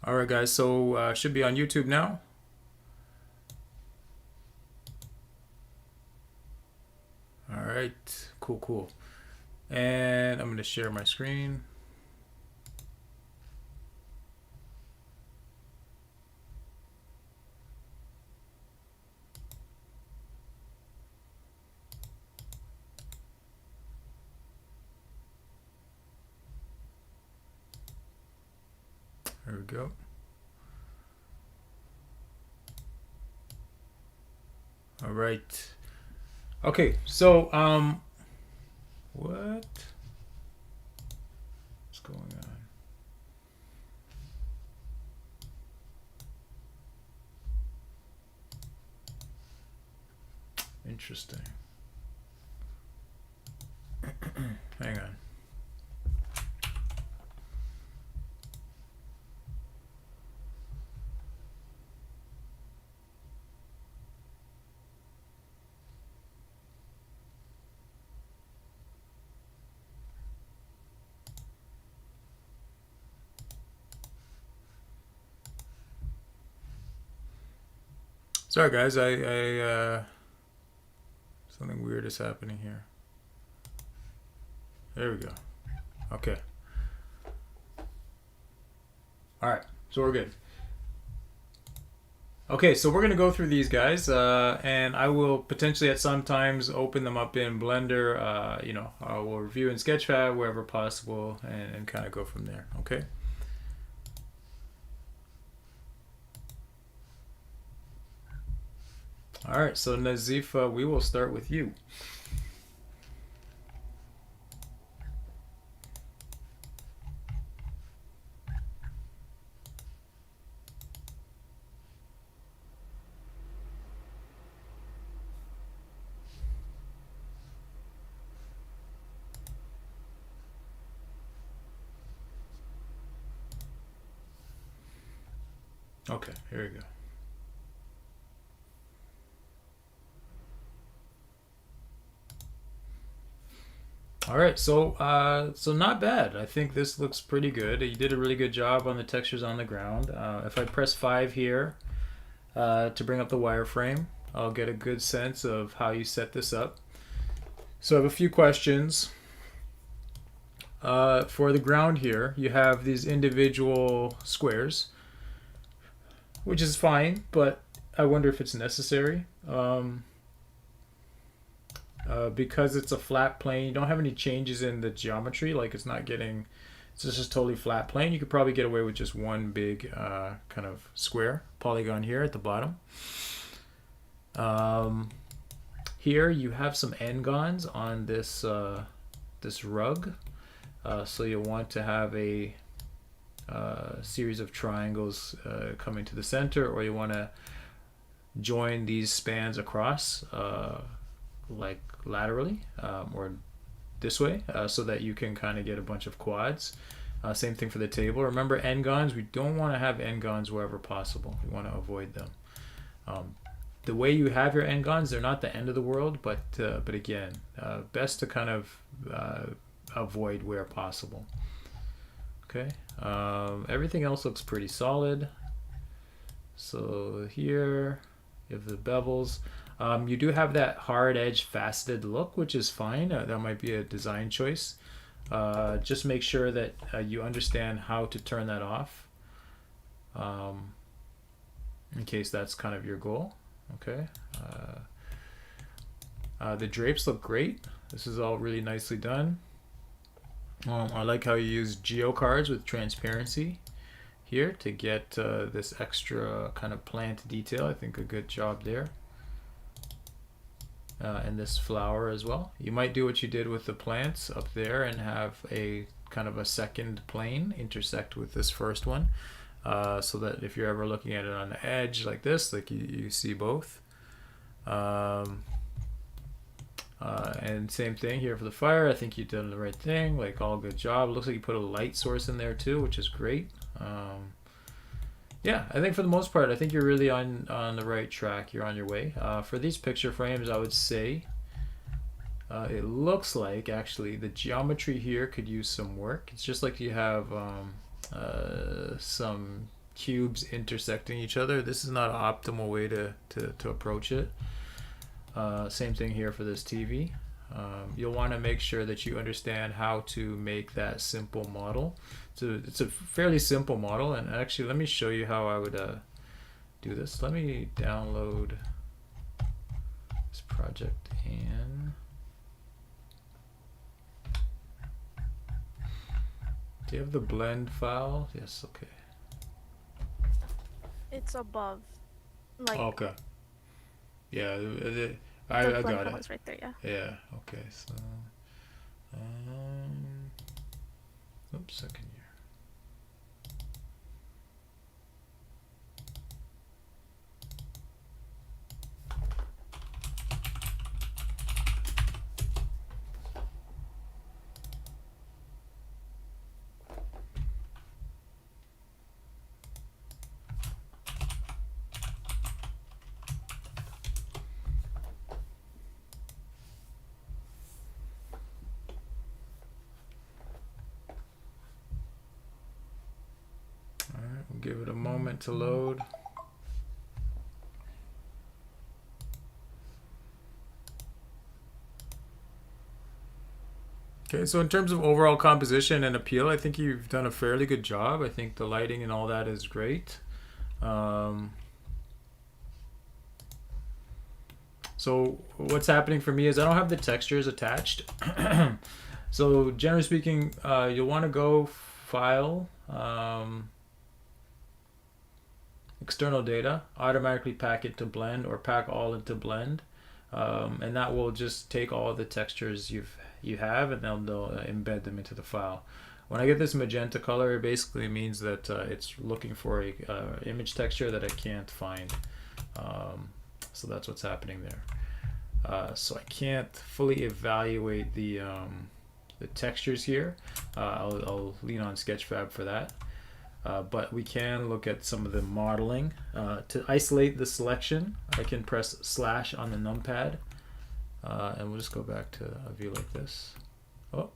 All right, guys. So should be on YouTube now. All right. Cool, cool. And I'm going to share my screen. There we go. All right. Okay. So what's going on? Interesting. Hang on. Sorry, guys. Something weird is happening here. There we go. Okay. All right. So we're good. Okay, so we're gonna go through these guys, and I will potentially at some times open them up in Blender. We'll review in Sketchfab wherever possible, and kind of go from there. Okay. All right. So Nazifa, we will start with you. Okay. Here we go. All right. So not bad. I think this looks pretty good. You did a really good job on the textures on the ground. If I press 5 here to bring up the wireframe, I'll get a good sense of how you set this up. So I have a few questions. For the ground here, you have these individual squares, which is fine, but I wonder if it's necessary. Because it's a flat plane, you don't have any changes in the geometry, like it's just totally flat plane. You could probably get away with just one big kind of square polygon here at the bottom. Here you have some n-gons on this rug. So you'll want to have a series of triangles coming to the center, or you want to join these spans across like laterally or this way so that you can kind of get a bunch of quads. Same thing for the table. Remember, n-gons, we don't want to have n-gons wherever possible. We want to avoid them. The way you have your n-gons, they're not the end of the world, but again, best to kind of avoid where possible. Okay. Everything else looks pretty solid. So here you have the bevels. You do have that hard edge faceted look, which is fine. That might be a design choice. Just make sure that you understand how to turn that off in case that's kind of your goal. Okay. The drapes look great. This is all really nicely done. I like how you use geocards with transparency here to get this extra kind of plant detail. I think a good job there. And this flower as well. You might do what you did with the plants up there and have a kind of a second plane intersect with this first one, so that if you're ever looking at it on the edge like this, like you see both. And same thing here for the fire. I think you did the right thing, like all good job. Looks like you put a light source in there too, which is great. Yeah, I think for the most part, I think you're really on the right track. You're on your way. For these picture frames, I would say it looks like actually the geometry here could use some work. It's just like you have some cubes intersecting each other. This is not an optimal way to approach it. Same thing here for this TV. You'll want to make sure that you understand how to make that simple model. So it's a fairly simple model, and actually let me show you how I would do this. Let me download this project in. Do you have the blend file? Yes, okay. It's above. Like, Okay. Yeah, the I blend got file it. is right there, yeah. Yeah, okay, so oops, second year. Alright, we'll give it a moment to load. Okay, so in terms of overall composition and appeal, I think you've done a fairly good job. I think the lighting and all that is great. So what's happening for me is I don't have the textures attached. So generally speaking, you'll want to go File, External Data, automatically pack it to blend, or pack all into blend, and that will just take all the textures you have, and they'll embed them into the file. When I get this magenta color, it basically means that it's looking for a image texture that I can't find. So that's what's happening there. So I can't fully evaluate the textures here. I'll lean on Sketchfab for that. But we can look at some of the modeling. To isolate the selection, I can press slash on the numpad. And we'll just go back to a view like this. Oh.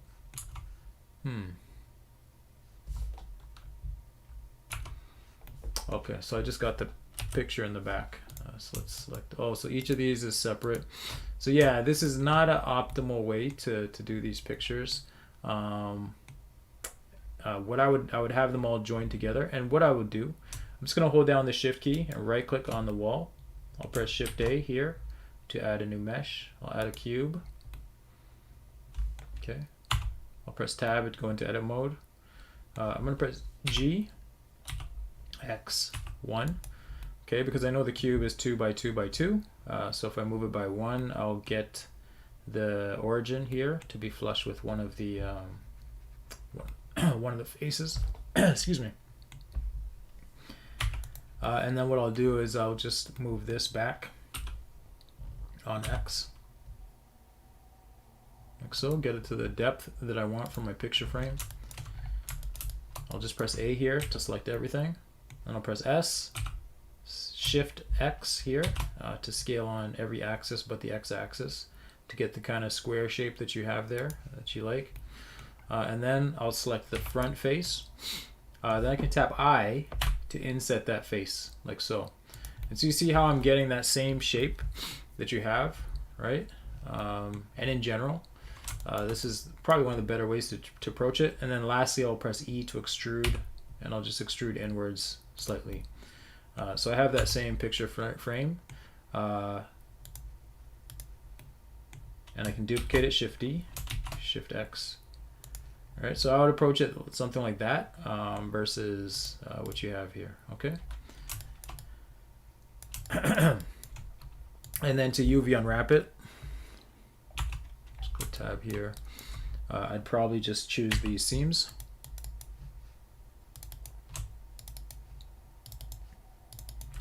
Okay, so I just got the picture in the back. So let's select, oh, so each of these is separate. So yeah, this is not an optimal way to do these pictures. What I would have them all joined together, and what I would do, I'm just gonna hold down the shift key and right click on the wall. I'll press shift A here to add a new mesh. I'll add a cube. Okay, I'll press tab to go into edit mode. I'm gonna press G, X, 1. Okay, because I know the cube is 2 by 2 by 2. So if I move it by 1, I'll get the origin here to be flush with one of the one of the faces. Excuse me. And then what I'll do is I'll just move this back on X, like so, get it to the depth that I want for my picture frame. I'll just press A here to select everything, and I'll press S, Shift X here to scale on every axis but the X-axis to get the kind of square shape that you have there that you like. And then I'll select the front face. Then I can tap I to inset that face, like so. And so you see how I'm getting that same shape that you have, right? And in general, this is probably one of the better ways to approach it. And then lastly, I'll press E to extrude, and I'll just extrude inwards slightly. So I have that same picture frame, and I can duplicate it, Shift D, Shift X. All right, so I would approach it something like that versus what you have here, okay? And then to UV unwrap it, just go tab here. I'd probably just choose these seams.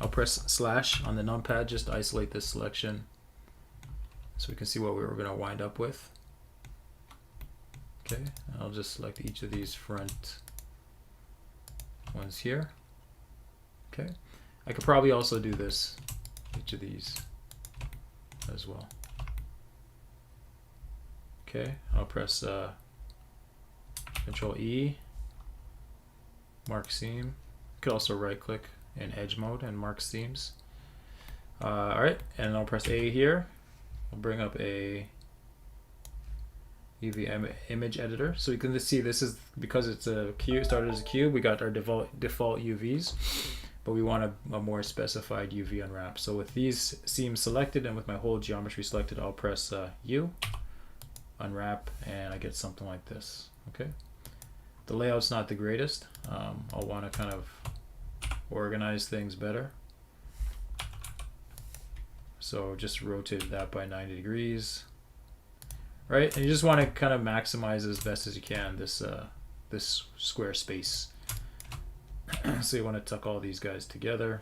I'll press slash on the numpad just to isolate this selection so we can see what we were going to wind up with. Okay, I'll just select each of these front ones here. Okay, I could probably also do this, each of these as well. Okay, I'll press Control E, mark seam, You could also right click in edge mode and mark seams. Alright, and I'll press A here. I'll bring up a UV image editor. So you can just see this is, because it's a cube, started as a cube, we got our default UVs, but we want a more specified UV unwrap. So with these seams selected and with my whole geometry selected, I'll press U, unwrap, and I get something like this. Okay. The layout's not the greatest. I'll want to kind of organize things better. So just rotate that by 90 degrees. Right, and you just want to kind of maximize as best as you can this this square space. So you want to tuck all these guys together.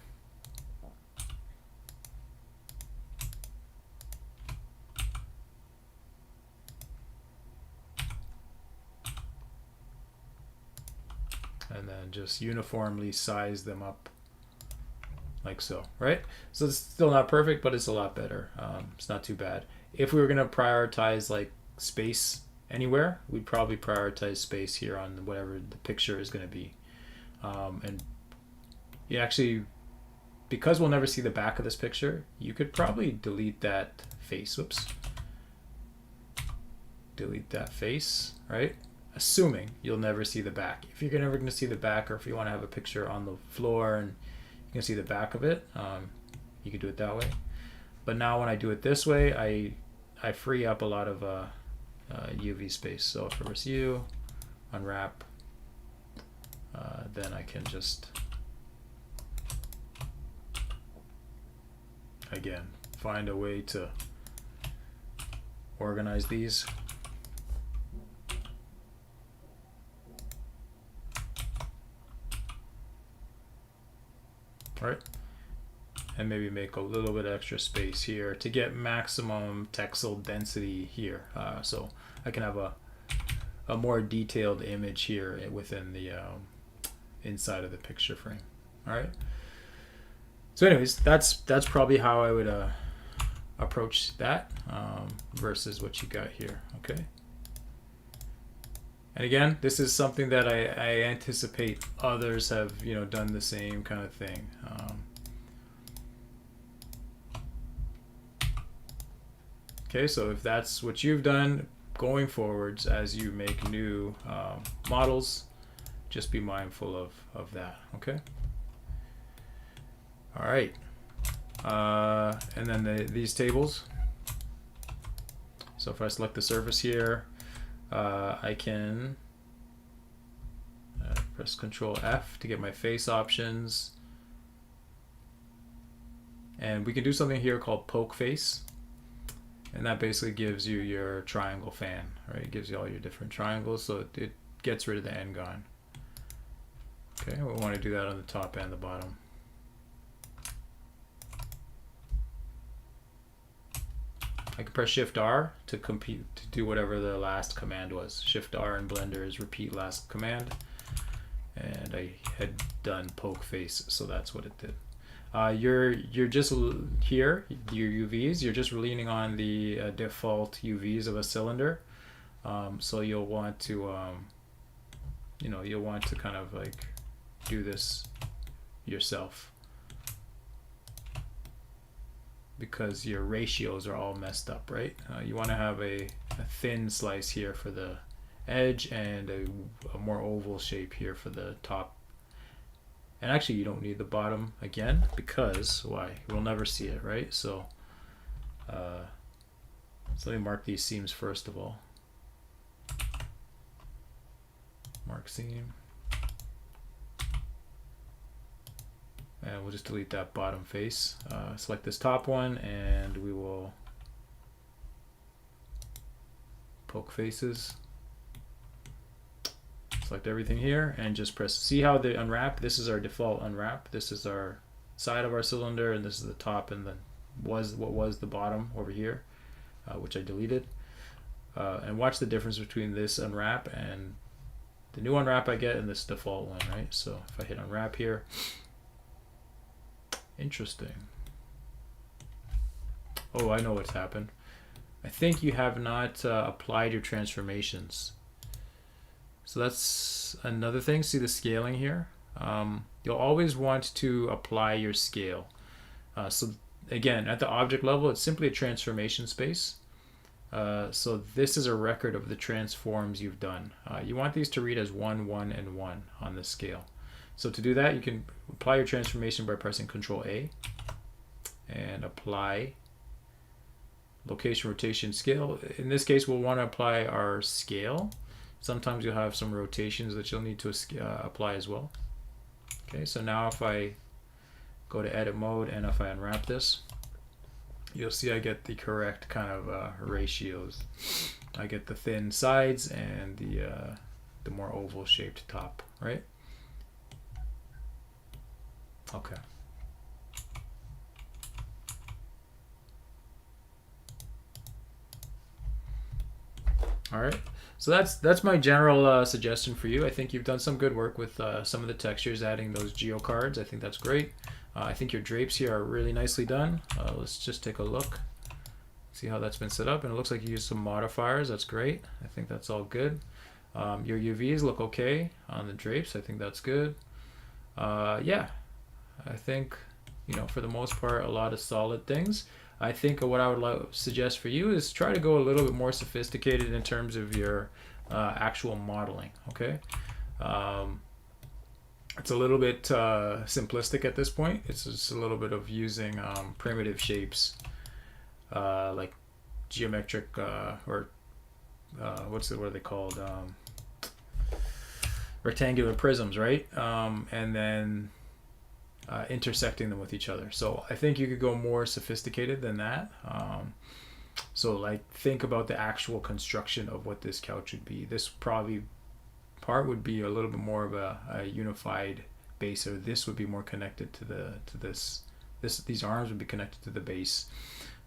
And then just uniformly size them up like so, right? So it's still not perfect, but it's a lot better. It's not too bad. If we were going to prioritize like space anywhere, we'd probably prioritize space here on whatever the picture is going to be. And you actually, because we'll never see the back of this picture, you could probably delete that face. Whoops. Delete that face, right? Assuming you'll never see the back. If you're never going to see the back, or if you want to have a picture on the floor and you can see the back of it, you could do it that way. But now when I do it this way, I free up a lot of UV space. So if I press U, unwrap, then I can just, again, find a way to organize these. Right? And maybe make a little bit extra space here to get maximum texel density here. So I can have a more detailed image here within the inside of the picture frame. All right. So anyways, that's probably how I would approach that versus what you got here. Okay. And again, this is something that I anticipate others have, done the same kind of thing. Okay, so if that's what you've done going forwards as you make new models, just be mindful of that. Okay. All right. And then these tables. So if I select the surface here, I can press Control F to get my face options, and we can do something here called poke face, and that basically gives you your triangle fan, right? It gives you all your different triangles, so it gets rid of the n-gon. Okay, we want to do that on the top and the bottom. I can press Shift R to do whatever the last command was. Shift R in Blender is repeat last command, and I had done poke face, so that's what it did. You're just here, your UVs. You're just leaning on the default UVs of a cylinder, so you'll want to, you'll want to kind of like do this yourself, because your ratios are all messed up, right? You want to have a thin slice here for the edge and a more oval shape here for the top. And actually you don't need the bottom again, because why? We'll never see it, right? So, so let me mark these seams first of all. Mark seam. And we'll just delete that bottom face. Select this top one, and we will poke faces. Select everything here and just press, see how the unwrap, this is our default unwrap. This is our side of our cylinder, and this is the top, and then what was the bottom over here, which I deleted. And watch the difference between this unwrap and the new unwrap I get and this default one, right? So if I hit unwrap here, interesting. Oh, I know what's happened. I think you have not applied your transformations. So that's another thing. See the scaling here? you'll always want to apply your scale. So again, at the object level, it's simply a transformation space. So this is a record of the transforms you've done. You want these to read as 1, 1, and 1 on the scale. So to do that, you can apply your transformation by pressing Control A and apply location, rotation, scale. In this case, we'll want to apply our scale. Sometimes you'll have some rotations that you'll need to apply as well. Okay, so now if I go to edit mode and if I unwrap this, you'll see I get the correct kind of ratios. I get the thin sides and the more oval shaped top, right? Okay. All right. So that's my general suggestion for you. I think you've done some good work with some of the textures, adding those geo cards. I think that's great. I think your drapes here are really nicely done. Let's just take a look, see how that's been set up. And it looks like you used some modifiers. That's great. I think that's all good. Your UVs look okay on the drapes. I think that's good. Yeah, I think, for the most part, a lot of solid things. I think what I would suggest for you is try to go a little bit more sophisticated in terms of your actual modeling, okay? It's a little bit simplistic at this point. It's just a little bit of using primitive shapes like geometric or what are they called? Rectangular prisms, right? And then intersecting them with each other. So I think you could go more sophisticated than that. So like think about the actual construction of what this couch would be. This probably part would be a little bit more of a unified base, or this would be more connected to this. These arms would be connected to the base.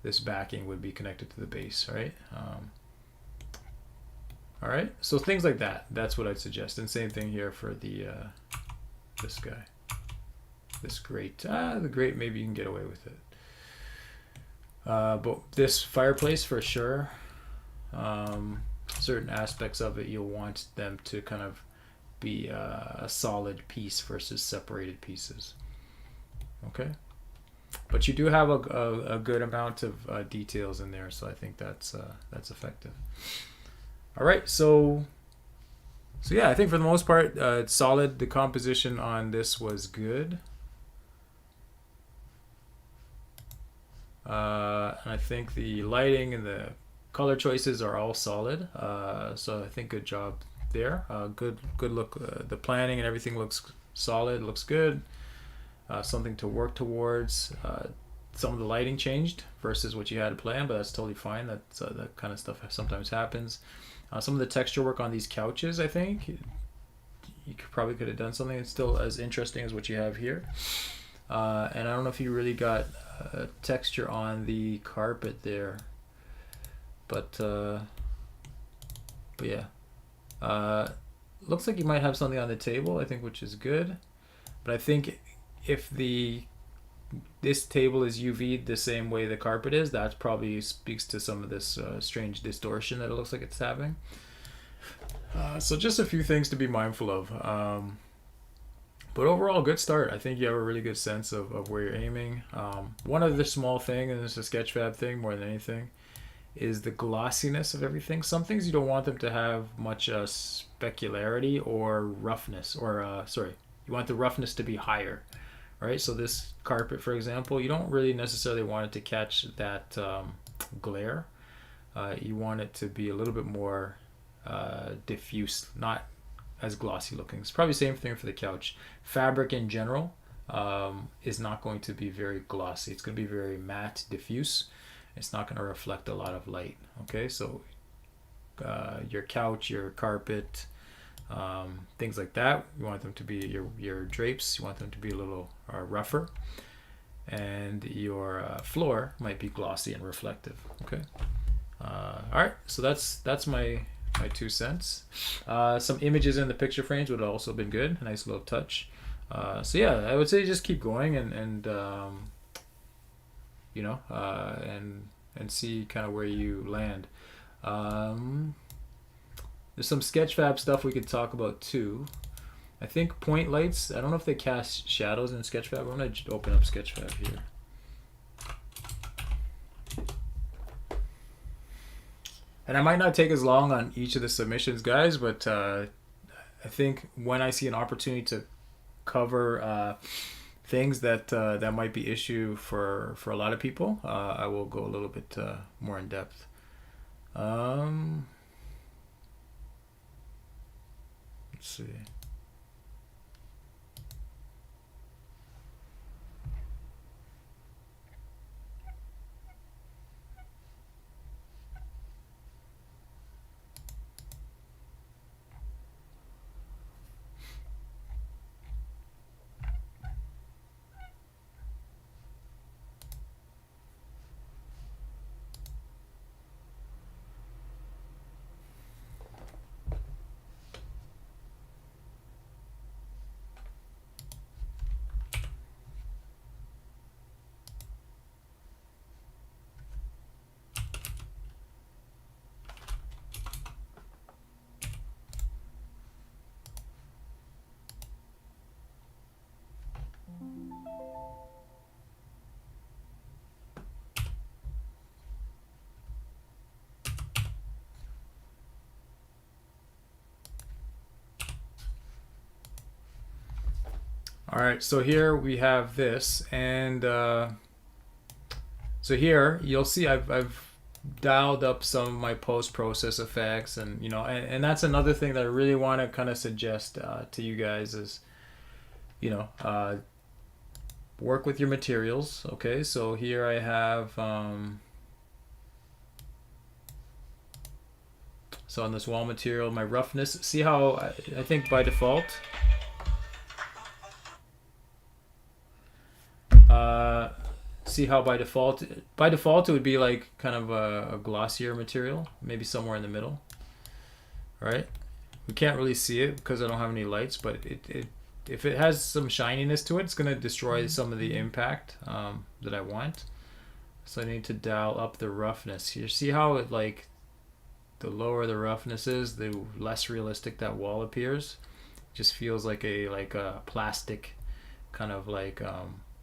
This backing would be connected to the base, right? All right, so things like that. That's what I'd suggest. And same thing here for the this guy. This grate. The grate, maybe you can get away with it. But this fireplace for sure. Certain aspects of it, you'll want them to kind of be a solid piece versus separated pieces. Okay, but you do have a good amount of details in there, so I think that's effective. All right, so yeah, I think for the most part, it's solid. The composition on this was good. And I think the lighting and the color choices are all solid. So I think good job there. Good look. The planning and everything looks solid. Looks good. Something to work towards. Some of the lighting changed versus what you had planned, but that's totally fine. That kind of stuff sometimes happens. Some of the texture work on these couches, I think you probably could have done something that's still as interesting as what you have here. And I don't know if you really got texture on the carpet there, but yeah, looks like you might have something on the table, I think, which is good. But I think if this table is UV'd the same way the carpet is, that probably speaks to some of this strange distortion that it looks like it's having. So just a few things to be mindful of. But overall, good start. I think you have a really good sense of where you're aiming. One other small thing, and it's a Sketchfab thing more than anything, is the glossiness of everything. Some things you don't want them to have much specularity or roughness, or you want the roughness to be higher, right? So this carpet, for example, you don't really necessarily want it to catch that glare. You want it to be a little bit more diffuse, not as glossy looking. It's probably the same thing for the couch. Fabric in general is not going to be very glossy. It's going to be very matte, diffuse. It's not going to reflect a lot of light. Okay, so your couch, your carpet, things like that, you want them to be your drapes. You want them to be a little rougher, and your floor might be glossy and reflective. Okay. All right, so that's my 2 cents. Some images in the picture frames would have also been good. A nice little touch. So yeah, I would say just keep going and see kind of where you land. There's some Sketchfab stuff we could talk about too. I think point lights, I don't know if they cast shadows in Sketchfab. I'm going to open up Sketchfab here. And I might not take as long on each of the submissions, guys, but I think when I see an opportunity to cover things that might be issue for a lot of people, I will go a little bit more in depth. Let's see. All right, so here we have this, and so here you'll see I've dialed up some of my post-process effects, and and that's another thing that I really want to kind of suggest to you guys is, work with your materials. Okay, so here I have, so on this wall material, my roughness, see how I think by default, see how by default it would be like kind of a glossier material, maybe somewhere in the middle, right? We can't really see it because I don't have any lights, but it if it has some shininess to it, it's going to destroy some of the impact that I want. So I need to dial up the roughness here. See how it, like, the lower the roughness is, the less realistic that wall appears. It just feels like a plastic kind of like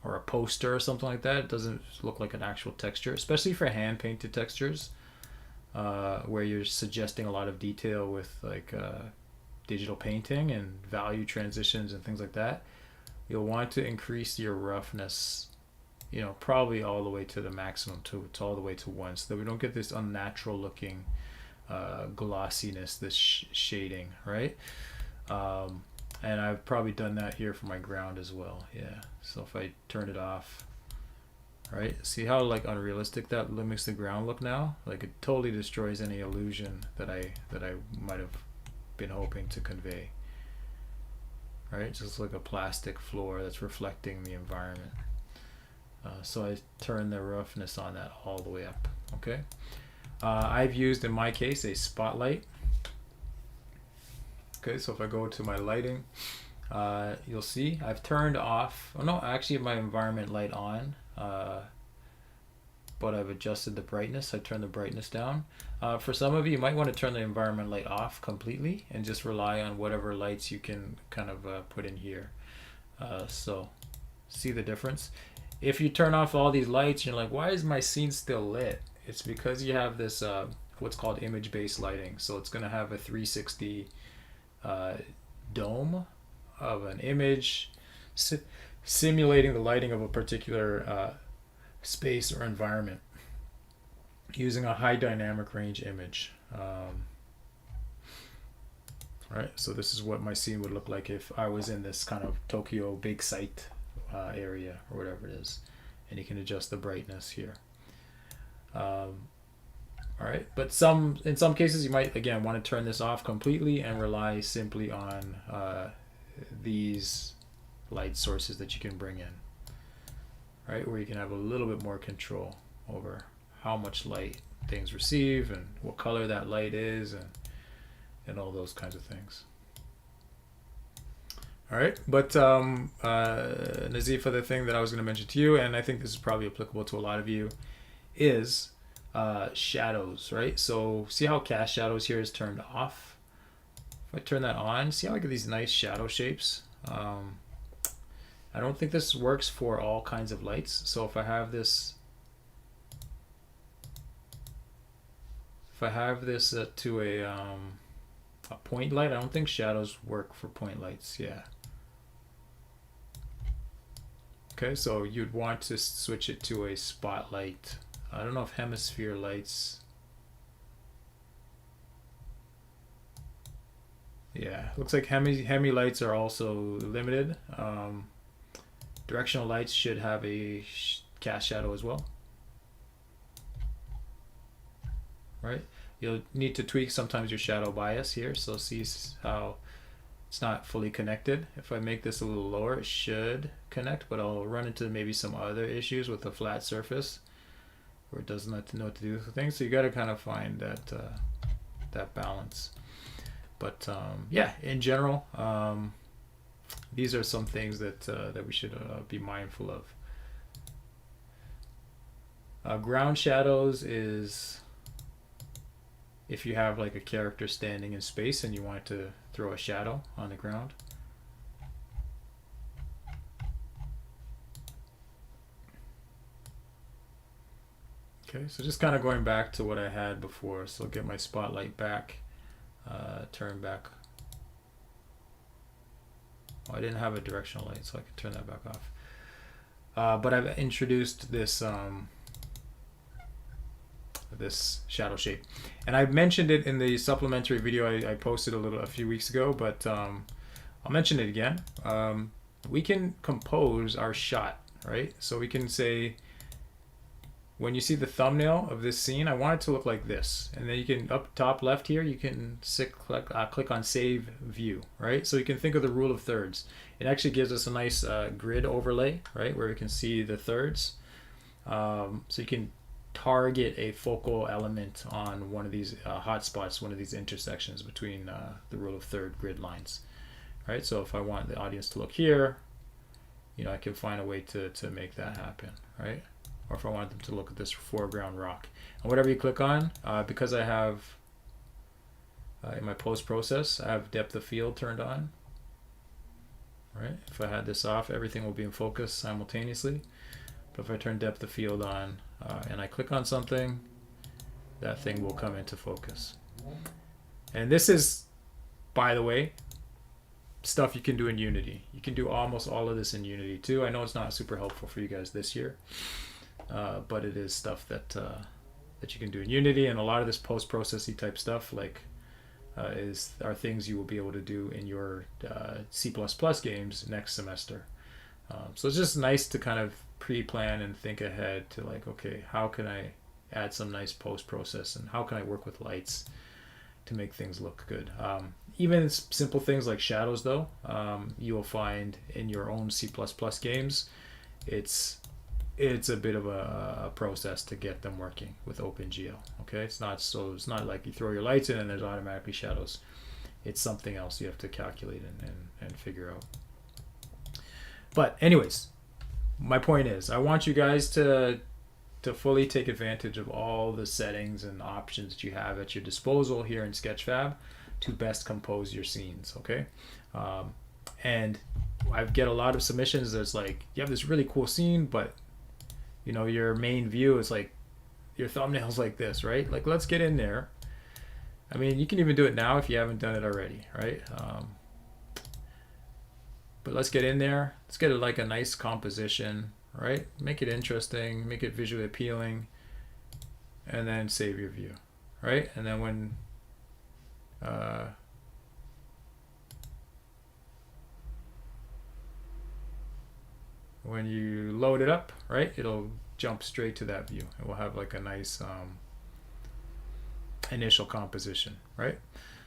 or a poster or something like that. It doesn't look like an actual texture, especially for hand painted textures, where you're suggesting a lot of detail with like digital painting and value transitions and things like that. You'll want to increase your roughness, probably all the way to the maximum, to all the way to 1, so that we don't get this unnatural looking glossiness, this shading, right? And I've probably done that here for my ground as well. Yeah. So if I turn it off, right? See how like unrealistic that makes the ground look now? Like it totally destroys any illusion that I might have been hoping to convey. Right? Just like a plastic floor that's reflecting the environment. So I turn the roughness on that all the way up. Okay. I've used, in my case, a spotlight. Okay, so if I go to my lighting, you'll see I've turned off, oh no, I actually have my environment light on, but I've adjusted the brightness. I turned the brightness down. For some of you might want to turn the environment light off completely and just rely on whatever lights you can kind of put in here. So see the difference? If you turn off all these lights, you're like, why is my scene still lit? It's because you have this what's called image-based lighting. So it's going to have a 360 dome of an image simulating the lighting of a particular space or environment using a high dynamic range image. Right, so this is what my scene would look like if I was in this kind of Tokyo big site area or whatever it is, and you can adjust the brightness here. All right, but in some cases you might again want to turn this off completely and rely simply on these light sources that you can bring in, right, where you can have a little bit more control over how much light things receive and what color that light is, and all those kinds of things. All right, but Nazifa, the thing that I was going to mention to you, and I think this is probably applicable to a lot of you, is shadows, right? So see how cast shadows here is turned off. If I turn that on, see how I get these nice shadow shapes? I don't think this works for all kinds of lights. So if I have this, to a point light, I don't think shadows work for point lights. Yeah. Okay, so you'd want to switch it to a spotlight. I don't know if hemisphere lights. Yeah, looks like hemi lights are also limited. Directional lights should have a cast shadow as well. Right? You'll need to tweak sometimes your shadow bias here, so see how it's not fully connected. If I make this a little lower, it should connect, but I'll run into maybe some other issues with a flat surface where it doesn't know what to do with things. So you got to kind of find that balance. But yeah, in general, these are some things that we should be mindful of. Ground shadows is if you have like a character standing in space and you want to throw a shadow on the ground. Okay, so just kind of going back to what I had before. So I'll get my spotlight back, turn back. Oh, I didn't have a directional light, so I can turn that back off. But I've introduced this this shadow shape, and I mentioned it in the supplementary video I posted a few weeks ago, but I'll mention it again. We can compose our shot, right? So we can say, when you see the thumbnail of this scene, I want it to look like this, and then you can, up top left here, you can click on save view, right? So you can think of the rule of thirds. It actually gives us a nice grid overlay, right, where we can see the thirds. So you can target a focal element on one of these hotspots, one of these intersections between the rule of third grid lines, right? So if I want the audience to look here, you know, I can find a way to make that happen, right? Or if I want them to look at this foreground rock. And whatever you click on, because I have, in my post-process, I have depth of field turned on, right? If I had this off, everything will be in focus simultaneously. But if I turn depth of field on and I click on something, that thing will come into focus. And this is, by the way, stuff you can do in Unity. You can do almost all of this in Unity too. I know it's not super helpful for you guys this year, but it is stuff that you can do in Unity, and a lot of this post-processing type stuff are things you will be able to do in your C++ games next semester. So it's just nice to kind of pre-plan and think ahead to like, okay, how can I add some nice post-process, and how can I work with lights to make things look good. Even simple things like shadows, though, you will find in your own C++ games, it's a bit of a process to get them working with OpenGL. Okay, it's not like you throw your lights in and there's automatically shadows. It's something else you have to calculate and figure out. But anyways, my point is, I want you guys to fully take advantage of all the settings and options that you have at your disposal here in Sketchfab to best compose your scenes, okay? And I get a lot of submissions that's like, you have this really cool scene, but you know, your main view is like, your thumbnail's like this, right? Like, let's get in there. I mean, you can even do it now if you haven't done it already, right? But let's get in there. Let's get it like a nice composition, right? Make it interesting, make it visually appealing, and then save your view, right? And then when you load it up, right, it'll jump straight to that view. It will have like a nice initial composition, right?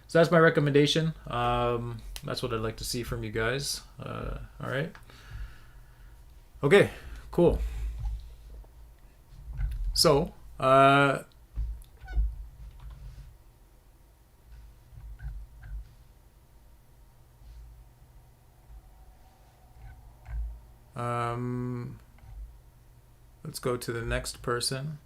So that's my recommendation. That's what I'd like to see from you guys. All right. Okay, cool. So, let's go to the next person.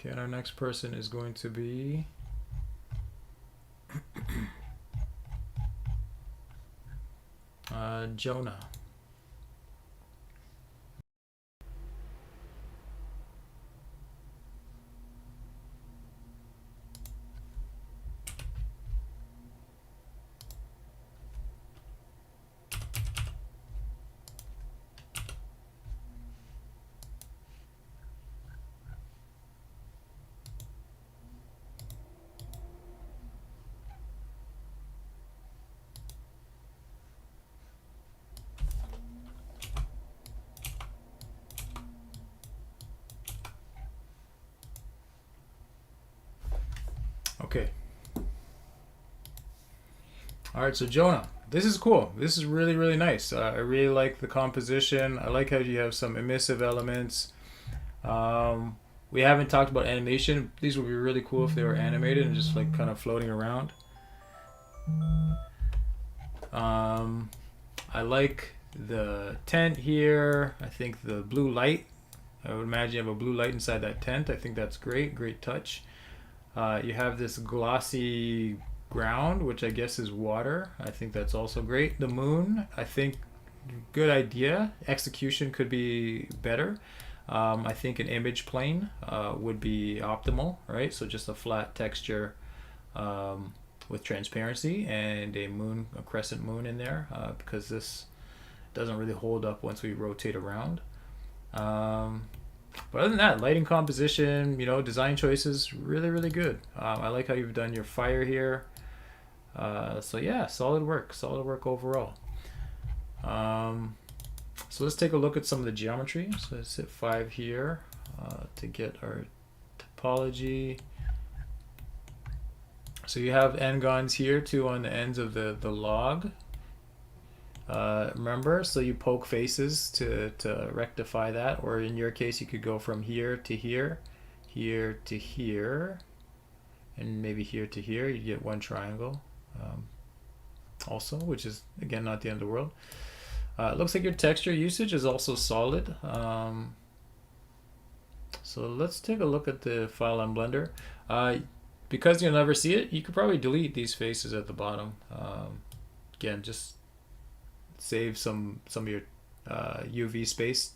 Okay, and our next person is going to be Jonah. Okay. All right, so Jonah, this is cool. This is really, really nice. I really like the composition. I like how you have some emissive elements. Um, we haven't talked about animation. These would be really cool if they were animated and just like kind of floating around. Um, I like the tent here. I think the blue light. I would imagine you have a blue light inside that tent. I think that's great. Great touch. You have this glossy ground, which I guess is water. I think that's also great. The moon, I think, good idea. Execution could be better. I think an image plane would be optimal, right? So just a flat texture with transparency and a crescent moon in there, because this doesn't really hold up once we rotate around. Um, but other than that, lighting composition, design choices, really, really good. I like how you've done your fire here. So yeah, solid work overall. So let's take a look at some of the geometry. So let's hit 5 here to get our topology. So you have n-gons here too on the ends of the log. Remember, so you poke faces to rectify that, or in your case you could go from here to here, here to here, and maybe here to here. You get one triangle also, which is again not the end of the world. It looks like your texture usage is also solid. So let's take a look at the file on Blender. Because you'll never see it, you could probably delete these faces at the bottom. Again, just save some of your UV space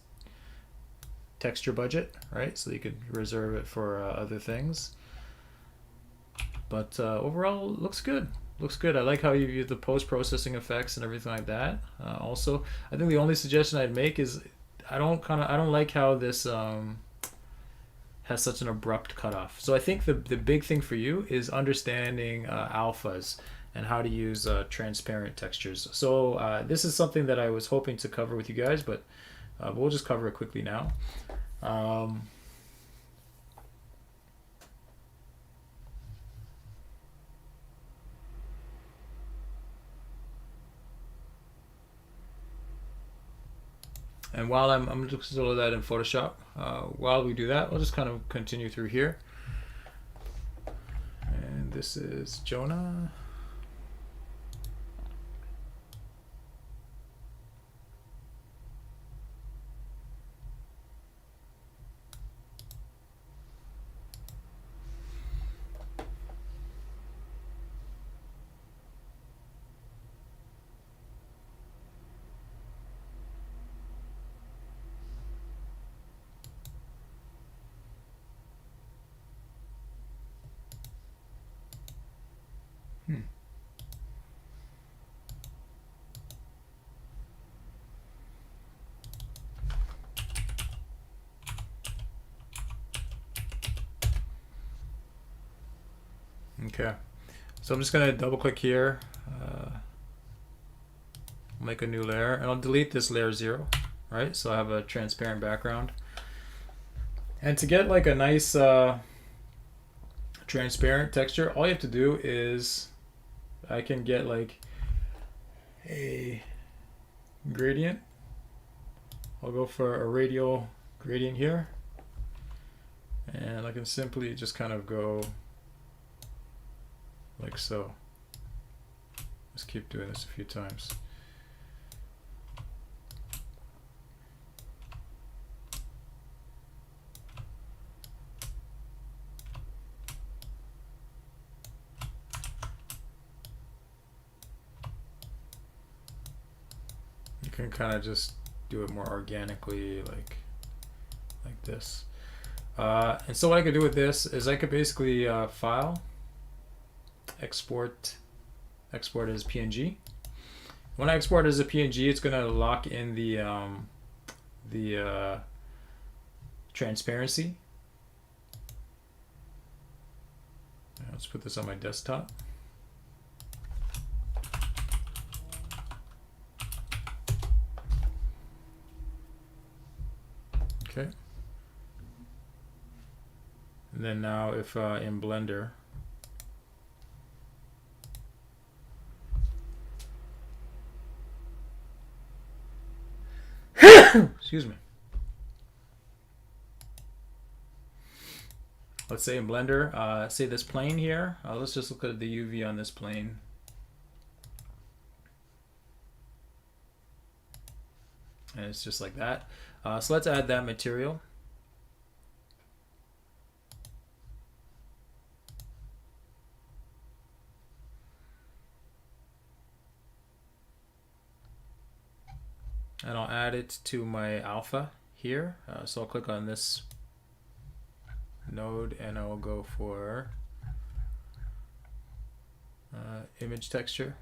texture budget, right? So you could reserve it for other things. But overall, looks good. Looks good. I like how you use the post-processing effects and everything like that. Also, I think the only suggestion I'd make is I don't like how this has such an abrupt cutoff. So I think the big thing for you is understanding alphas and how to use transparent textures. So this is something that I was hoping to cover with you guys, but we'll just cover it quickly now. And while I'm just going to load that in Photoshop, while we do that, I'll just kind of continue through here. And this is Jonah. Okay, so I'm just going to double click here, make a new layer, and I'll delete this layer 0, right? So I have a transparent background. And to get like a nice transparent texture, all you have to do is I can get like a gradient. I'll go for a radial gradient here, and I can simply just kind of go like so. Let's keep doing this a few times. can kind of just do it more organically, like this. And so what I could do with this is I could basically file, export as PNG. When I export it as a PNG, it's gonna lock in the transparency. Let's put this on my desktop. Okay. And then now if in Blender, excuse me. Let's say in Blender, say this plane here. Let's just look at the UV on this plane. And it's just like that. So let's add that material. And I'll add it to my alpha here. So I'll click on this node and I will go for image texture,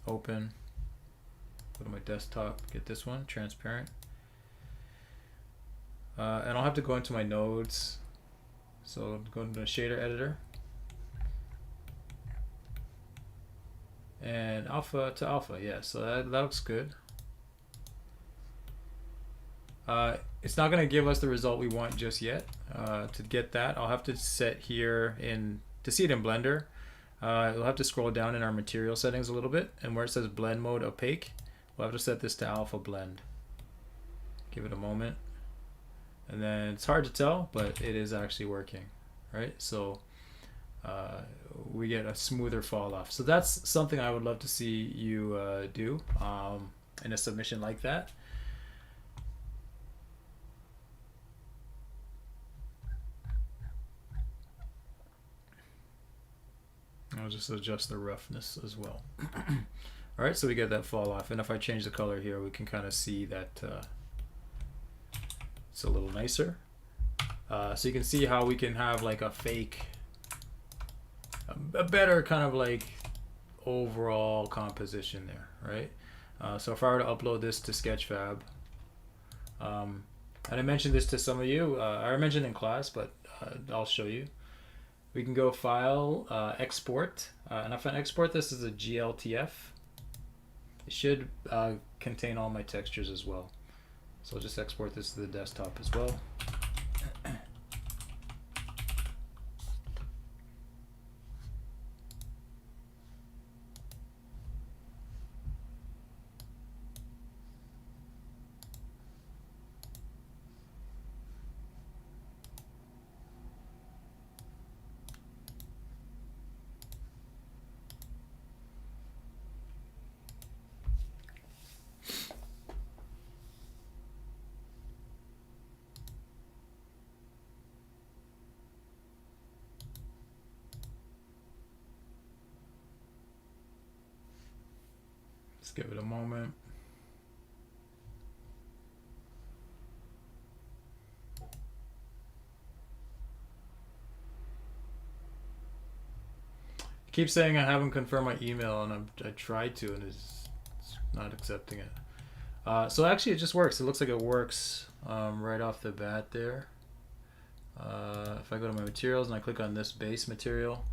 open, go to my desktop, get this one, transparent. And I'll have to go into my nodes. So go into the shader editor. And alpha to alpha, yeah, so that looks good. It's not going to give us the result we want just yet. To get that, I'll have to set here to see it in Blender. We'll have to scroll down in our material settings a little bit, and where it says blend mode opaque, we'll have to set this to alpha blend. Give it a moment. And then it's hard to tell, but it is actually working, right? So we get a smoother fall off. So that's something I would love to see you do in a submission like that. I'll just adjust the roughness as well. All right, so we get that fall off. And if I change the color here, we can kind of see that it's a little nicer. So you can see how we can have like a fake, a better kind of like overall composition there, right? So if I were to upload this to Sketchfab, and I mentioned this to some of you, I mentioned in class, but I'll show you. We can go File, Export, and if I export this as a GLTF, it should contain all my textures as well. So I'll just export this to the desktop as well. Let's give it a moment. It keeps saying I haven't confirmed my email, and I tried to, and it's not accepting it. So actually, it just works. It looks like it works right off the bat there. If I go to my materials and I click on this base material,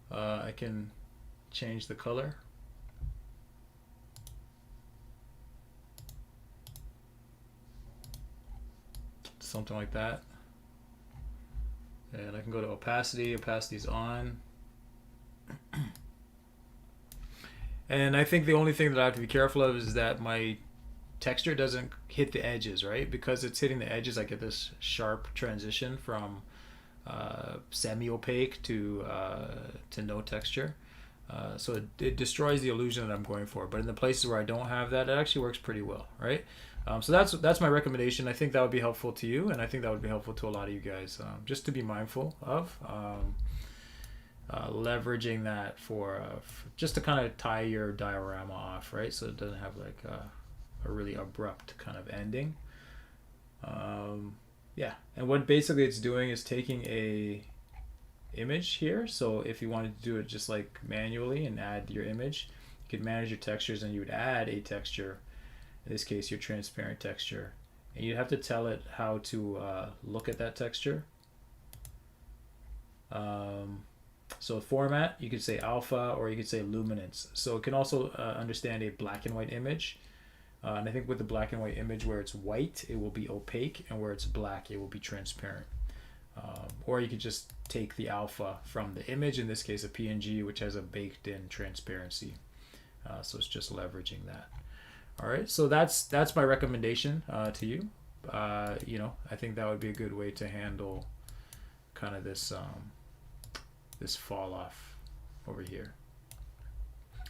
I can change the color. Something like that. And I can go to opacity. Opacity's on. And I think the only thing that I have to be careful of is that my texture doesn't hit the edges, right? Because it's hitting the edges, I get this sharp transition from semi-opaque to no texture. So it destroys the illusion that I'm going for. But in the places where I don't have that, it actually works pretty well, right? So that's my recommendation. I think that would be helpful to you, and I think that would be helpful to a lot of you guys, just to be mindful of leveraging that for just to kind of tie your diorama off, right? So it doesn't have like a really abrupt kind of ending. Yeah, and what basically it's doing is taking a image here. So if you wanted to do it just like manually and add your image, you could manage your textures and you would add a texture. In this case, your transparent texture, and you have to tell it how to look at that texture. So format, you could say alpha or you could say luminance. So it can also understand a black and white image. And I think with the black and white image, where it's white, it will be opaque, and where it's black, it will be transparent. Or you could just take the alpha from the image, in this case a PNG, which has a baked in transparency. So it's just leveraging that. All right, so that's my recommendation to you. I think that would be a good way to handle kind of this this fall off over here.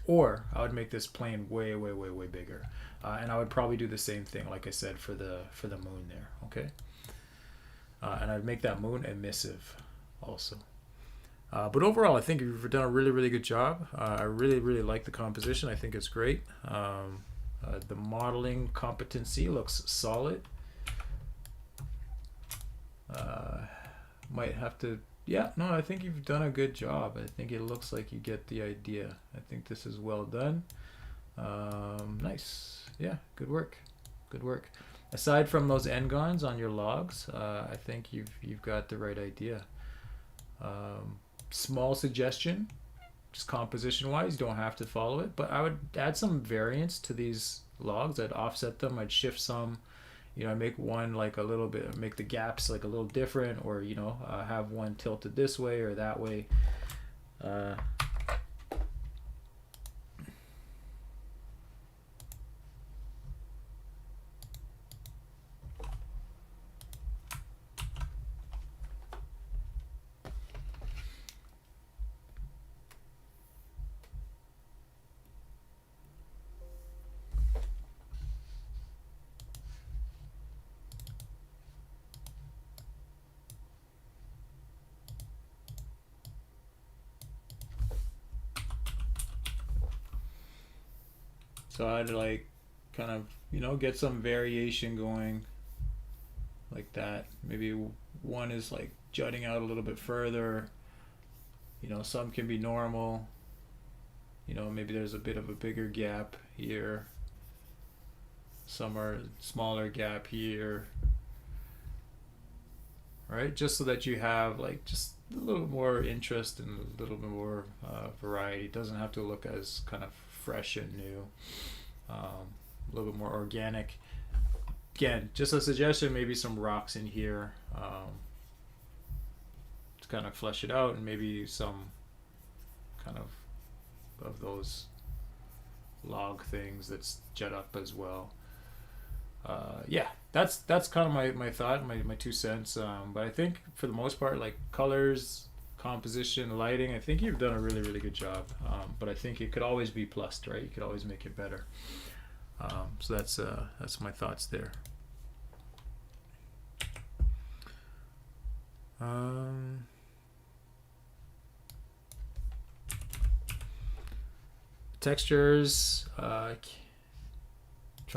Or I would make this plane way bigger, and I would probably do the same thing, like I said, for the moon there. Okay, and I'd make that moon emissive also. But overall, I think you've done a really good job. I really like the composition. I think it's great. The modeling competency looks solid. Might have to. Yeah, no, I think you've done a good job. I think it looks like you get the idea. I think this is well done. Nice. Yeah, good work. Good work. Aside from those n-gons on your logs, I think you've got the right idea. Small suggestion, just composition wise, you don't have to follow it, but I would add some variance to these logs. I'd offset them, I'd shift some, I make one like a little bit, make the gaps like a little different, or have one tilted this way or that way. So I'd like kind of, get some variation going like that. Maybe one is like jutting out a little bit further. Some can be normal. Maybe there's a bit of a bigger gap here. Some are smaller gap here. Right? Just so that you have like just a little more interest and a little bit more variety. It doesn't have to look as kind of fresh and new. A little bit more organic. Again, just a suggestion, maybe some rocks in here to kind of flesh it out, and maybe some kind of those log things that's jet up as well. Yeah, that's kind of my thought, my 2 cents. But I think for the most part, like colors, composition, lighting, I think you've done a really good job. But I think it could always be plussed, right? You could always make it better. So that's my thoughts there. Textures, trying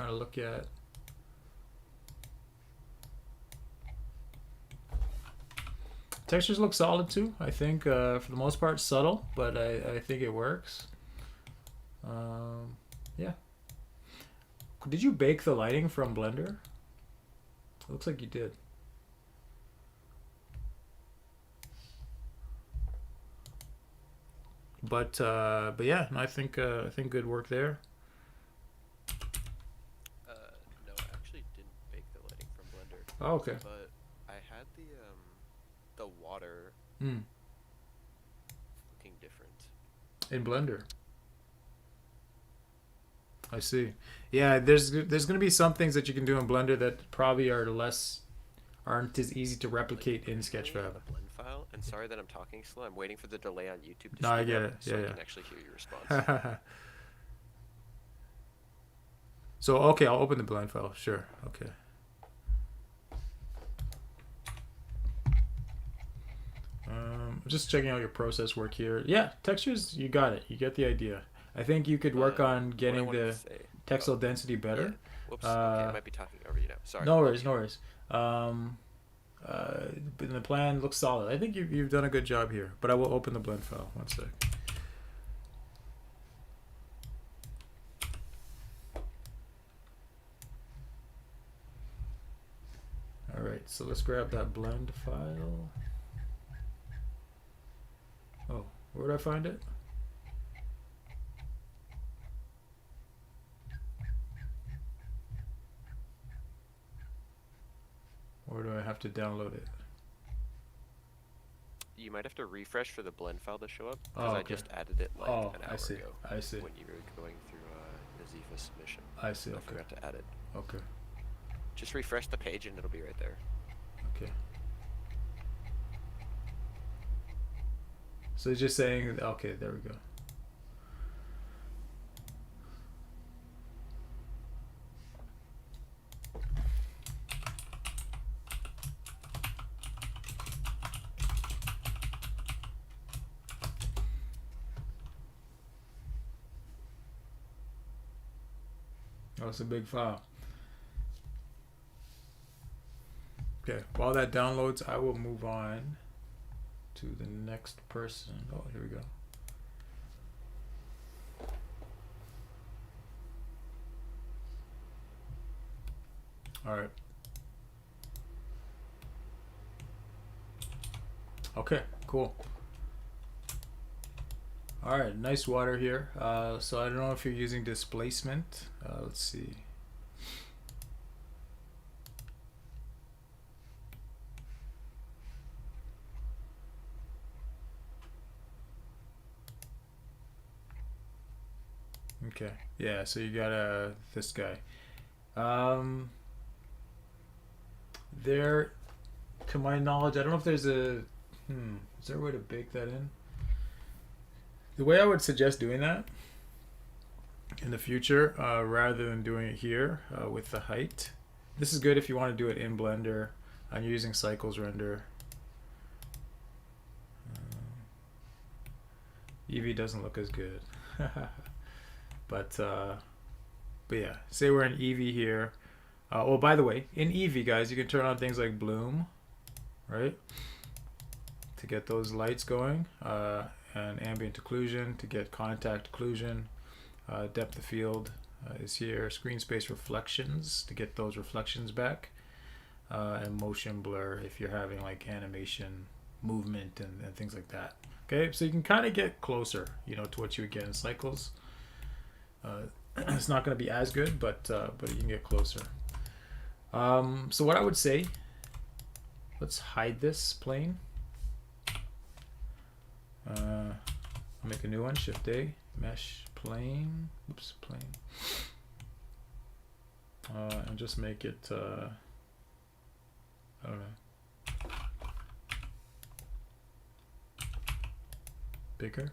to look at. Textures look solid too. I think for the most part subtle, but I think it works. Yeah. Did you bake the lighting from Blender? It looks like you did. But yeah, I think good work there. No, I actually didn't bake the lighting from Blender. Oh, okay. But I had the water looking different in Blender. I see. Yeah, there's going to be some things that you can do in Blender that probably aren't as easy to replicate in Sketchfab. A blend file, and sorry that I'm talking slow. I'm waiting for the delay on YouTube to No, I get it. so Yeah, I yeah. can actually hear your response. So okay, I'll open the blend file. Sure. Okay. Just checking out your process work here. Yeah, textures, you got it. You get the idea. I think you could work on getting the textile density better. Whoops. Okay, I might be talking over you now. Sorry. No worries, no worries. But the plan looks solid. I think you've done a good job here. But I will open the blend file. One sec. All right, so let's grab that blend file. Oh, where did I find it? Or do I have to download it? You might have to refresh for the blend file to show up Oh, because I okay. just added it like Oh, an hour I see. ago I see. when you were going through the Zifa submission. I see. I Okay. forgot to add it. Okay. Just refresh the page and it'll be right there. Okay. So it's just saying, okay, there we go. Oh, it's a big file. Okay, while that downloads, I will move on to the next person. Oh, here we go. All right. Okay, cool. All right, nice water here. So I don't know if you're using displacement. Let's see. Okay, yeah, so you got this guy. There, to my knowledge, I don't know if there's a, is there a way to bake that in? The way I would suggest doing that in the future, rather than doing it here with the height, this is good if you want to do it in Blender. I'm using Cycles Render. Eevee doesn't look as good. But yeah, say we're in Eevee here. Oh, by the way, in Eevee, guys, you can turn on things like bloom, right? To get those lights going, and ambient occlusion to get contact occlusion. Depth of field is here. Screen space reflections to get those reflections back. And motion blur if you're having like animation movement and things like that. Okay, so you can kind of get closer, you know, to what you would get in Cycles. It's not going to be as good, but you can get closer. So what I would say, let's hide this plane. Make a new one, Shift A, mesh plane. Oops, plane. And just make it. I don't know. Bigger.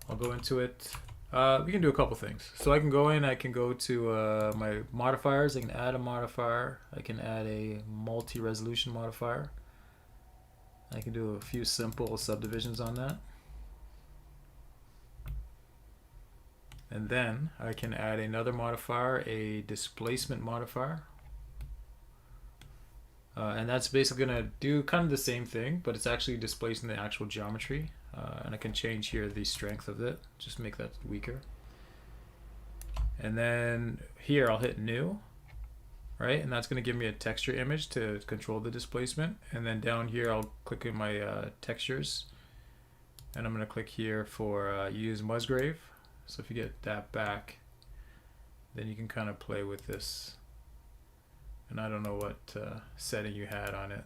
I'll go into it. We can do a couple things. So I can go in, I can go to my modifiers. I can add a modifier. I can add a multi-resolution modifier. I can do a few simple subdivisions on that. And then I can add another modifier, a displacement modifier. And that's basically going to do kind of the same thing, but it's actually displacing the actual geometry. And I can change here the strength of it, just make that weaker. And then here I'll hit new, right? And that's going to give me a texture image to control the displacement. And then down here I'll click in my textures, and I'm going to click here for use Musgrave. So if you get that back, then you can kind of play with this. And I don't know what setting you had on it.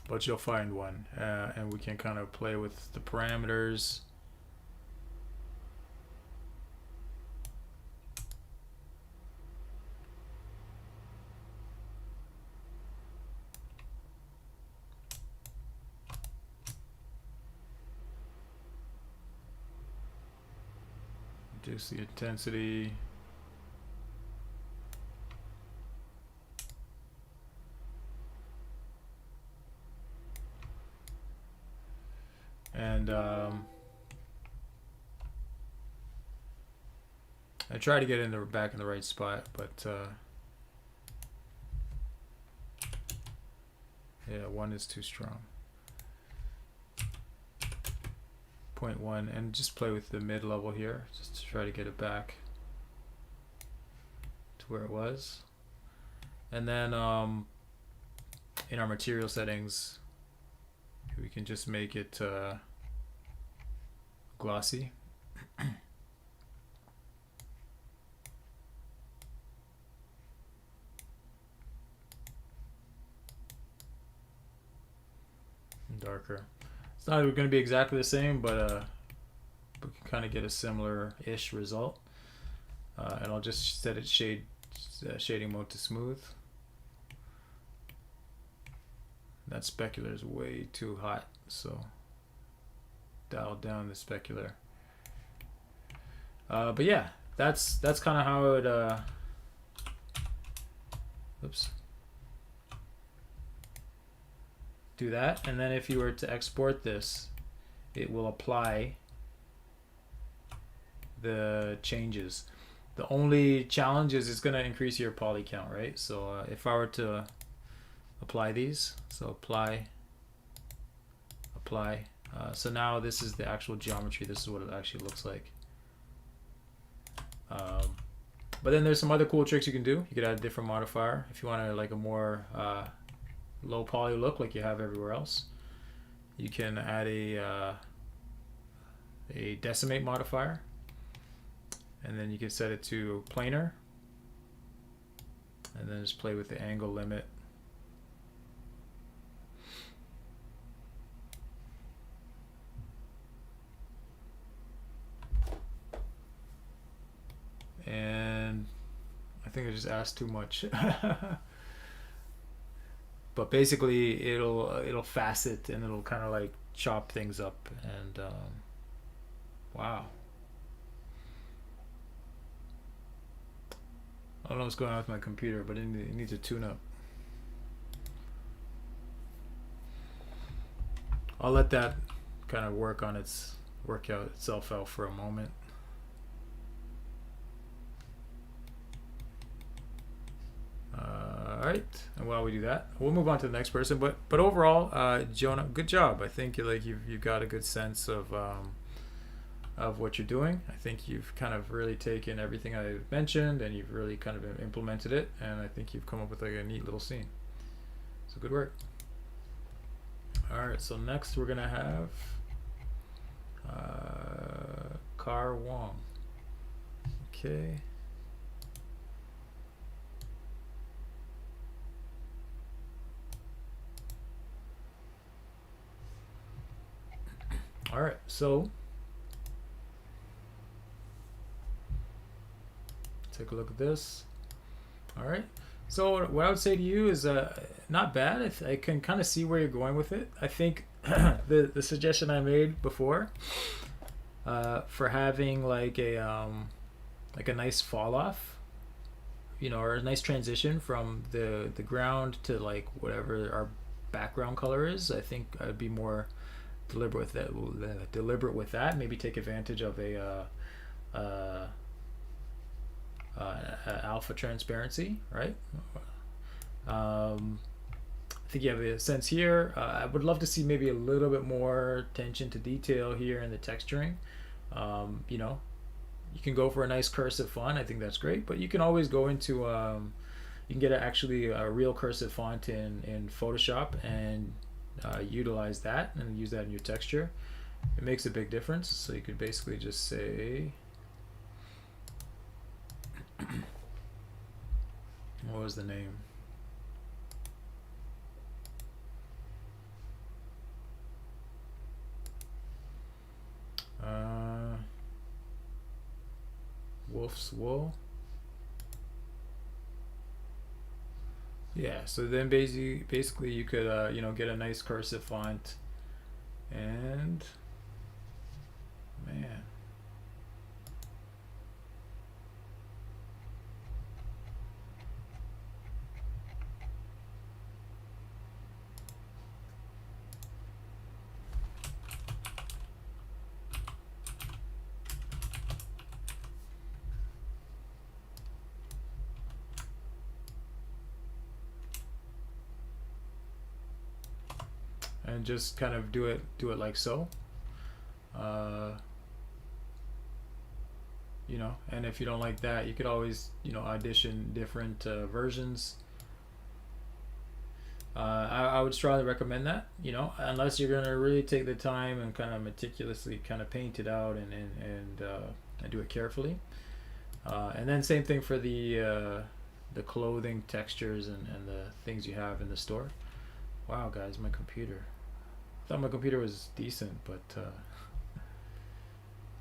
But you'll find one, and we can kind of play with the parameters. Reduce the intensity. I try to get in the back in the right spot, but yeah, 1 is too strong. 0.1, and just play with the mid level here, just to try to get it back to where it was. And then in our material settings, we can just make it glossy. Darker. It's not going to be exactly the same, but we can kind of get a similar-ish result. And I'll just set it shading mode to smooth. That specular is way too hot, so dial down the specular. But yeah, that's kind of how it. Oops. Do that, and then if you were to export this, it will apply the changes. The only challenge is it's going to increase your poly count, right? So if I were to apply these, so apply, so now this is the actual geometry. This is what it actually looks like. But then there's some other cool tricks you can do. You could add a different modifier if you want to, like a more low poly look like you have everywhere else. You can add a decimate modifier, and then you can set it to planar, and then just play with the angle limit. And I think I just asked too much. But basically it'll facet, and it'll kind of like chop things up, and wow. I don't know what's going on with my computer, but it needs a tune-up. I'll let that kind of work out itself out for a moment. All right, and while we do that, we'll move on to the next person. But overall, Jonah, good job. I think you've got a good sense of what you're doing. I think you've kind of really taken everything I mentioned, and you've really kind of implemented it. And I think you've come up with like a neat little scene. So good work. All right, so next we're gonna have Car Wong. Okay. All right, so take a look at this. All right, so what I would say to you is not bad. I can kind of see where you're going with it. I think the suggestion I made before for having like a nice fall off, or a nice transition from the ground to like whatever our background color is, I think I'd be more deliberate with that. Maybe take advantage of a alpha transparency, right? I think you have a sense here. I would love to see maybe a little bit more attention to detail here in the texturing. You can go for a nice cursive font. I think that's great, but you can always go into you can get actually a real cursive font in Photoshop and utilize that and use that in your texture. It makes a big difference. So you could basically just say, what was the name? Wolf's Wool. Yeah, so then basically you could get a nice cursive font, and man, and just kind of do it like so. You know, and if you don't like that, you could always, you know, audition different versions. I would strongly recommend that, you know, unless you're gonna really take the time and kind of meticulously kind of paint it out and do it carefully. And then same thing for the clothing textures and the things you have in the store. Wow, guys, my computer. I thought my computer was decent, but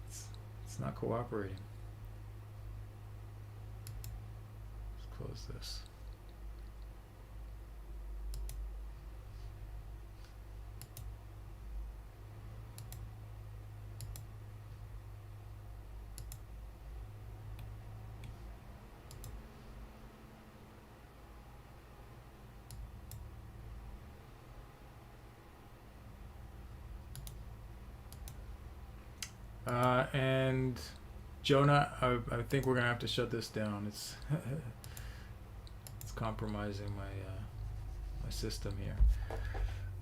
it's not cooperating. Let's close this. And Jonah, I think we're gonna have to shut this down. It's it's compromising my system here.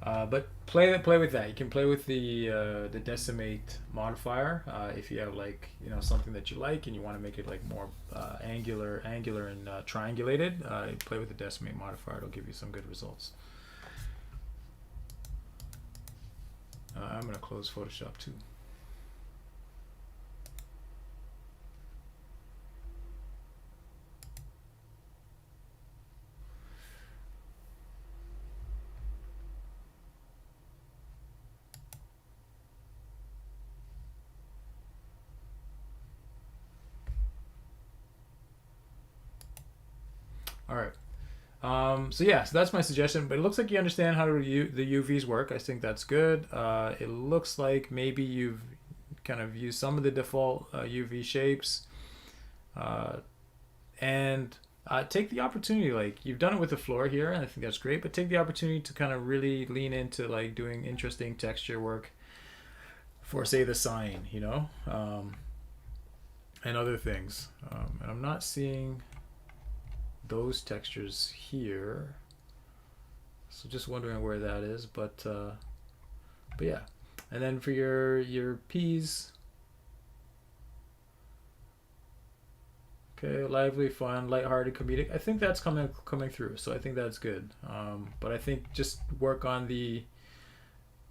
But play with that. You can play with the decimate modifier if you have, like, you know, something that you like and you want to make it like more angular and triangulated. Play with the decimate modifier. It'll give you some good results. I'm gonna close Photoshop too. All right. So yeah, so that's my suggestion. But it looks like you understand how the UVs work. I think that's good. It looks like maybe you've kind of used some of the default UV shapes, and take the opportunity. Like, you've done it with the floor here, and I think that's great. But take the opportunity to kind of really lean into like doing interesting texture work for, say, the sign, you know, and other things. And I'm not seeing those textures here, so just wondering where that is. But yeah, and then for your P's, okay, lively, fun, lighthearted, comedic. I think that's coming through, so I think that's good. But I think just work on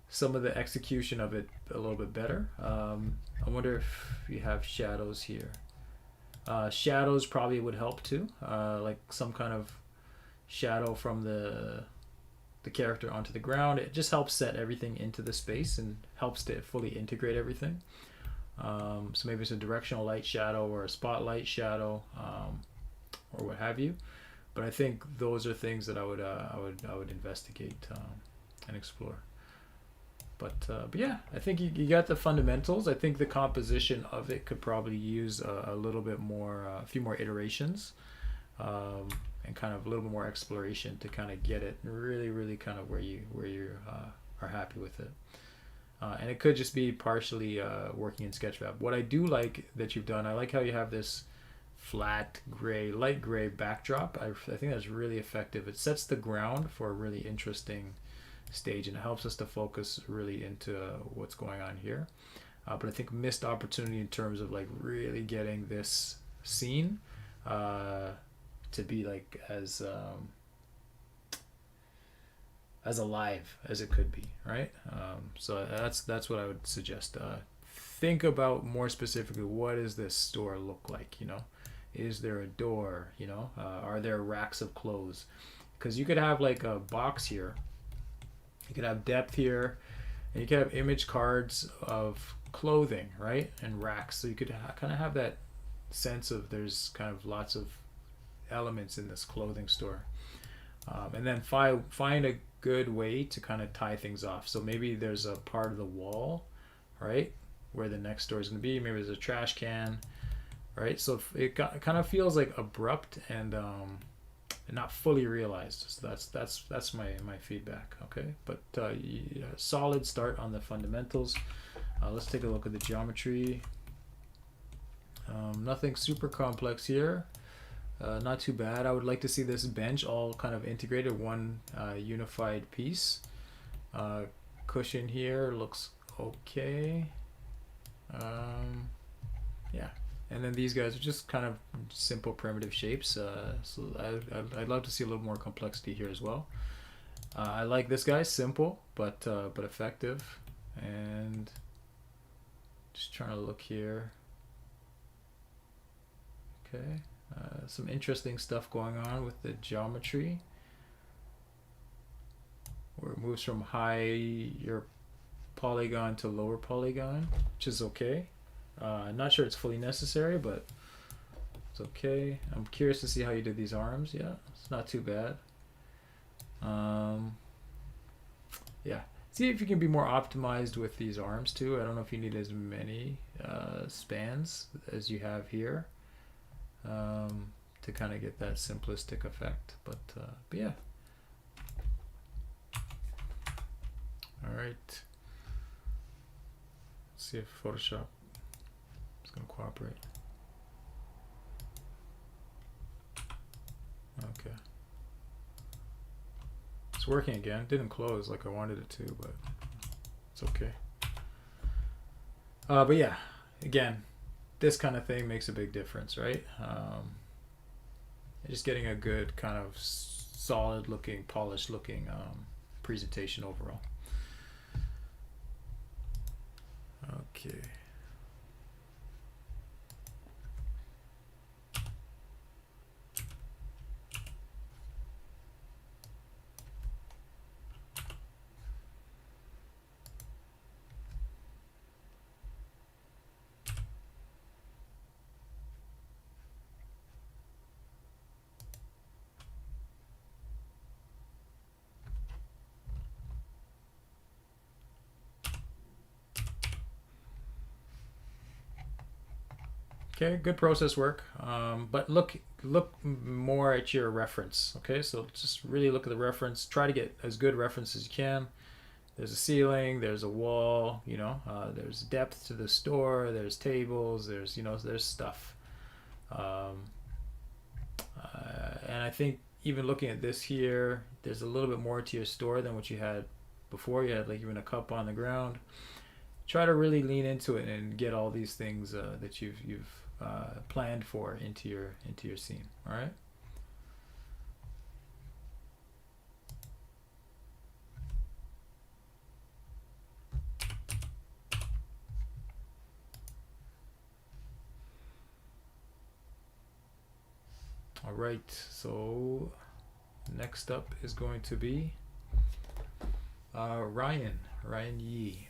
some of the execution of it a little bit better. I wonder if you have shadows here. Shadows probably would help too, like some kind of shadow from the character onto the ground. It just helps set everything into the space and helps to fully integrate everything. So maybe it's a directional light shadow or a spotlight shadow, or what have you. But I think those are things that I would investigate and explore. But yeah, I think you got the fundamentals. I think the composition of it could probably use a little bit more, a few more iterations, and kind of a little bit more exploration to kind of get it really kind of where you are happy with it. And it could just be partially working in Sketchfab. What I do like that you've done, I like how you have this flat gray, light gray backdrop. I think that's really effective. It sets the ground for a really interesting stage, and it helps us to focus really into what's going on here. But I think missed opportunity in terms of like really getting this scene to be like as alive as it could be, right? So that's what I would suggest. Think about more specifically, what does this store look like? You know, is there a door? You know, are there racks of clothes? Because you could have like a box here. You could have depth here, and you could have image cards of clothing, right? And racks. So you could kind of have that sense of there's kind of lots of elements in this clothing store. And then find a good way to kind of tie things off. So maybe there's a part of the wall, right, where the next store is going to be. Maybe there's a trash can, right? So it kind of feels like abrupt and not fully realized. So that's my feedback. Okay, but solid start on the fundamentals. Let's take a look at the geometry. Nothing super complex here. Not too bad. I would like to see this bench all kind of integrated, one unified piece. cushion here looks okay. Yeah, and then these guys are just kind of simple primitive shapes. So I'd love to see a little more complexity here as well. I like this guy, simple but effective. And just trying to look here. Okay, some interesting stuff going on with the geometry, where it moves from higher polygon to lower polygon, which is okay. I'm not sure it's fully necessary, but it's okay. I'm curious to see how you did these arms. Yeah, it's not too bad. Yeah, see if you can be more optimized with these arms too. I don't know if you need as many spans as you have here, to kind of get that simplistic effect. But yeah. All right. Let's see if Photoshop is going to cooperate. Okay. It's working again. Didn't close like I wanted it to, but it's okay. But yeah, again, this kind of thing makes a big difference, right? Just getting a good kind of solid looking, polished looking presentation overall. Okay. Okay, good process work. But look more at your reference. Okay, so just really look at the reference. Try to get as good reference as you can. There's a ceiling, there's a wall, there's depth to the store, there's tables, there's stuff. And I think even looking at this here, there's a little bit more to your store than what you had before. You had like even a cup on the ground. Try to really lean into it and get all these things that you've planned for into your scene. All right. All right. So next up is going to be Ryan Yee.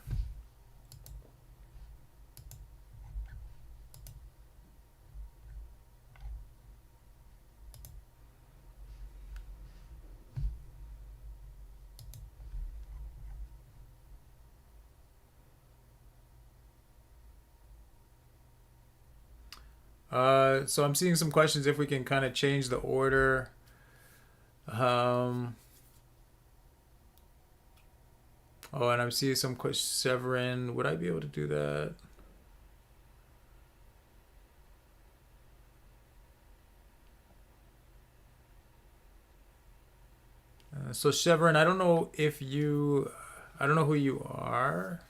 So I'm seeing some questions if we can kind of change the order. Oh, and I'm seeing some questions. Severin, would I be able to do that? So Severin, I don't know who you are.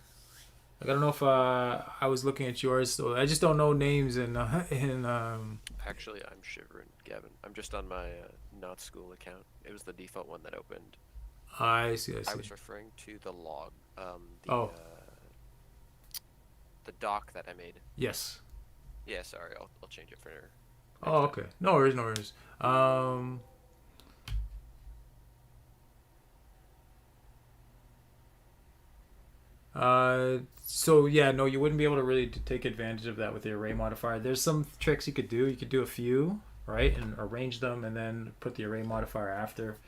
Like, I don't know if I was looking at yours, so I just don't know names in. Actually, I'm shivering, Gavin. I'm just on my not school account. It was the default one that opened. I see. I was referring to the log, Oh. The doc that I made. Yes. Yeah, sorry, I'll change it for. Oh, okay. No worries. So yeah, no, you wouldn't be able to really take advantage of that with the array modifier. There's some tricks you could do. You could do a few, right, and arrange them, and then put the array modifier after.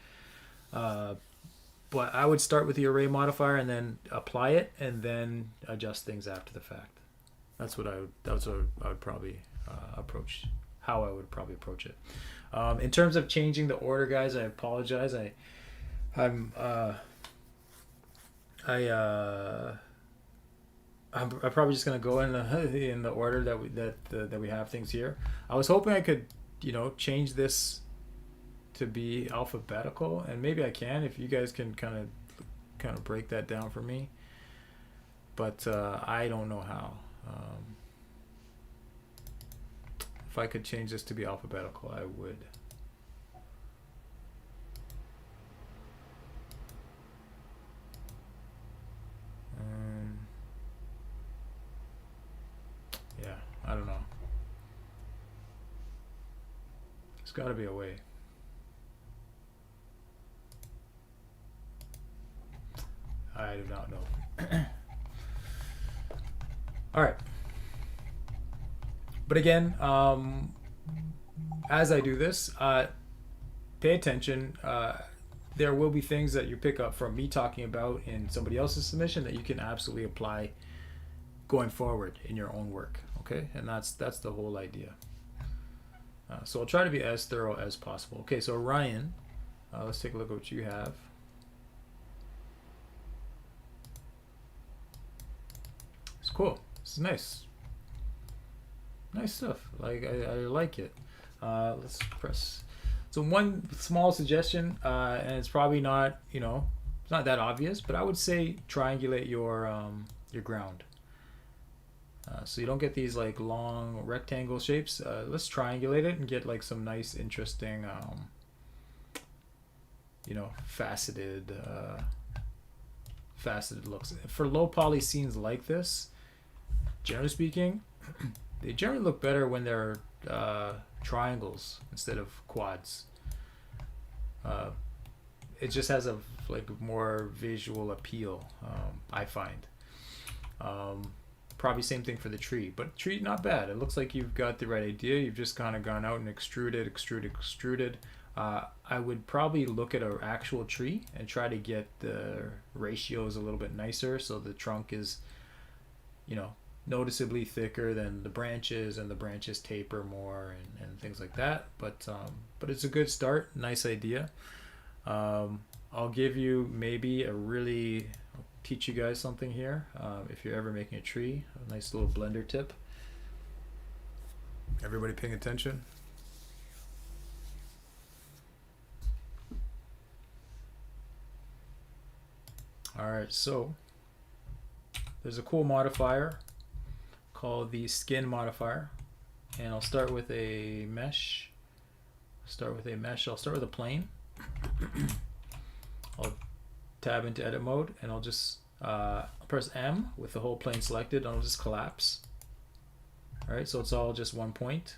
But I would start with the array modifier and then apply it, and then adjust things after the fact. That's what I would probably approach. How I would probably approach it. In terms of changing the order, guys, I apologize. I'm probably just gonna go in the order that we have things here. I was hoping I could, change this to be alphabetical, and maybe I can if you guys can kind kind of break that down for me. But I don't know how. If I could change this to be alphabetical, I would. Yeah, I don't know. There's got to be a way. I do not know. All right. But again, as I do this, pay attention. There will be things that you pick up from me talking about in somebody else's submission that you can absolutely apply going forward in your own work. Okay, and that's the whole idea. So I'll try to be as thorough as possible. Okay, so Ryan, let's take a look at what you have. It's cool. This is nice. Nice stuff. Like I like it. Let's press. So one small suggestion, and it's probably not, it's not that obvious, but I would say triangulate your ground. So you don't get these like long rectangle shapes. Let's triangulate it and get like some nice, interesting, faceted looks. For low poly scenes like this, generally speaking, they generally look better when they're triangles instead of quads. It just has a more visual appeal, I find. Probably same thing for the tree, but tree not bad. It looks like you've got the right idea. You've just kind of gone out and extruded. I would probably look at an actual tree and try to get the ratios a little bit nicer, so the trunk is, noticeably thicker than the branches, and the branches taper more and things like that. But it's a good start. Nice idea. I'll give you maybe teach you guys something here. If you're ever making a tree, a nice little blender tip. Everybody paying attention? All right, so there's a cool modifier called the skin modifier, and I'll start with a mesh. I'll start with a plane. I'll tab into edit mode, and I'll just press M with the whole plane selected, and I'll just collapse. All right, so it's all just one point,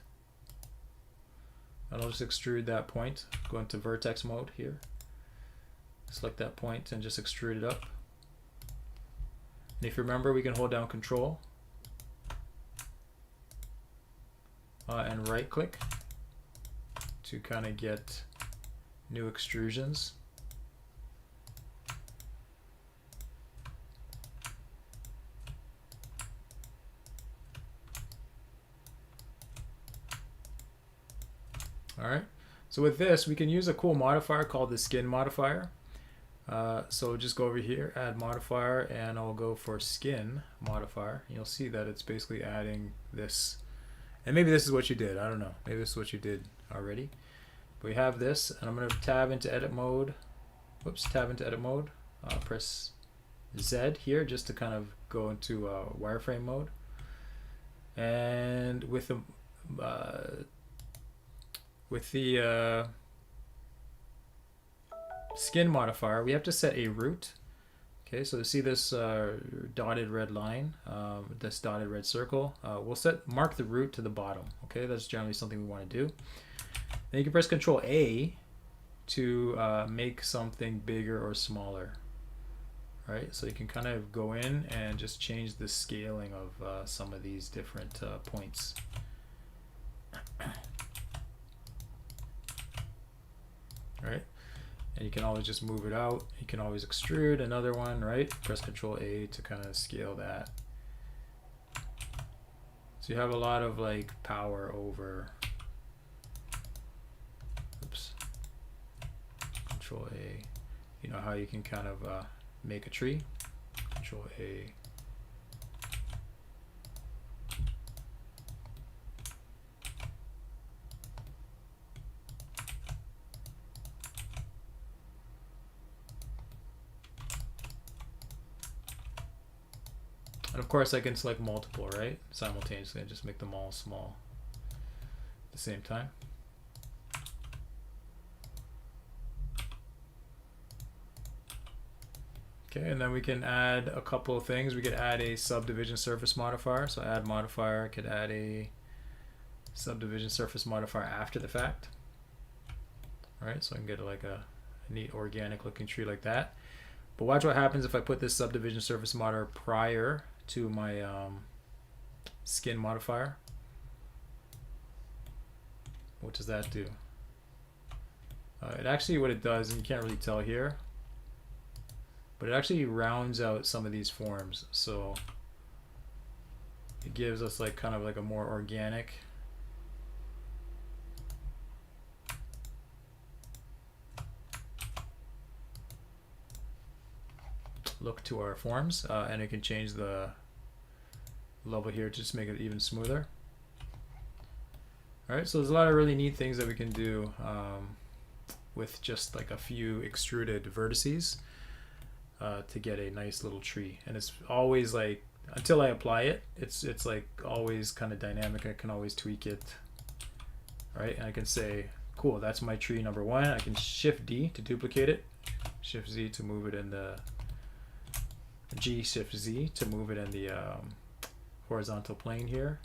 and I'll just extrude that point. Go into vertex mode here, select that point and just extrude it up. And if you remember, we can hold down Control and right click to kind of get new extrusions. All right, so with this, we can use a cool modifier called the skin modifier. So just go over here, add modifier, and I'll go for skin modifier. You'll see that it's basically adding this. And maybe this is what you did. I don't know. Maybe this is what you did already. But we have this, and I'm going to tab into edit mode. Whoops, tab into edit mode. Press Z here just to kind of go into wireframe mode. And with the skin modifier, we have to set a root. Okay, so to see this dotted red line, this dotted red circle, we'll mark the root to the bottom. Okay, that's generally something we want to do. Then you can press Control A to make something bigger or smaller. All right, so you can kind of go in and just change the scaling of some of these different points. All right. And you can always just move it out. You can always extrude another one, right? Press Control A to kind of scale that. So you have a lot of power over. Oops. Control A. You know how you can kind of make a tree. Control A. And of course I can select multiple, right? Simultaneously, and just make them all small at the same time. Okay, and then we can add a couple of things. We could add a subdivision surface modifier. So add modifier, I could add a subdivision surface modifier after the fact. All right, so I can get like a neat organic looking tree like that. But watch what happens if I put this subdivision surface modifier prior to my skin modifier. What does that do? It actually, what it does, and you can't really tell here, but it actually rounds out some of these forms. So it gives us like kind of like a more organic look to our forms, and it can change the level here to just make it even smoother. All right, so there's a lot of really neat things that we can do with just like a few extruded vertices to get a nice little tree. And it's always like, until I apply it, it's like always kind of dynamic. I can always tweak it, right? And I can say, cool, that's my tree number 1. I can Shift D to duplicate it, Shift Z to move it in the G, Shift Z to move it in the horizontal plane here,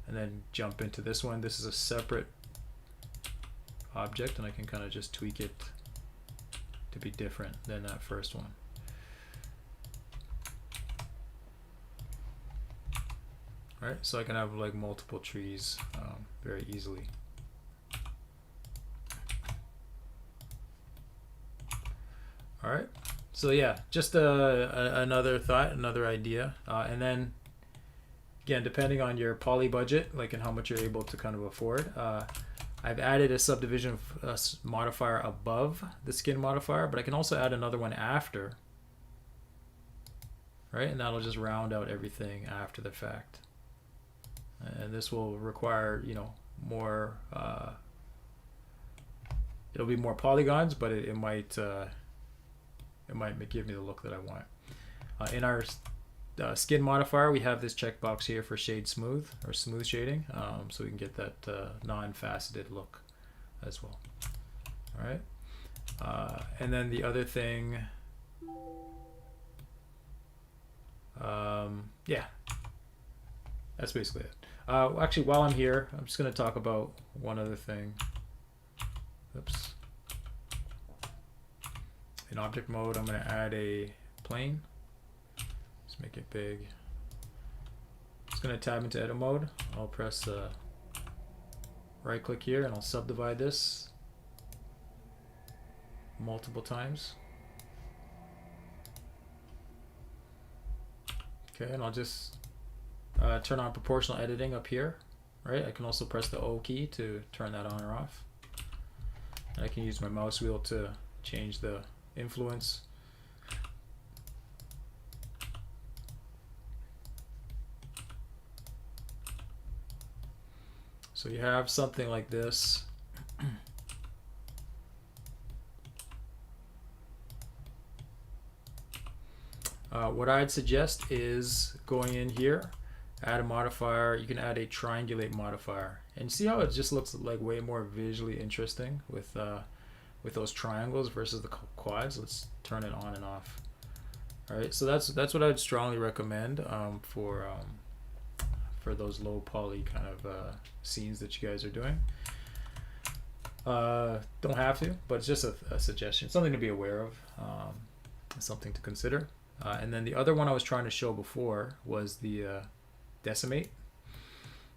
and then jump into this one. This is a separate object, and I can kind of just tweak it to be different than that first one. All right, so I can have like multiple trees very easily. All right. So yeah, just another thought, another idea, and then again, depending on your poly budget, like and how much you're able to kind of afford, I've added a subdivision modifier above the skin modifier, but I can also add another one after, right? And that'll just round out everything after the fact. And this will require, you know, more. It'll be more polygons, but it might give me the look that I want. In our skin modifier, we have this checkbox here for shade smooth or smooth shading, so we can get that non-faceted look as well. All right, and then the other thing, yeah, that's basically it. Actually, while I'm here, I'm just going to talk about one other thing. Oops. In object mode, I'm going to add a plane. Let's make it big. Just going to tab into edit mode. I'll press right click here and I'll subdivide this multiple times. Okay, and I'll just turn on proportional editing up here, right? I can also press the O key to turn that on or off. And I can use my mouse wheel to change the influence. So you have something like this. What I'd suggest is going in here, add a modifier. You can add a triangulate modifier, and see how it just looks like way more visually interesting with those triangles versus the quads. Let's turn it on and off. All right, so that's what I'd strongly recommend for those low poly kind of scenes that you guys are doing. Don't have to, but it's just a suggestion, something to be aware of, something to consider. And then the other one I was trying to show before was the decimate.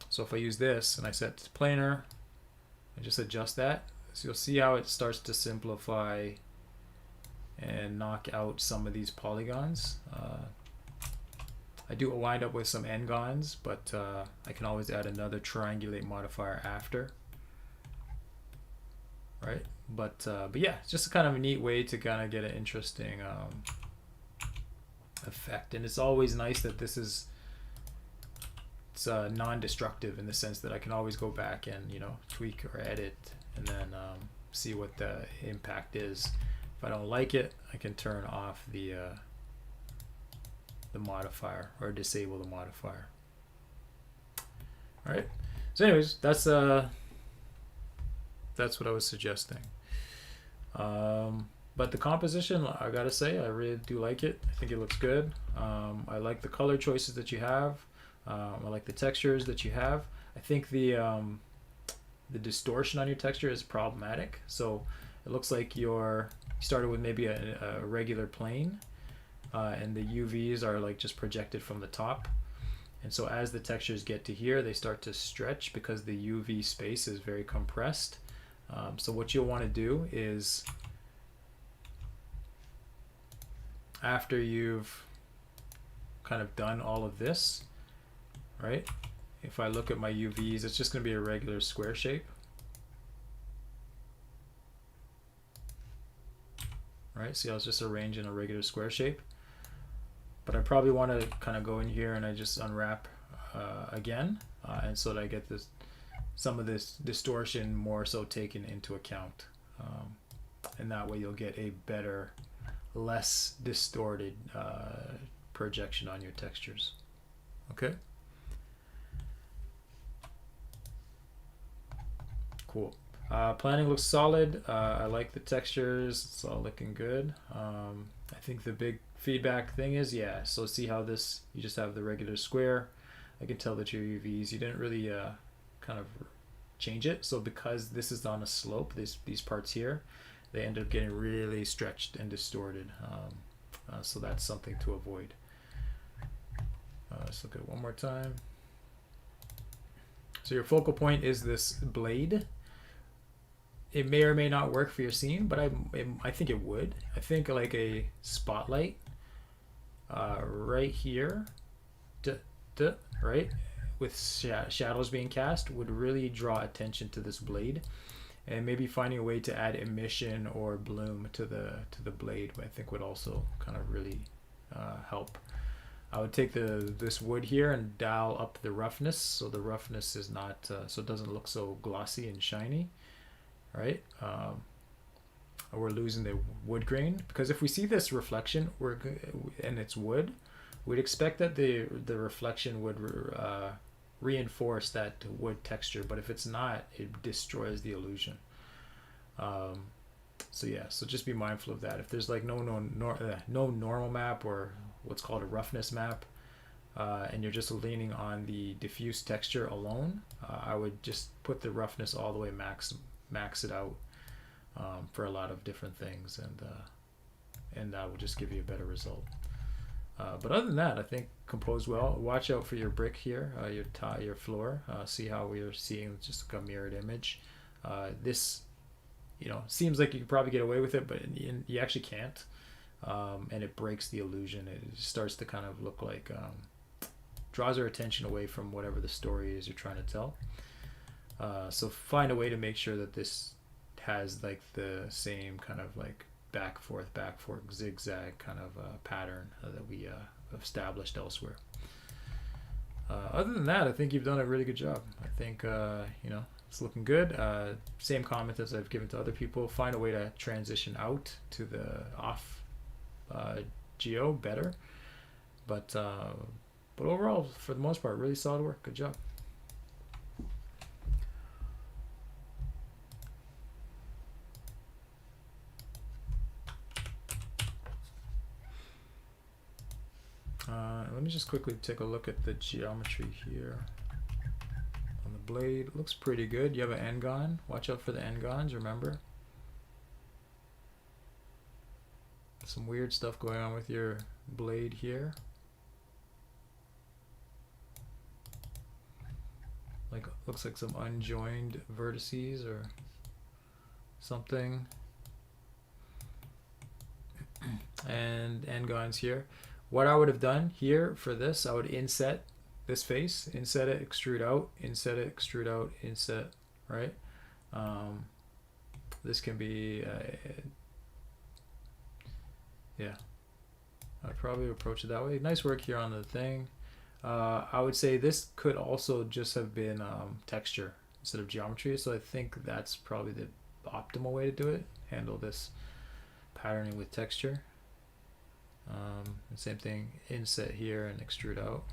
So if I use this and I set it to planar, I just adjust that, so you'll see how it starts to simplify and knock out some of these polygons. I do wind up with some n-gons, but I can always add another triangulate modifier after, right? But yeah, it's just kind of a neat way to kind of get an interesting effect. And it's always nice that this is non-destructive in the sense that I can always go back and, you know, tweak or edit and then see what the impact is. If I don't like it, I can turn off the the modifier or disable the modifier. All right. So anyways, that's what I was suggesting. But the composition, I gotta say, I really do like it. I think it looks good. I like the color choices that you have. I like the textures that you have. I think the distortion on your texture is problematic. So it looks like you started with maybe a regular plane, and the UVs are like just projected from the top. And so as the textures get to here, they start to stretch because the UV space is very compressed. So what you'll want to do is, after you've kind of done all of this, right? If I look at my UVs, it's just going to be a regular square shape. Right, see, I was just arranging a regular square shape. But I probably want to kind of go in here and I just unwrap again, and so that I get some of this distortion more so taken into account. And that way you'll get a better, less distorted projection on your textures. Okay? Cool. Planning looks solid. I like the textures. It's all looking good. I think the big feedback thing is, yeah, so see how this, you just have the regular square. I can tell that your UVs, you didn't really kind of change it. So because this is on a slope, these parts here, they end up getting really stretched and distorted. So that's something to avoid. Let's look at it one more time. So your focal point is this blade. It may or may not work for your scene, but I think it would. I think like a spotlight right here, right, with shadows being cast would really draw attention to this blade, and maybe finding a way to add emission or bloom to the blade, I think would also kind of really help. I would take this wood here and dial up the roughness, so the roughness is not so it doesn't look so glossy and shiny. Right, we're losing the wood grain, because if we see this reflection and it's wood, we'd expect that the reflection would reinforce that wood texture, but if it's not, it destroys the illusion. So yeah, so just be mindful of that. If there's like no normal map, or what's called a roughness map, and you're just leaning on the diffuse texture alone, I would just put the roughness all the way max it out for a lot of different things, and that will just give you a better result. But other than that, I think compose well. Watch out for your brick here, your floor. See how we are seeing just a mirrored image. This, seems like you could probably get away with it, but you actually can't, and it breaks the illusion. It starts to kind of look like draws our attention away from whatever the story is you're trying to tell. So find a way to make sure that this has like the same kind of like back forth zigzag kind of pattern that we established elsewhere. Other than that, I think you've done a really good job. I think it's looking good. Same comment as I've given to other people. Find a way to transition out to the off geo better, but overall, for the most part, really solid work. Good job. Let me just quickly take a look at the geometry here on the blade. It looks pretty good. You have an n-gon. Watch out for the n-gons, remember. Some weird stuff going on with your blade here. Like, looks like some unjoined vertices or something. And n-gons here. What I would have done here for this, I would inset this face, inset it, extrude out, inset it, extrude out, inset, right? This can be, yeah, I'd probably approach it that way. Nice work here on the thing. I would say this could also just have been texture instead of geometry, so I think that's probably the optimal way to do it. Handle this patterning with texture. And same thing, inset here and extrude out.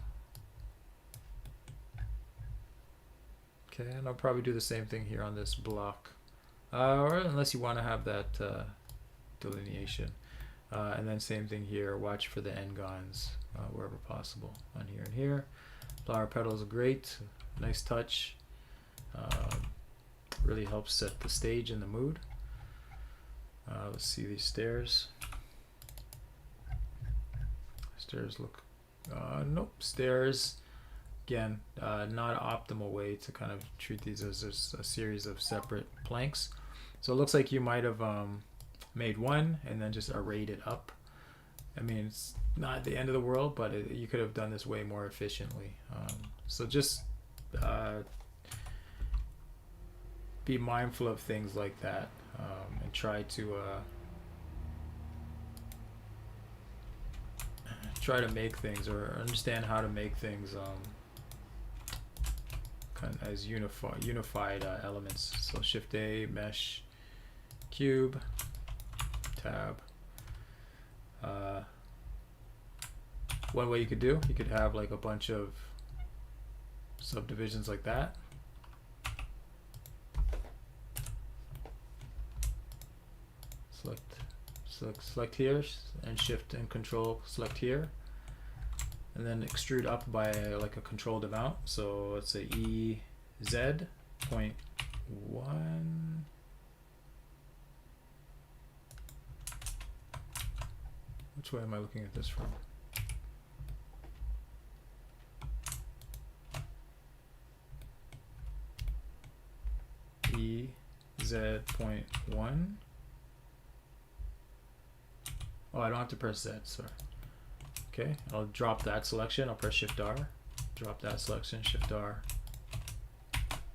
Okay, and I'll probably do the same thing here on this block, or unless you want to have that delineation. And then same thing here, watch for the n-gons wherever possible on here and here. Flower petals are great, nice touch. Really helps set the stage and the mood. Let's see these stairs. Stairs look, nope, stairs, again, not an optimal way to kind of treat these as a series of separate planks. So it looks like you might have made one and then just arrayed it up. I mean, it's not the end of the world, but you could have done this way more efficiently. So just be mindful of things like that, and try to make things, or understand how to make things kind of as unified elements. So Shift A, Mesh, Cube, Tab. One way you could have like a bunch of subdivisions like that. Select here, and Shift and Control select here, and then extrude up by like a controlled amount. So let's say EZ 0.1. Which way am I looking at this from? EZ 0.1. Oh, I don't have to press Z, sorry. Okay, I'll drop that selection. I'll press Shift R. Drop that selection, Shift R.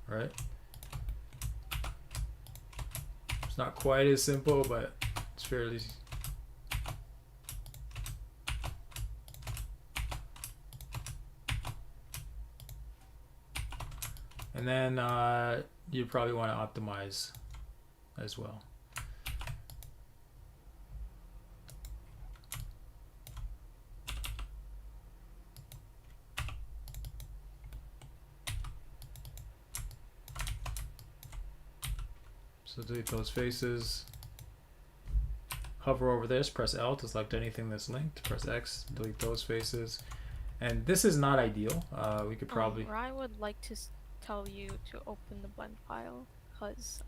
All right. It's not quite as simple, but it's fairly. And then you probably want to optimize as well. So delete those faces. Hover over this, press L to select anything that's linked. Press X, delete those faces. And this is not ideal. We could probably. Ryan would like to tell you to open the blend file because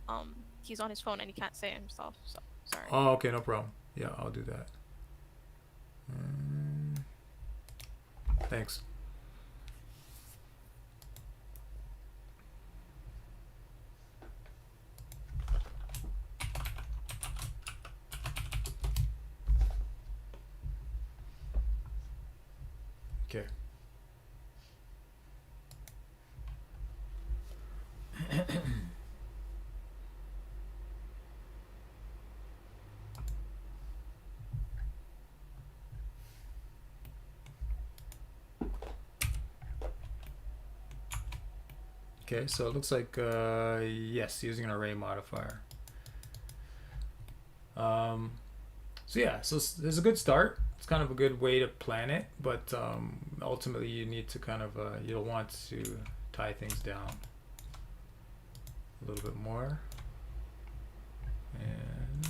he's on his phone and he can't say it himself. So sorry. Oh, okay, no problem. Yeah, I'll do that. Thanks. Okay. Okay, so it looks like yes, using an array modifier. So yeah, so there's a good start. It's kind of a good way to plan it, but ultimately you need to kind of you'll want to tie things down a little bit more. And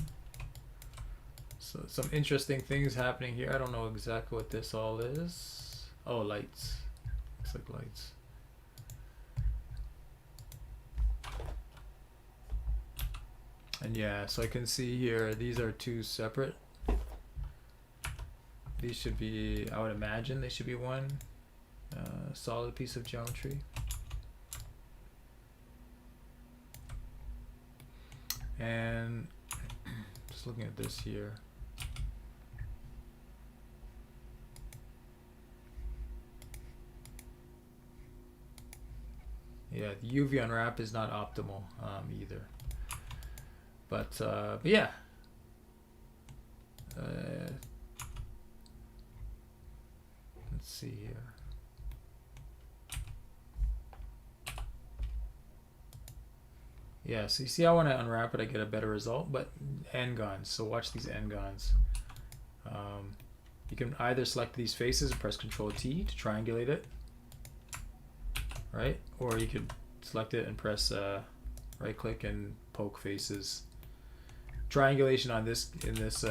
so some interesting things happening here. I don't know exactly what this all is. Oh, lights. Looks like lights. And yeah, so I can see here, these are two separate. These should be, I would imagine they should be one solid piece of geometry. And just looking at this here. Yeah, the UV unwrap is not optimal either. But yeah. Let's see here. Yeah, so you see how when I unwrap it I get a better result, but n-gons, so watch these n-gons. You can either select these faces and press Control T to triangulate it, right? Or you could select it and press right click and poke faces. Triangulation on this in this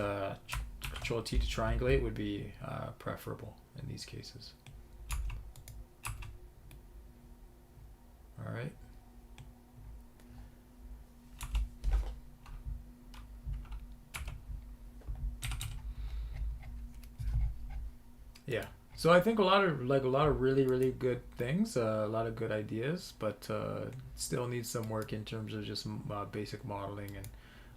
Control T to triangulate would be preferable in these cases. All right. Yeah. So I think a lot of really good things, a lot of good ideas, but still needs some work in terms of just basic modeling and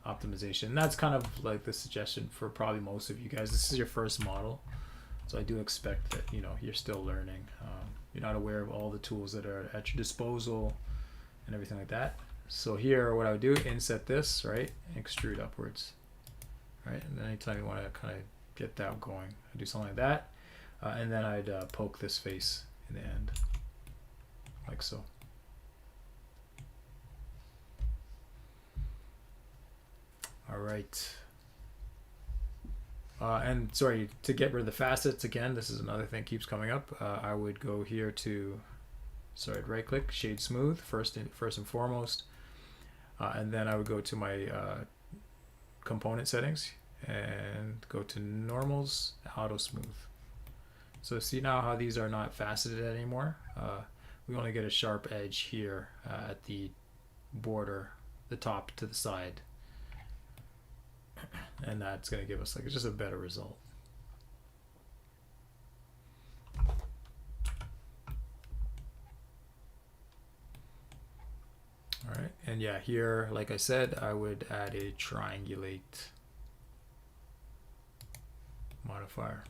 optimization. And that's kind of like the suggestion for probably most of you guys. This is your first model, so I do expect that you're still learning. You're not aware of all the tools that are at your disposal and everything like that. So here, what I would do, inset this, right, extrude upwards, right, and then anytime you want to kind of get that going, I do something like that. And then I'd poke this face in the end, like so. All right. And sorry, to get rid of the facets, again, this is another thing that keeps coming up. I would go here to, sorry, I'd right click, shade smooth, first and foremost. And then I would go to my component settings and go to normals, auto smooth. So see now how these are not faceted anymore? We only get a sharp edge here at the border, the top to the side. And that's going to give us like just a better result. All right, and yeah, here, like I said, I would add a triangulate modifier.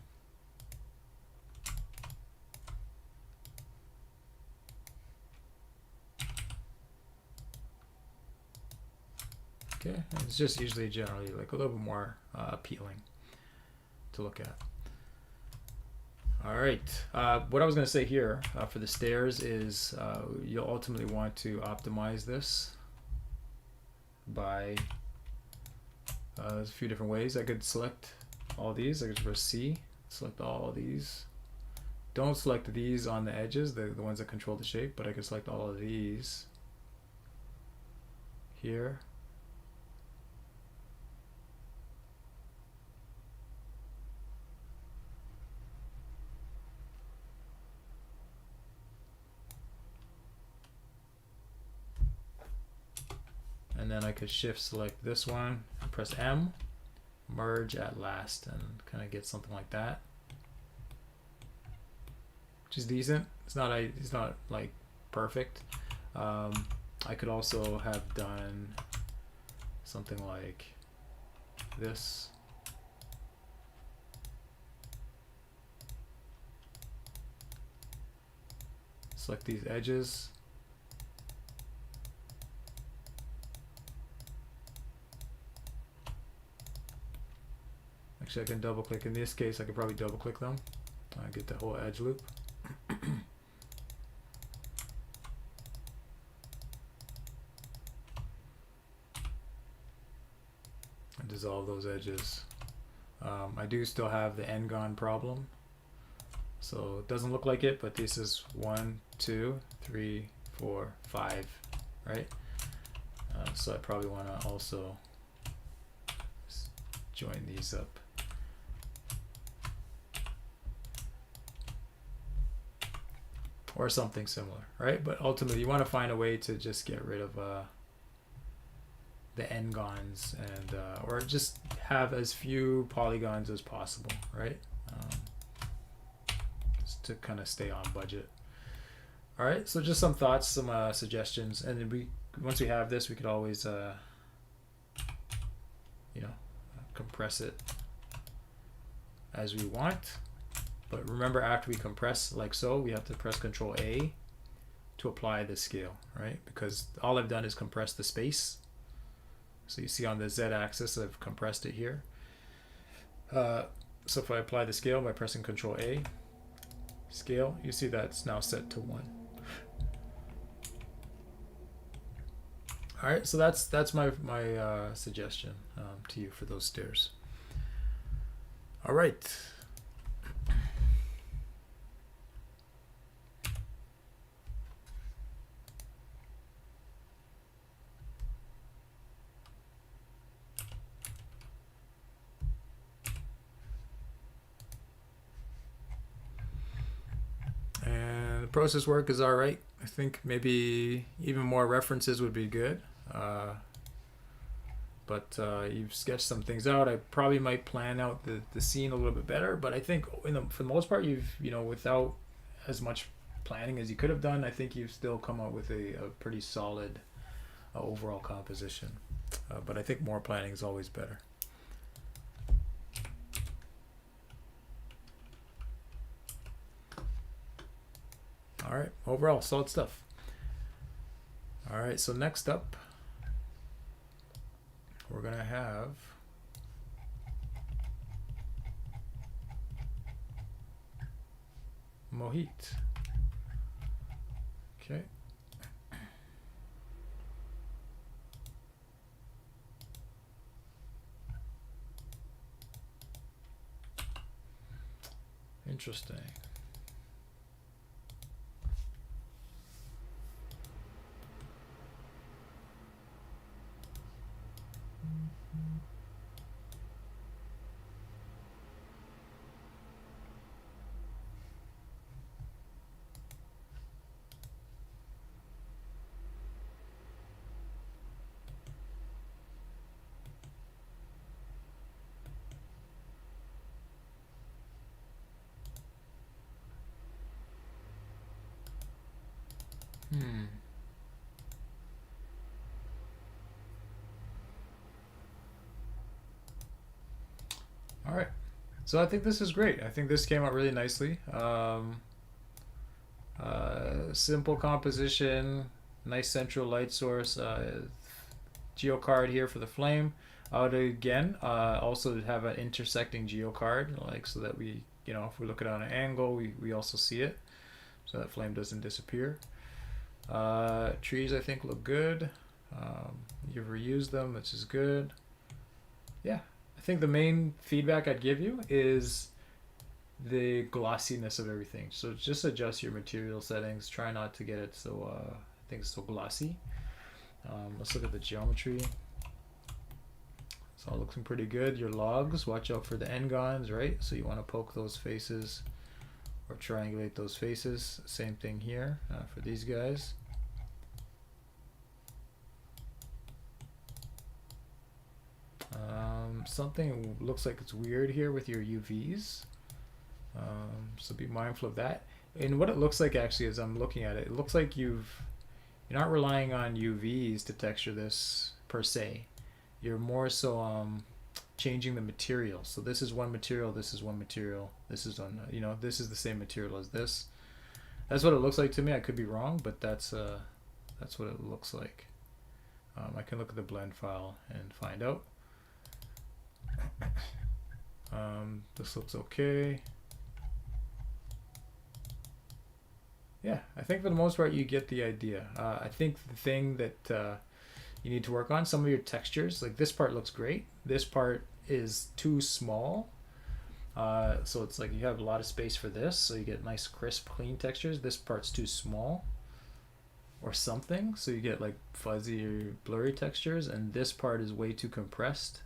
Okay, and it's just usually generally like a little bit more appealing to look at. All right, what I was going to say here for the stairs is you'll ultimately want to optimize this by there's a few different ways. I could select all these. I could press C, select all of these. Don't select these on the edges, the ones that control the shape, but I could select all of these here. And then I could shift select this one and press M, merge at last, and kind of get something like that, which is decent. It's not like perfect. I could also have done something like this. Select these edges. Actually, I can double click. In this case, I could probably double click them. Get the whole edge loop. And dissolve those edges. I do still have the n-gon problem. So it doesn't look like it, but this is 1, 2, 3, 4, 5, right? So I probably want to also join these up. Or something similar, right? But ultimately, you want to find a way to just get rid of the n-gons and or just have as few polygons as possible, right? Just to kind of stay on budget. All right, so just some thoughts, some suggestions, and then once we have this, we could always compress it as we want. But remember, after we compress like so, we have to press Control A to apply the scale, right? Because all I've done is compress the space. So you see on the Z axis, I've compressed it here. So if I apply the scale by pressing Control A, scale, you see that's now set to 1. All right, so that's my suggestion to you for those stairs. All right. process work is all right. I think maybe even more references would be good. But you've sketched some things out. I probably might plan out the scene a little bit better. But I think for the most part, without as much planning as you could have done, I think you've still come up with a pretty solid overall composition. But I think more planning is always better. All right, overall, solid stuff. All right, so next up, we're gonna have Mohit. Okay. Interesting. All right. So I think this is great. I think this came out really nicely. Simple composition, nice central light source, geocard here for the flame. I would again also have an intersecting geocard, like so that we, if we look at it on an angle, we also see it, so that flame doesn't disappear. Trees I think look good. You've reused them, which is good. Yeah, I think the main feedback I'd give you is the glossiness of everything. So just adjust your material settings. Try not to get it so I think so glossy. Let's look at the geometry. It's all looking pretty good. Your logs, watch out for the n-gons, right? So you want to poke those faces or triangulate those faces. Same thing here for these guys. Something looks like it's weird here with your UVs. So be mindful of that. And what it looks like actually as I'm looking at it, it looks like you're not relying on UVs to texture this per se. You're more so changing the material. So this is one material, this is one material, this is on this is the same material as this. That's what it looks like to me. I could be wrong, but that's what it looks like. I can look at the blend file and find out. This looks okay. Yeah, I think for the most part you get the idea. I think the thing that you need to work on, some of your textures, like this part looks great. This part is too small. So it's like you have a lot of space for this, so you get nice crisp clean textures. This part's too small or something, so you get like fuzzy or blurry textures, and this part is way too compressed.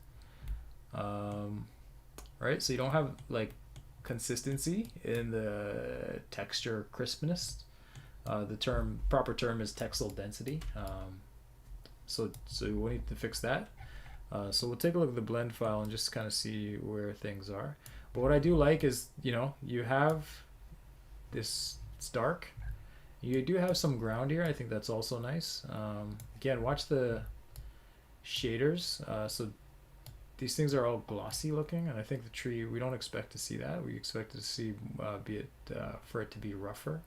Right, so you don't have like consistency in the texture crispness. The proper term is textile density. So we need to fix that. So we'll take a look at the blend file and just kind of see where things are. But what I do like is, you have this, it's dark. You do have some ground here. I think that's also nice. Again, watch the shaders. So these things are all glossy looking, and I think the tree, we don't expect to see that. We expect to see for it to be rougher.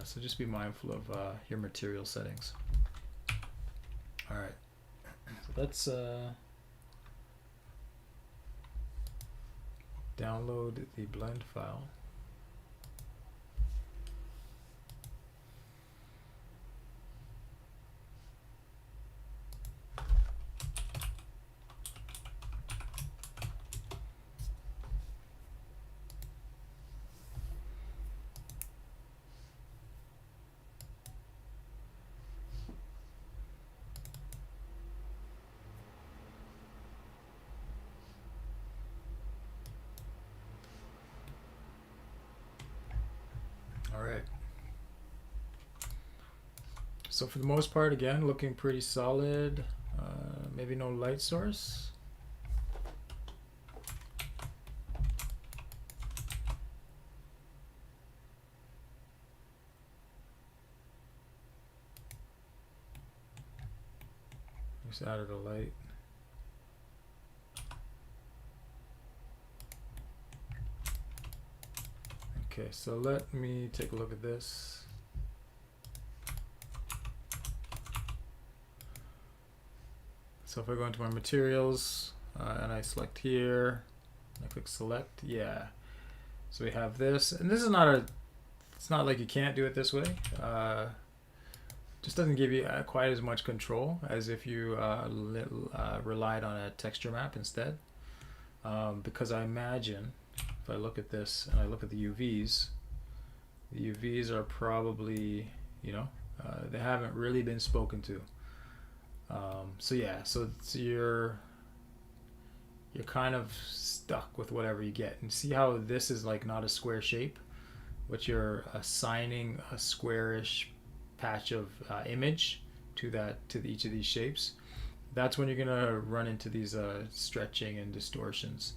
So just be mindful of your material settings. All right, so let's download the blend file. So for the most part, again, looking pretty solid. Maybe no light source. Just added a light. Okay, so let me take a look at this. So if I go into my materials and I select here, I click select, yeah. So we have this, and this is not a, it's not like you can't do it this way. Just doesn't give you quite as much control as if you relied on a texture map instead. Because I imagine, if I look at this and I look at the UVs are probably, you know, they haven't really been spoken to. So yeah, so you're kind of stuck with whatever you get. And see how this is like not a square shape, but you're assigning a squarish patch of image to each of these shapes. That's when you're gonna run into these stretching and distortions.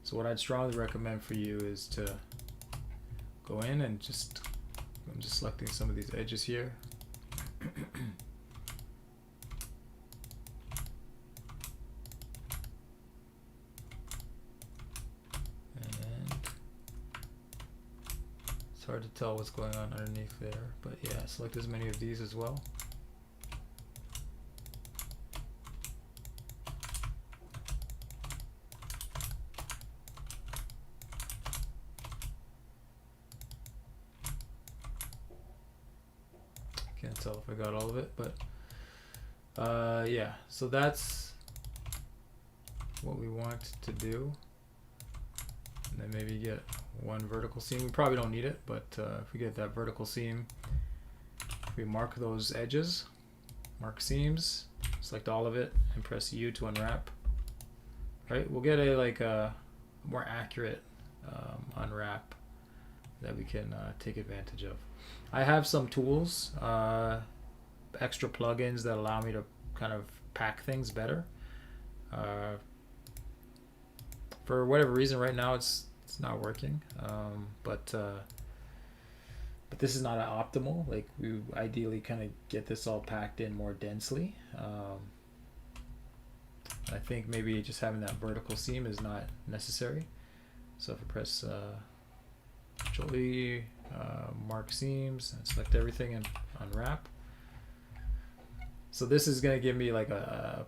So what I'd strongly recommend for you is to go in and I'm just selecting some of these edges here. It's hard to tell what's going on underneath there, but yeah, select as many of these as well. Can't tell if I got all of it, but yeah, so that's what we want to do. And then maybe get one vertical seam. We probably don't need it, but if we get that vertical seam, we mark those edges, mark seams, select all of it, and press U to unwrap. Right, we'll get a more accurate unwrap that we can take advantage of. I have some tools, extra plugins that allow me to kind of pack things better. For whatever reason, right now it's not working, but this is not optimal. Like, we ideally kind of get this all packed in more densely. I think maybe just having that vertical seam is not necessary. So if I press Control E, mark seams, and select everything and unwrap. So this is going to give me like a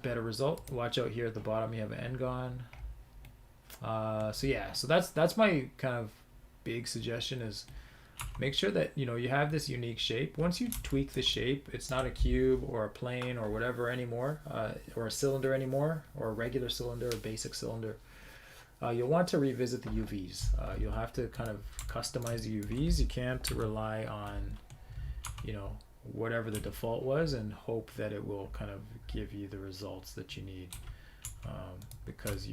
better result. Watch out here at the bottom, you have an N-gon. So yeah, so that's my kind of big suggestion is make sure that, you know, you have this unique shape. Once you tweak the shape, it's not a cube or a plane or whatever anymore, or a cylinder anymore, or a regular cylinder or basic cylinder. You'll want to revisit the UVs. You'll have to kind of customize the UVs. You can't rely on, you know, whatever the default was and hope that it will kind of give you the results that you need, because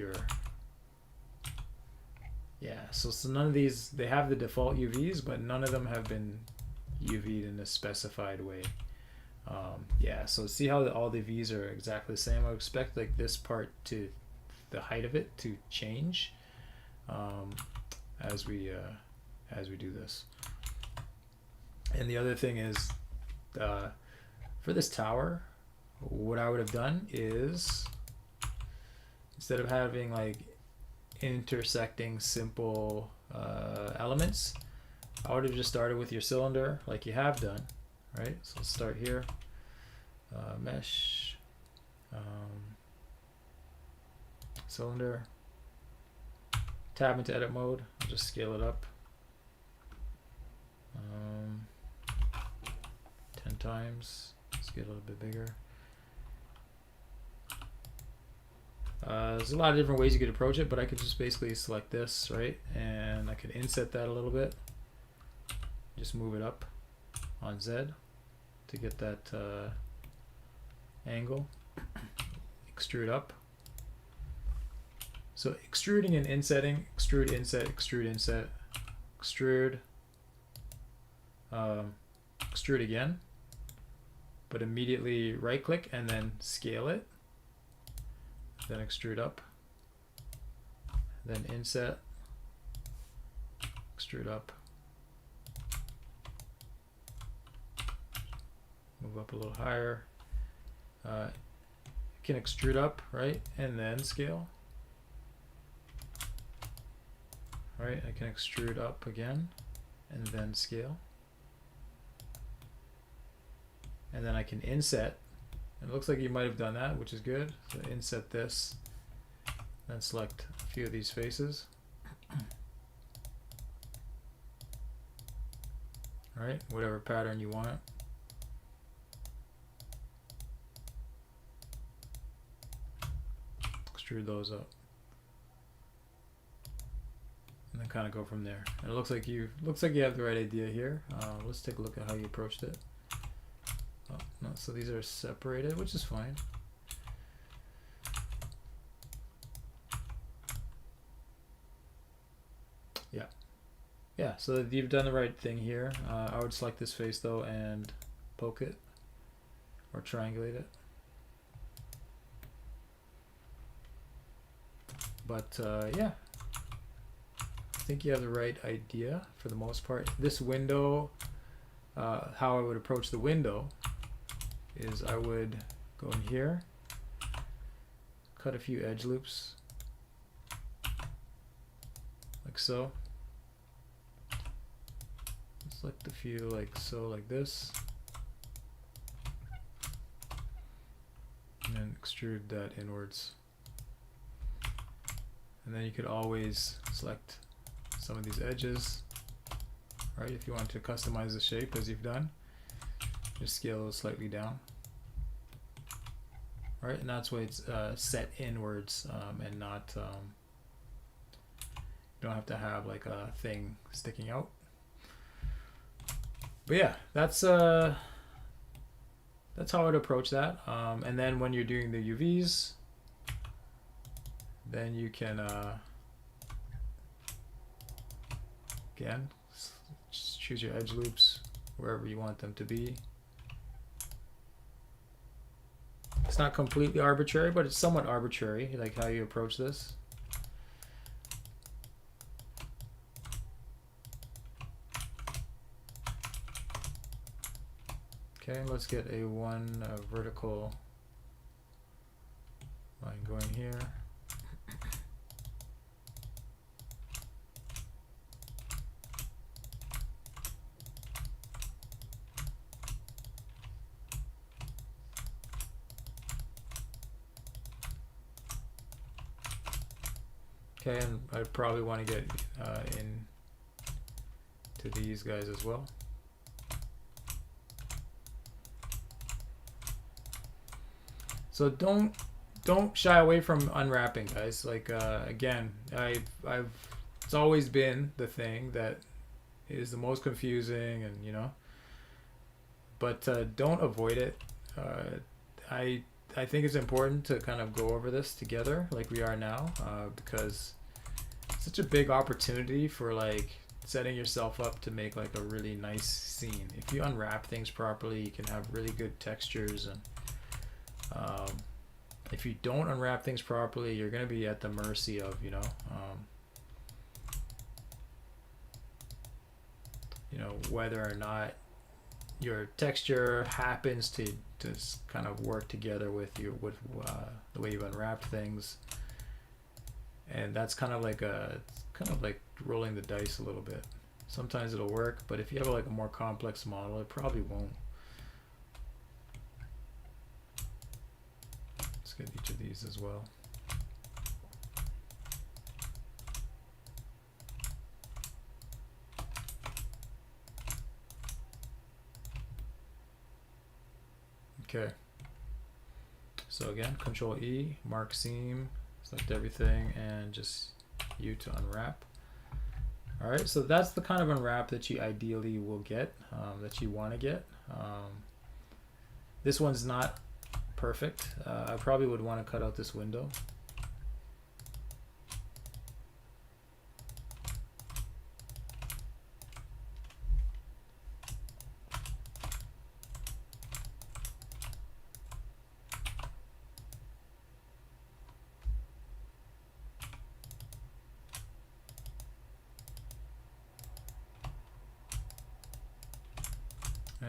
so none of these, they have the default UVs, but none of them have been UV'd in a specified way. So see how all the V's are exactly the same. I would expect like this part to, the height of it to change as we do this. And the other thing is, for this tower, what I would have done is, instead of having like intersecting simple elements, I would have just started with your cylinder like you have done, right? So let's start here, mesh, cylinder, tab into edit mode. I'll just scale it up 10 times. Let's get a little bit bigger. There's a lot of different ways you could approach it, but I could just basically select this, right? And I could inset that a little bit. Just move it up on Z to get that angle. Extrude up. So extruding and insetting, extrude, inset, extrude, inset, extrude, extrude again. but immediately right click and then scale it, then extrude up, then inset, extrude up, move up a little higher. You can extrude up, right, and then scale. All right, I can extrude up again and then scale. And then I can inset. It looks like you might have done that, which is good. So inset this, then select a few of these faces. All right, whatever pattern you want. Extrude those up. And then kind of go from there. And it looks like you have the right idea here. Let's take a look at how you approached it. Oh, no, so these are separated, which is fine. Yeah, so you've done the right thing here. I would select this face though and poke it or triangulate it. But yeah, I think you have the right idea for the most part. This window, how I would approach the window is I would go in here, cut a few edge loops like so. Select a few like so, like this, and then extrude that inwards. And then you could always select some of these edges, right? If you want to customize the shape as you've done, just scale those slightly down. All right, and that's why it's set inwards and not, you don't have to have like a thing sticking out. But yeah, that's how I'd approach that. And then when you're doing the UVs, then you can again just choose your edge loops wherever you want them to be. It's not completely arbitrary, but it's somewhat arbitrary, like how you approach this. Okay, let's get a one vertical line going here. Okay, and I'd probably want to get in to these guys as well. So don't shy away from unwrapping, guys. Like again, it's always been the thing that is the most confusing, and you know. But don't avoid it. I think it's important to kind of go over this together, like we are now, because it's such a big opportunity for like setting yourself up to make like a really nice scene. If you unwrap things properly, you can have really good textures, and if you don't unwrap things properly, you're going to be at the mercy of, you know, whether or not your texture happens to kind of work together with the way you've unwrapped things, and that's kind of like rolling the dice a little bit. Sometimes it'll work, but if you have like a more complex model, it probably won't. Get each of these as well. Okay. So again, Control E, mark seam, select everything, and just U to unwrap. All right, so that's the kind of unwrap that you ideally will get, that you want to get. This one's not perfect. I probably would want to cut out this window.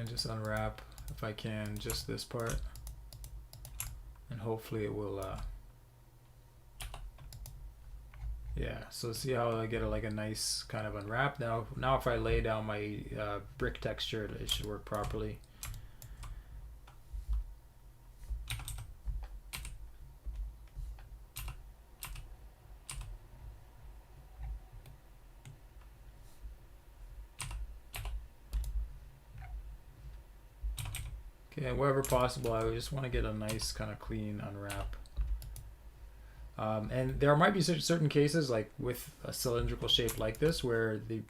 and just unwrap, if I can, just this part, and hopefully it will yeah, so see how I get like a nice kind of unwrap. Now if I lay down my brick texture, it should work properly. Okay, wherever possible, I just want to get a nice kind of clean unwrap. And there might be certain cases, like with a cylindrical shape like this, where the,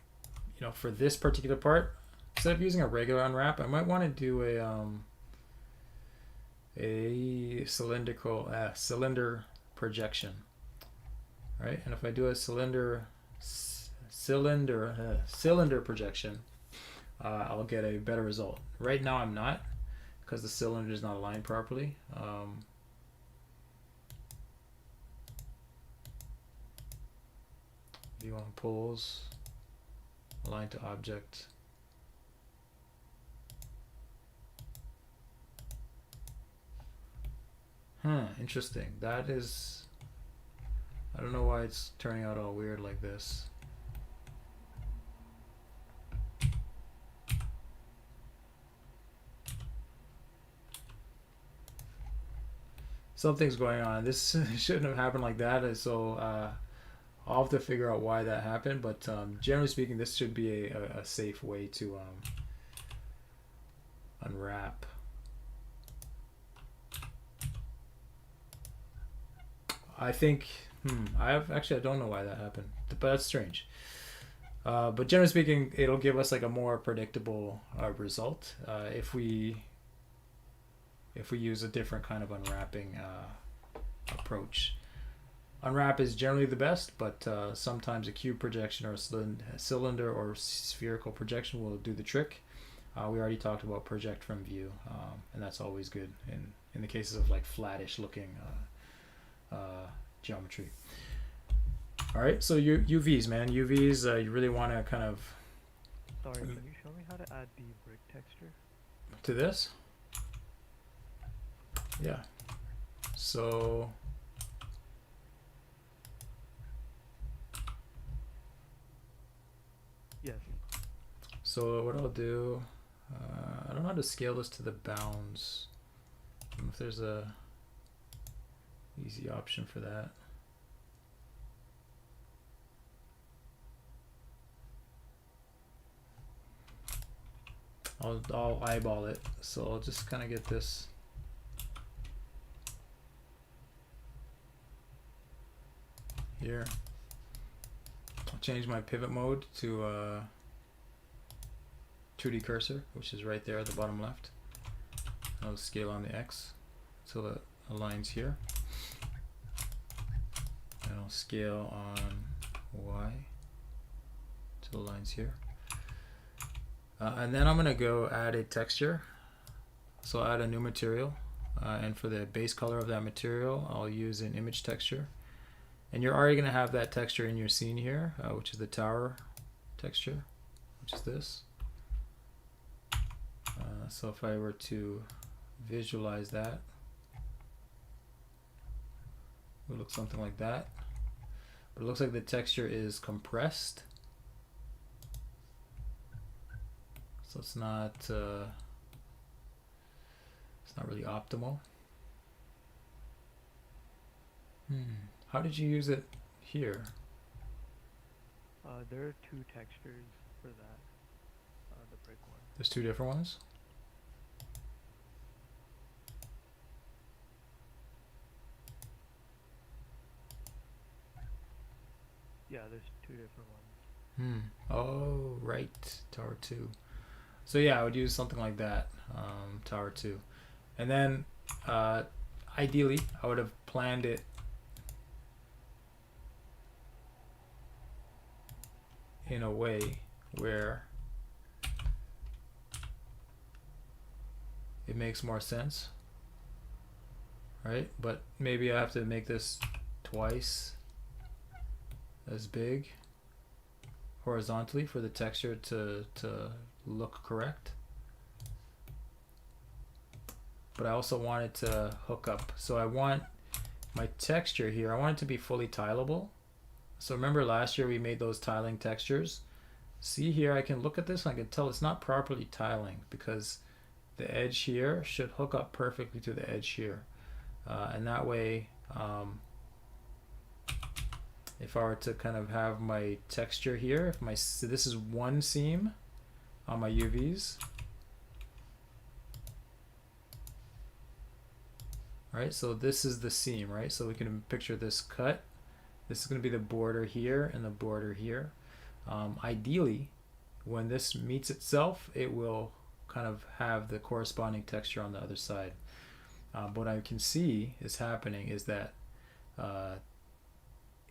for this particular part, instead of using a regular unwrap, I might want to do a cylinder projection, right? And if I do a cylinder projection, I'll get a better result. Right now I'm not, because the cylinder is not aligned properly. View on poles, align to object. Interesting. That is, I don't know why it's turning out all weird like this. Something's going on. This shouldn't have happened like that, so I'll have to figure out why that happened, but generally speaking, this should be a safe way to unwrap. I think, I don't know why that happened, but that's strange. But generally speaking, it'll give us like a more predictable result if we use a different kind of unwrapping approach. Unwrap is generally the best, but sometimes a cube projection or a cylinder or spherical projection will do the trick. We already talked about project from view, and that's always good in the cases of like flattish looking geometry. All right, so UVs, man. UVs, you really want to kind of... Sorry, can you show me how to add the brick texture? To this? Yeah. So... Yes. So what I'll do, I don't know how to scale this to the bounds. I don't know if there's a easy option for that. I'll eyeball it. So I'll just kind of get this. Here. I'll change my pivot mode to 2D cursor, which is right there at the bottom left. I'll scale on the X until it aligns here. And I'll scale on Y till it aligns here. And then I'm going to go add a texture. So I'll add a new material. And for the base color of that material, I'll use an image texture. And you're already going to have that texture in your scene here, which is the tower texture, which is this. So if I were to visualize that, it would look something like that. But it looks like the texture is compressed. So it's not really optimal. How did you use it here? There are two textures for that. The brick one. There's two different ones? Yeah, there's two different ones. Oh, right. Tower 2. So yeah, I would use something like that, Tower 2. And then, ideally, I would have planned it in a way where it makes more sense, right? But maybe I have to make this twice as big horizontally for the texture to look correct. but I also want it to hook up. So I want my texture here, I want it to be fully tileable. So remember last year we made those tiling textures. See here, I can look at this and I can tell it's not properly tiling because the edge here should hook up perfectly to the edge here. And that way, if I were to kind of have my texture here, if my, so this is one seam on my UVs. Right, so this is the seam, right? So we can picture this cut. This is going to be the border here and the border here. Ideally, when this meets itself, it will kind of have the corresponding texture on the other side. What I can see is happening is that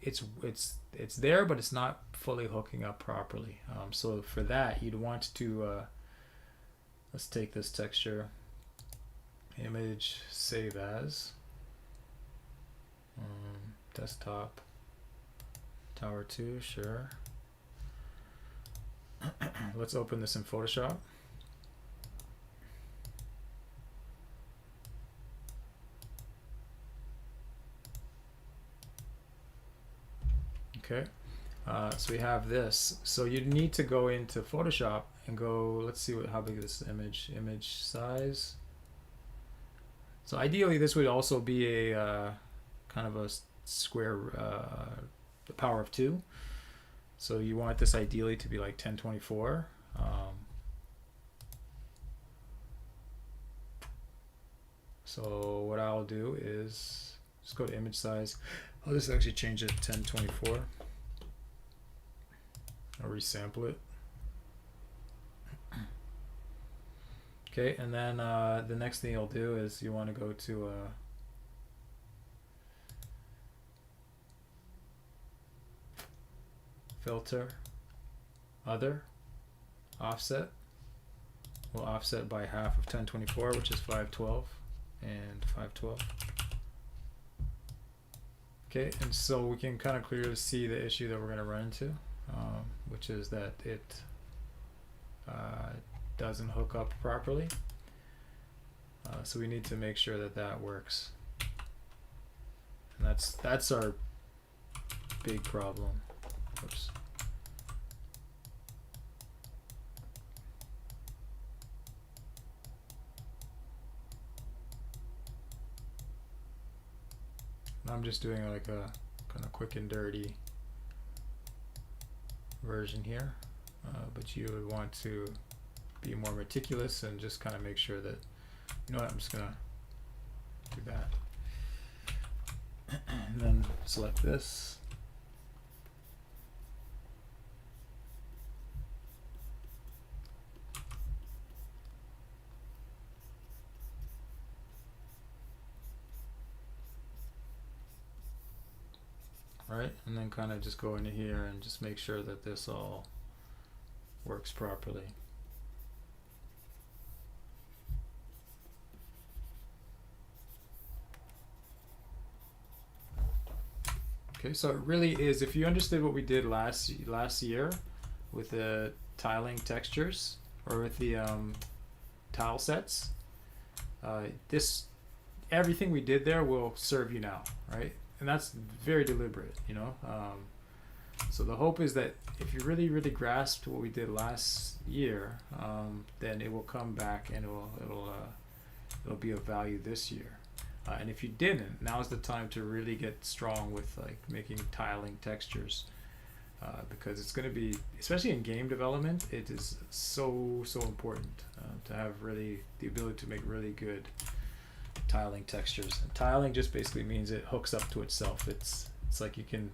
it's there, but it's not fully hooking up properly. So for that, you'd want to let's take this texture, image, save as, desktop, tower 2, sure. Let's open this in Photoshop. Okay, so we have this. So you need to go into Photoshop and go, let's see how big this image size. So ideally this would also be a kind of a square, the power of 2. So you want this ideally to be like 1024. So what I'll do is just go to image size. I'll just actually change it to 1024. I'll resample it. Okay, and then the next thing you'll do is you want to go to filter, other, offset. We'll offset by half of 1024, which is 512 and 512. Okay, and so we can kind of clearly see the issue that we're going to run into, which is that it doesn't hook up properly. So we need to make sure that that works. And that's our big problem. Oops. I'm just doing like a kind of quick and dirty version here, but you would want to be more meticulous and just kind of make sure that, you know what, I'm just gonna do that and then select this. Right, and then kind of just go into here and just make sure that this all works properly. Okay, so it really is, if you understood what we did last year with the tiling textures or with the tile sets, everything we did there will serve you now, right? And that's very deliberate, you know. So the hope is that if you really grasped what we did last year, then it will come back and it'll be of value this year. And if you didn't, now's the time to really get strong with like making tiling textures, because it's going to be, especially in game development, it is so important to have really the ability to make really good tiling textures. And tiling just basically means it hooks up to itself. It's like you can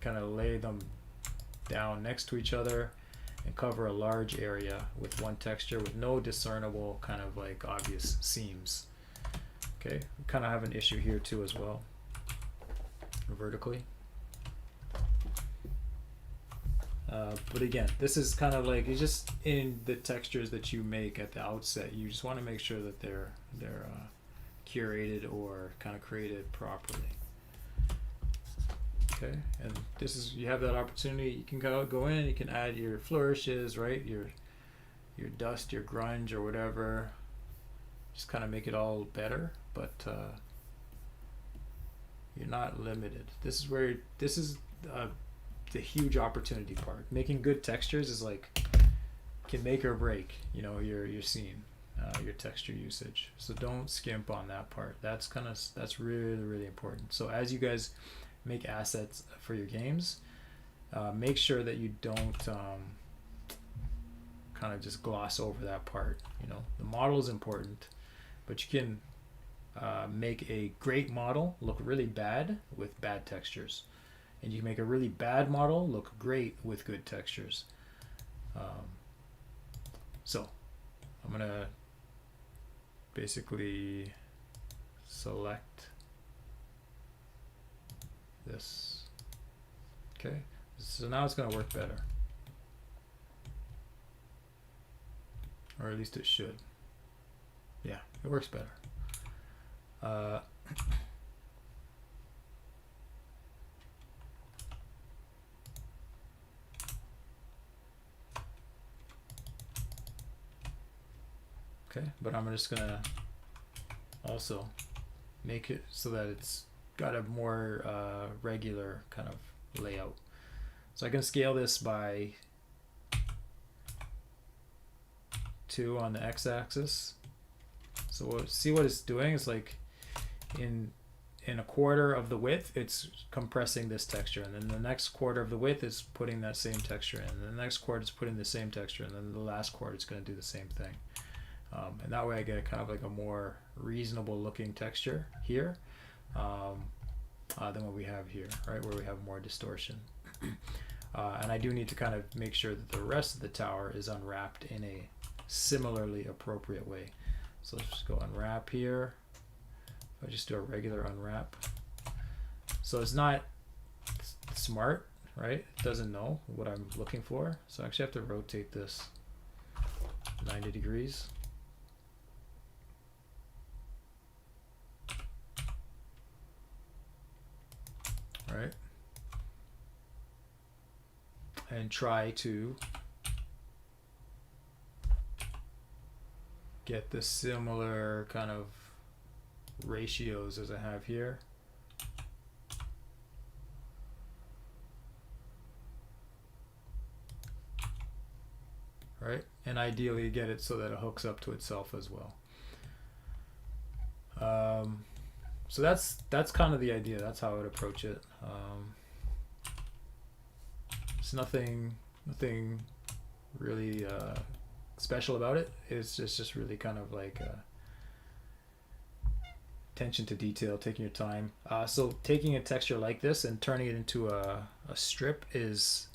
kind of lay them down next to each other and cover a large area with one texture with no discernible kind of like obvious seams. Okay, we kind of have an issue here too as well, vertically. But again, this is kind of like, it's just in the textures that you make at the outset, you just want to make sure that they're curated or kind of created properly. Okay, and this is, you have that opportunity. You can go in, you can add your flourishes, right? Your dust, your grunge, or whatever. just kind of make it all better, but you're not limited. This is the huge opportunity part. Making good textures is like can make or break, you know, your scene, your texture usage. So don't skimp on that part. That's really important. So as you guys make assets for your games, make sure that you don't kind of just gloss over that part. You know, the model is important, but you can make a great model look really bad with bad textures, and you can make a really bad model look great with good textures. So I'm gonna basically select this. Okay, so now it's gonna work better, or at least it should. Yeah, it works better. Okay, but I'm just gonna also make it so that it's got a more regular kind of layout. So I can scale this by 2 on the x-axis. So see what it's doing is like in a quarter of the width it's compressing this texture, and then the next quarter of the width is putting that same texture in, and the next quarter is putting the same texture, and then the last quarter it's going to do the same thing. And that way I get kind of like a more reasonable looking texture here than what we have here, right, where we have more distortion. And I do need to kind of make sure that the rest of the tower is unwrapped in a similarly appropriate way. So let's just go unwrap here. If I just do a regular unwrap. So it's not smart, right? It doesn't know what I'm looking for. So I actually have to rotate this 90 degrees. Right, and try to get the similar kind of ratios as I have here. Right, and ideally get it so that it hooks up to itself as well. So that's kind of the idea. That's how I would approach it. It's nothing really special about it. It's just really kind of like attention to detail, taking your time. So taking a texture like this and turning it into a strip is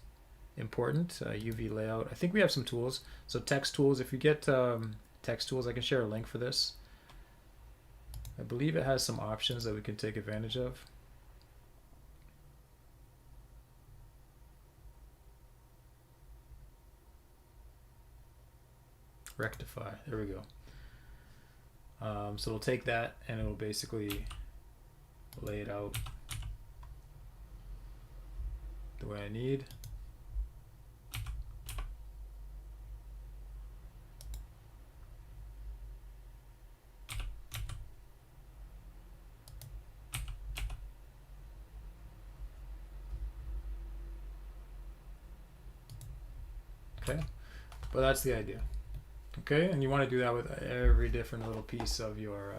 important. UV layout. I think we have some tools. So text tools. If you get text tools, I can share a link for this. I believe it has some options that we can take advantage of. Rectify, there we go. So it'll take that and it'll basically lay it out the way I need. Okay, but that's the idea. Okay, and you want to do that with every different little piece of your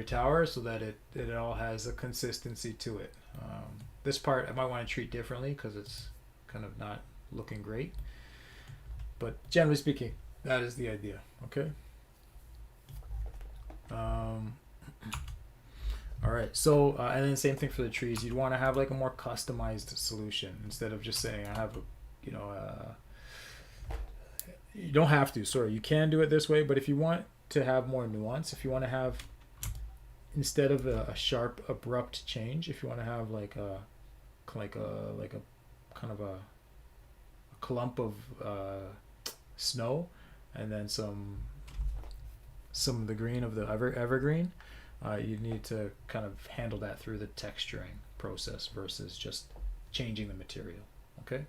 tower so that it all has a consistency to it. This part I might want to treat differently because it's kind of not looking great, but generally speaking, that is the idea. Okay. All right, so and then same thing for the trees. You'd want to have like a more customized solution instead of just saying I have a, you know, you don't have to, sorry, you can do it this way, but if you want to have more nuance, if you want to have, instead of a sharp abrupt change, if you want to have like a kind of a clump of snow and then some of the green of the evergreen, you need to kind of handle that through the texturing process versus just changing the material. Okay.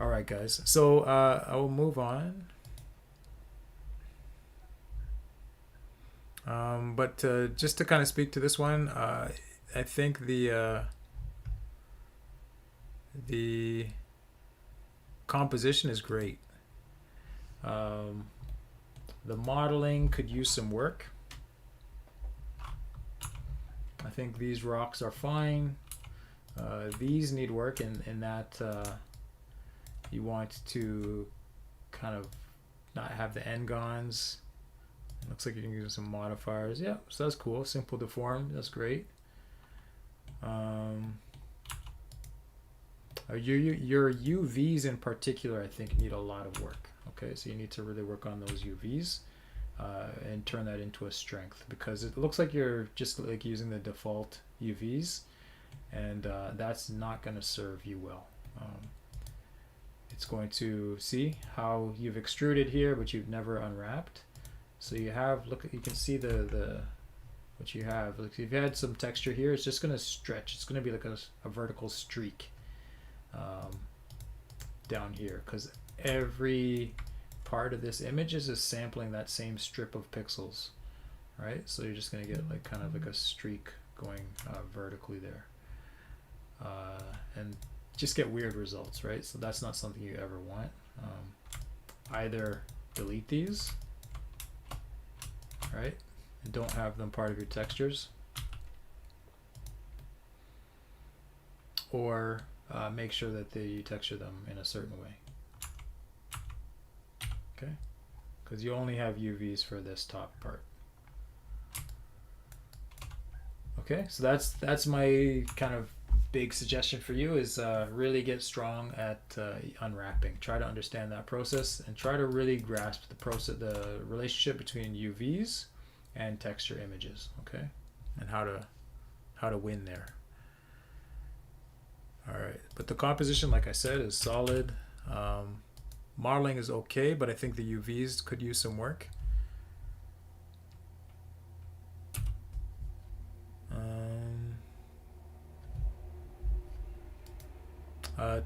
All right, guys. So I will move on. But just to kind of speak to this one, I think the composition is great. The modeling could use some work. I think these rocks are fine. These need work in that you want to kind of not have the end-gons. It looks like you can use some modifiers. Yeah, so that's cool. Simple deform, that's great. Your UVs in particular, I think, need a lot of work. Okay, so you need to really work on those UVs and turn that into a strength, because it looks like you're just like using the default UVs, and that's not going to serve you well. It's going to see how you've extruded here, but you've never unwrapped. So you have, look, you can see the what you have. Like, if you've had some texture here, it's just going to stretch. It's going to be like a vertical streak down here, because every part of this image is just sampling that same strip of pixels, right? So you're just going to get like kind of like a streak going vertically there, and just get weird results, right? So that's not something you ever want. Either delete these, right, and don't have them part of your textures, or make sure that you texture them in a certain way. Okay, because you only have UVs for this top part. Okay, so that's my kind of big suggestion for you, is really get strong at unwrapping. Try to understand that process and try to really grasp the relationship between UVs and texture images. Okay, and how to win there. All right, but the composition, like I said, is solid. Modeling is okay, but I think the UVs could use some work.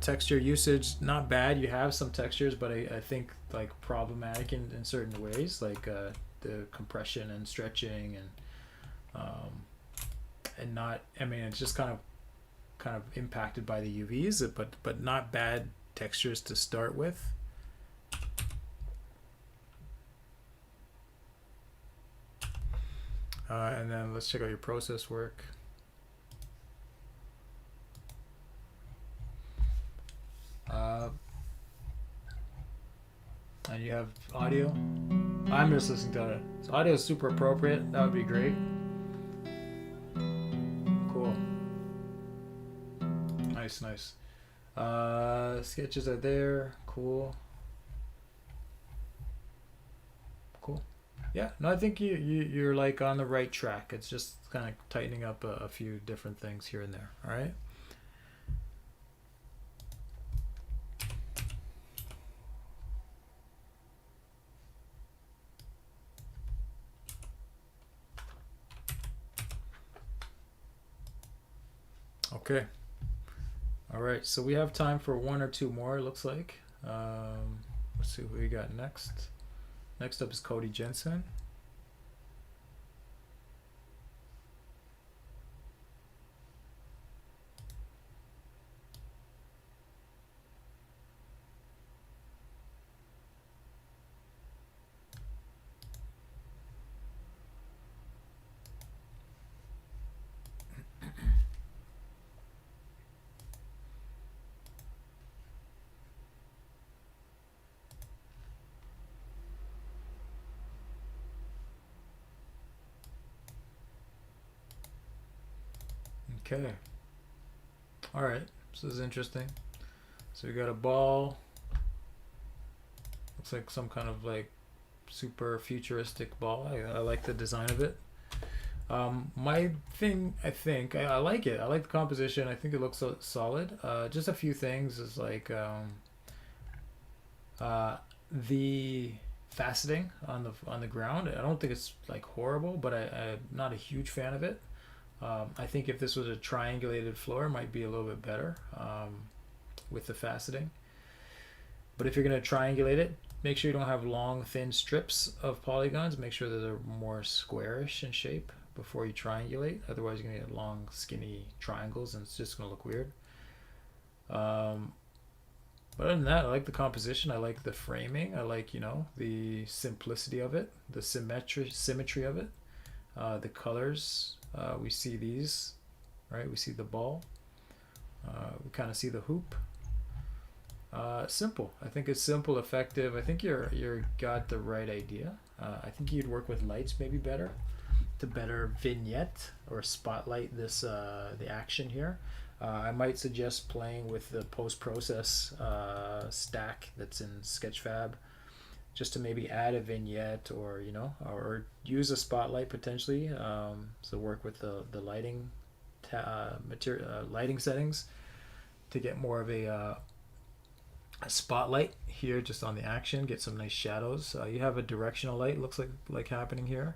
Texture usage, not bad. You have some textures, but I think like problematic in certain ways, like the compression and stretching, and not, I mean, it's just kind of impacted by the UVs, but not bad textures to start with. And then let's check out your process work. And you have audio. I'm just listening to it. So audio is super appropriate. That would be great. Cool. Nice. Sketches are there. Cool. Yeah, no, I think you're like on the right track. It's just kind of tightening up a few different things here and there. All right. Okay. All right. So we have time for one or two more. It looks like. Let's see what we got next. Next up is Cody Jensen. Okay. All right. So this is interesting. So we got a ball. Looks like some kind of like super futuristic ball. I like the design of it. My thing, I like it. I like the composition. I think it looks solid. Just a few things is like the faceting on the ground. I don't think it's like horrible, but I'm not a huge fan of it. I think if this was a triangulated floor, it might be a little bit better with the faceting. But if you're going to triangulate it, make sure you don't have long, thin strips of polygons. Make sure that they're more squarish in shape before you triangulate. Otherwise, you're gonna get long, skinny triangles, and it's just gonna look weird. But other than that, I like the composition. I like the framing. I like, you know, the simplicity of it, the symmetry of it, the colors. We see these, right? We see the ball. We kind of see the hoop. Simple. I think it's simple, effective. I think you're got the right idea. I think you'd work with lights maybe better to better vignette or spotlight this the action here. I might suggest playing with the post-process stack that's in Sketchfab, just to maybe add a vignette, or you know, or use a spotlight potentially. So work with the lighting lighting settings to get more of a spotlight here just on the action. Get some nice shadows. You have a directional light, looks like happening here,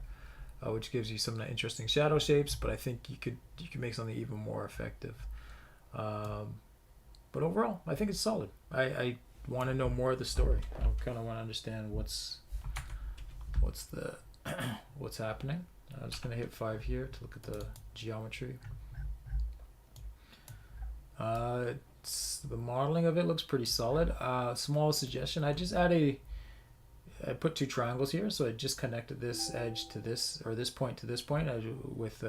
which gives you some interesting shadow shapes. But I think you could make something even more effective. But overall, I think it's solid. I want to know more of the story. I kind of want to understand what's happening. I'm just gonna hit 5 here to look at the geometry. The modeling of it looks pretty solid. Small suggestion: I just I put 2 triangles here, so I just connected this edge to this, or this point to this point. With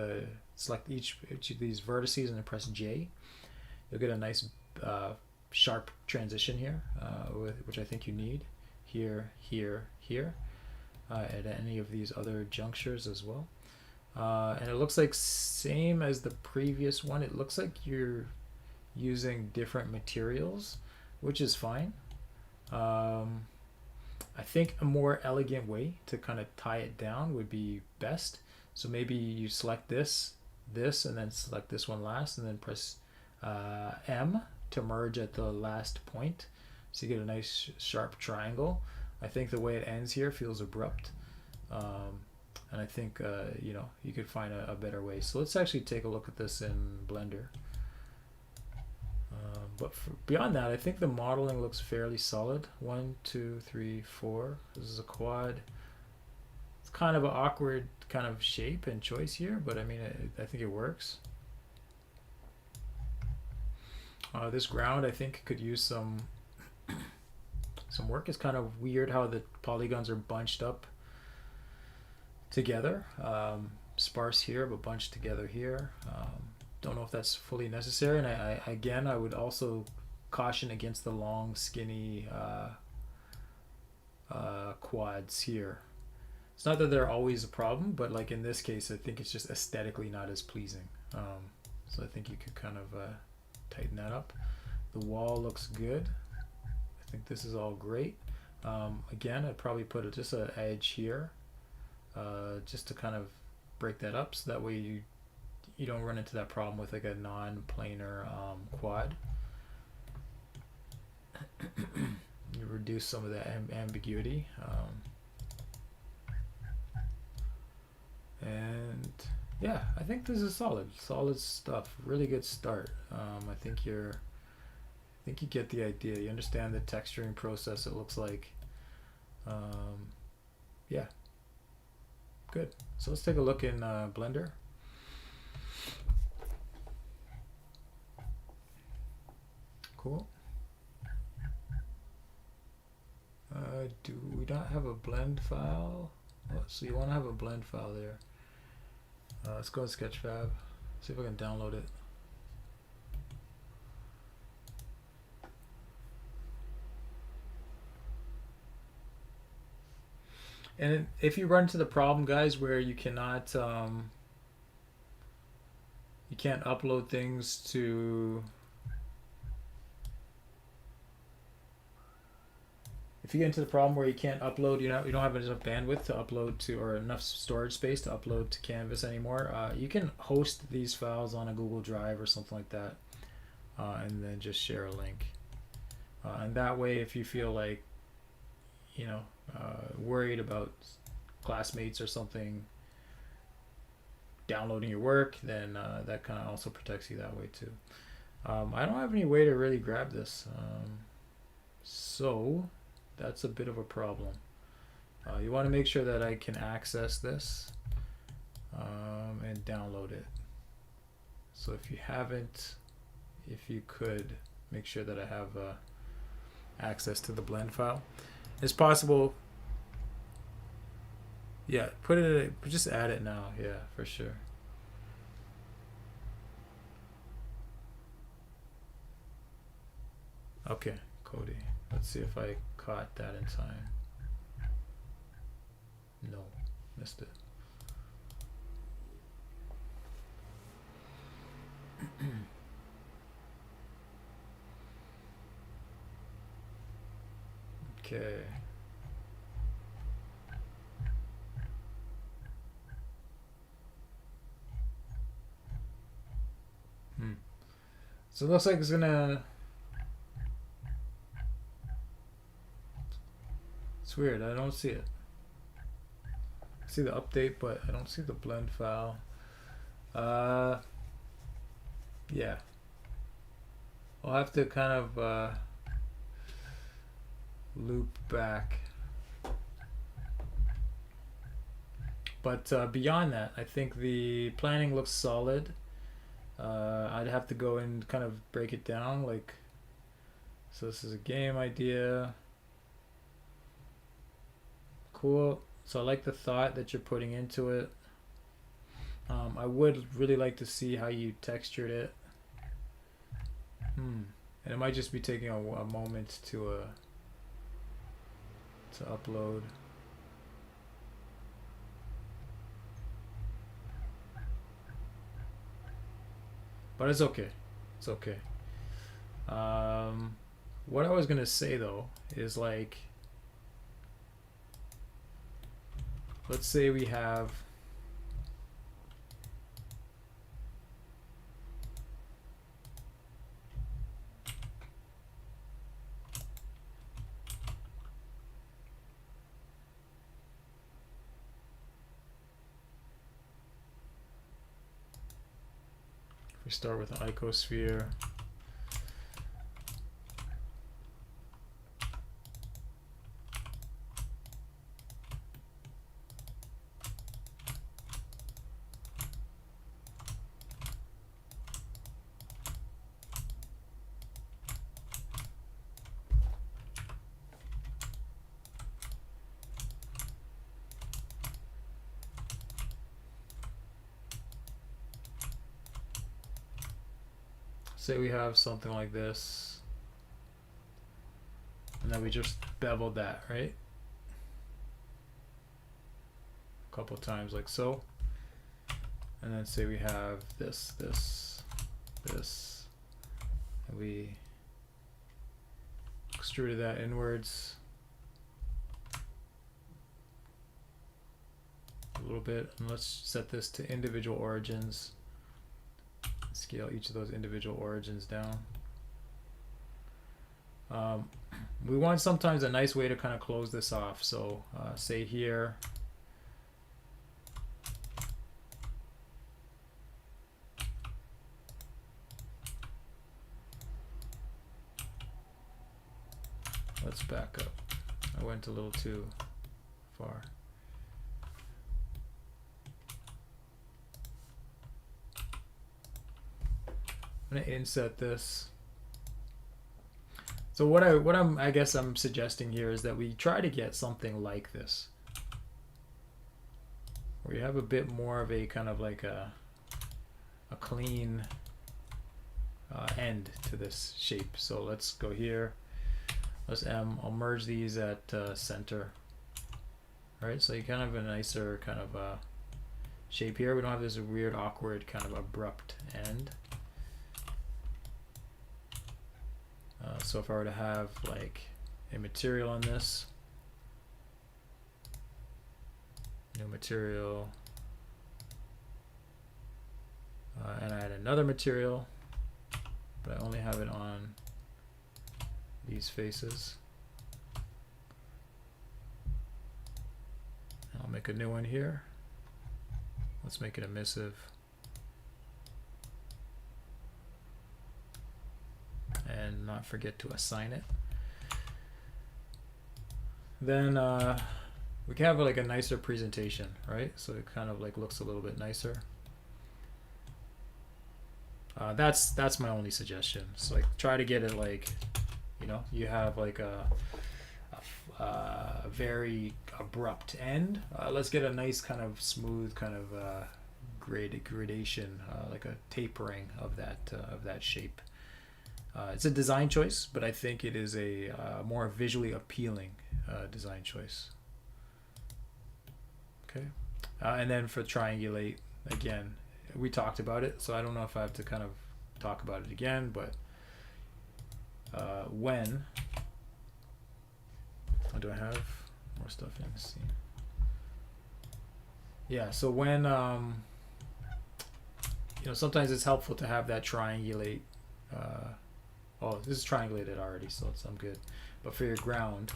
select each of these vertices and then press J. You'll get a nice sharp transition here, which I think you need here, here, here, at any of these other junctures as well. And it looks like same as the previous one. It looks like you're using different materials, which is fine. I think a more elegant way to kind of tie it down would be best. So maybe you select this, and then select this one last, and then press M to merge at the last point, so you get a nice sharp triangle. I think the way it ends here feels abrupt, and I think you know, you could find a better way. So let's actually take a look at this in Blender. But beyond that, I think the modeling looks fairly solid. 1, 2, 3, 4. This is a quad. It's kind of an awkward kind of shape and choice here, but I mean, I think it works. This ground, I think, could use some work. It's kind of weird how the polygons are bunched up together. Sparse here, but bunched together here. Don't know if that's fully necessary. And I would also caution against the long, skinny quads here. It's not that they're always a problem, but like in this case, I think it's just aesthetically not as pleasing. So I think you could kind of tighten that up. The wall looks good. I think this is all great. Again, I'd probably put just an edge here, just to kind of break that up, so that way you don't run into that problem with like a non-planar quad. You reduce some of the ambiguity. And yeah, I think this is solid stuff. Really good start. I think you get the idea. You understand the texturing process. It looks like, yeah, good. So let's take a look in Blender. Cool. Do we not have a blend file? Oh, so you want to have a blend file there. Let's go to Sketchfab. See if I can download it. And if you run into the problem, guys, where you cannot, you can't upload things to. If you get into the problem where you can't upload, you don't have enough bandwidth to upload to, or enough storage space to upload to Canvas anymore, you can host these files on a Google Drive or something like that, and then just share a link. And that way, if you feel like, you know, worried about classmates or something downloading your work, then that kind of also protects you that way too. I don't have any way to really grab this, so that's a bit of a problem. You want to make sure that I can access this and download it. So if you haven't, if you could make sure that I have access to the blend file. It's possible. Yeah, put it. Just add it now. Yeah, for sure. Okay, Cody. Let's see if I caught that in time. No, missed it. Okay. So it looks like it's gonna. It's weird. I don't see it. I see the update, but I don't see the blend file. Yeah. I'll have to kind of loop back. But beyond that, I think the planning looks solid. I'd have to go and kind of break it down. Like, so this is a game idea. Cool. So I like the thought that you're putting into it. I would really like to see how you textured it. And it might just be taking a moment to upload. But it's okay. It's okay. What I was gonna say though is, like, let's say we have we start with an icosphere. Say we have something like this, and then we just beveled that, right? A couple times, like so. And then say we have this, and we extruded that inwards a little bit, and let's set this to individual origins. Scale each of those individual origins down. We want sometimes a nice way to kind of close this off. So say here, let's back up. I went a little too far. I'm gonna inset this. So I guess I'm suggesting here is that we try to get something like this, where you have a bit more of a kind of like a clean end to this shape. So let's go here. Let's I'll merge these at center. All right, so you kind of have a nicer kind of shape here. We don't have this weird, awkward kind of abrupt end. So if I were to have like a material on this, new material, and I had another material, but I only have it on these faces. I'll make a new one here. Let's make it emissive. And not forget to assign it. then we can have like a nicer presentation, right? So it kind of like looks a little bit nicer. That's my only suggestion. So like try to get it like, you know, you have like a very abrupt end. Let's get a nice kind of smooth kind of gradation, like a tapering of that shape. It's a design choice, but I think it is a more visually appealing design choice. Okay, and then for triangulate, again, we talked about it, so I don't know if I have to kind of talk about it again, but when do I have more stuff in the scene? Yeah, so when you know, sometimes it's helpful to have that triangulate. Oh, this is triangulated already, so I'm good. But for your ground,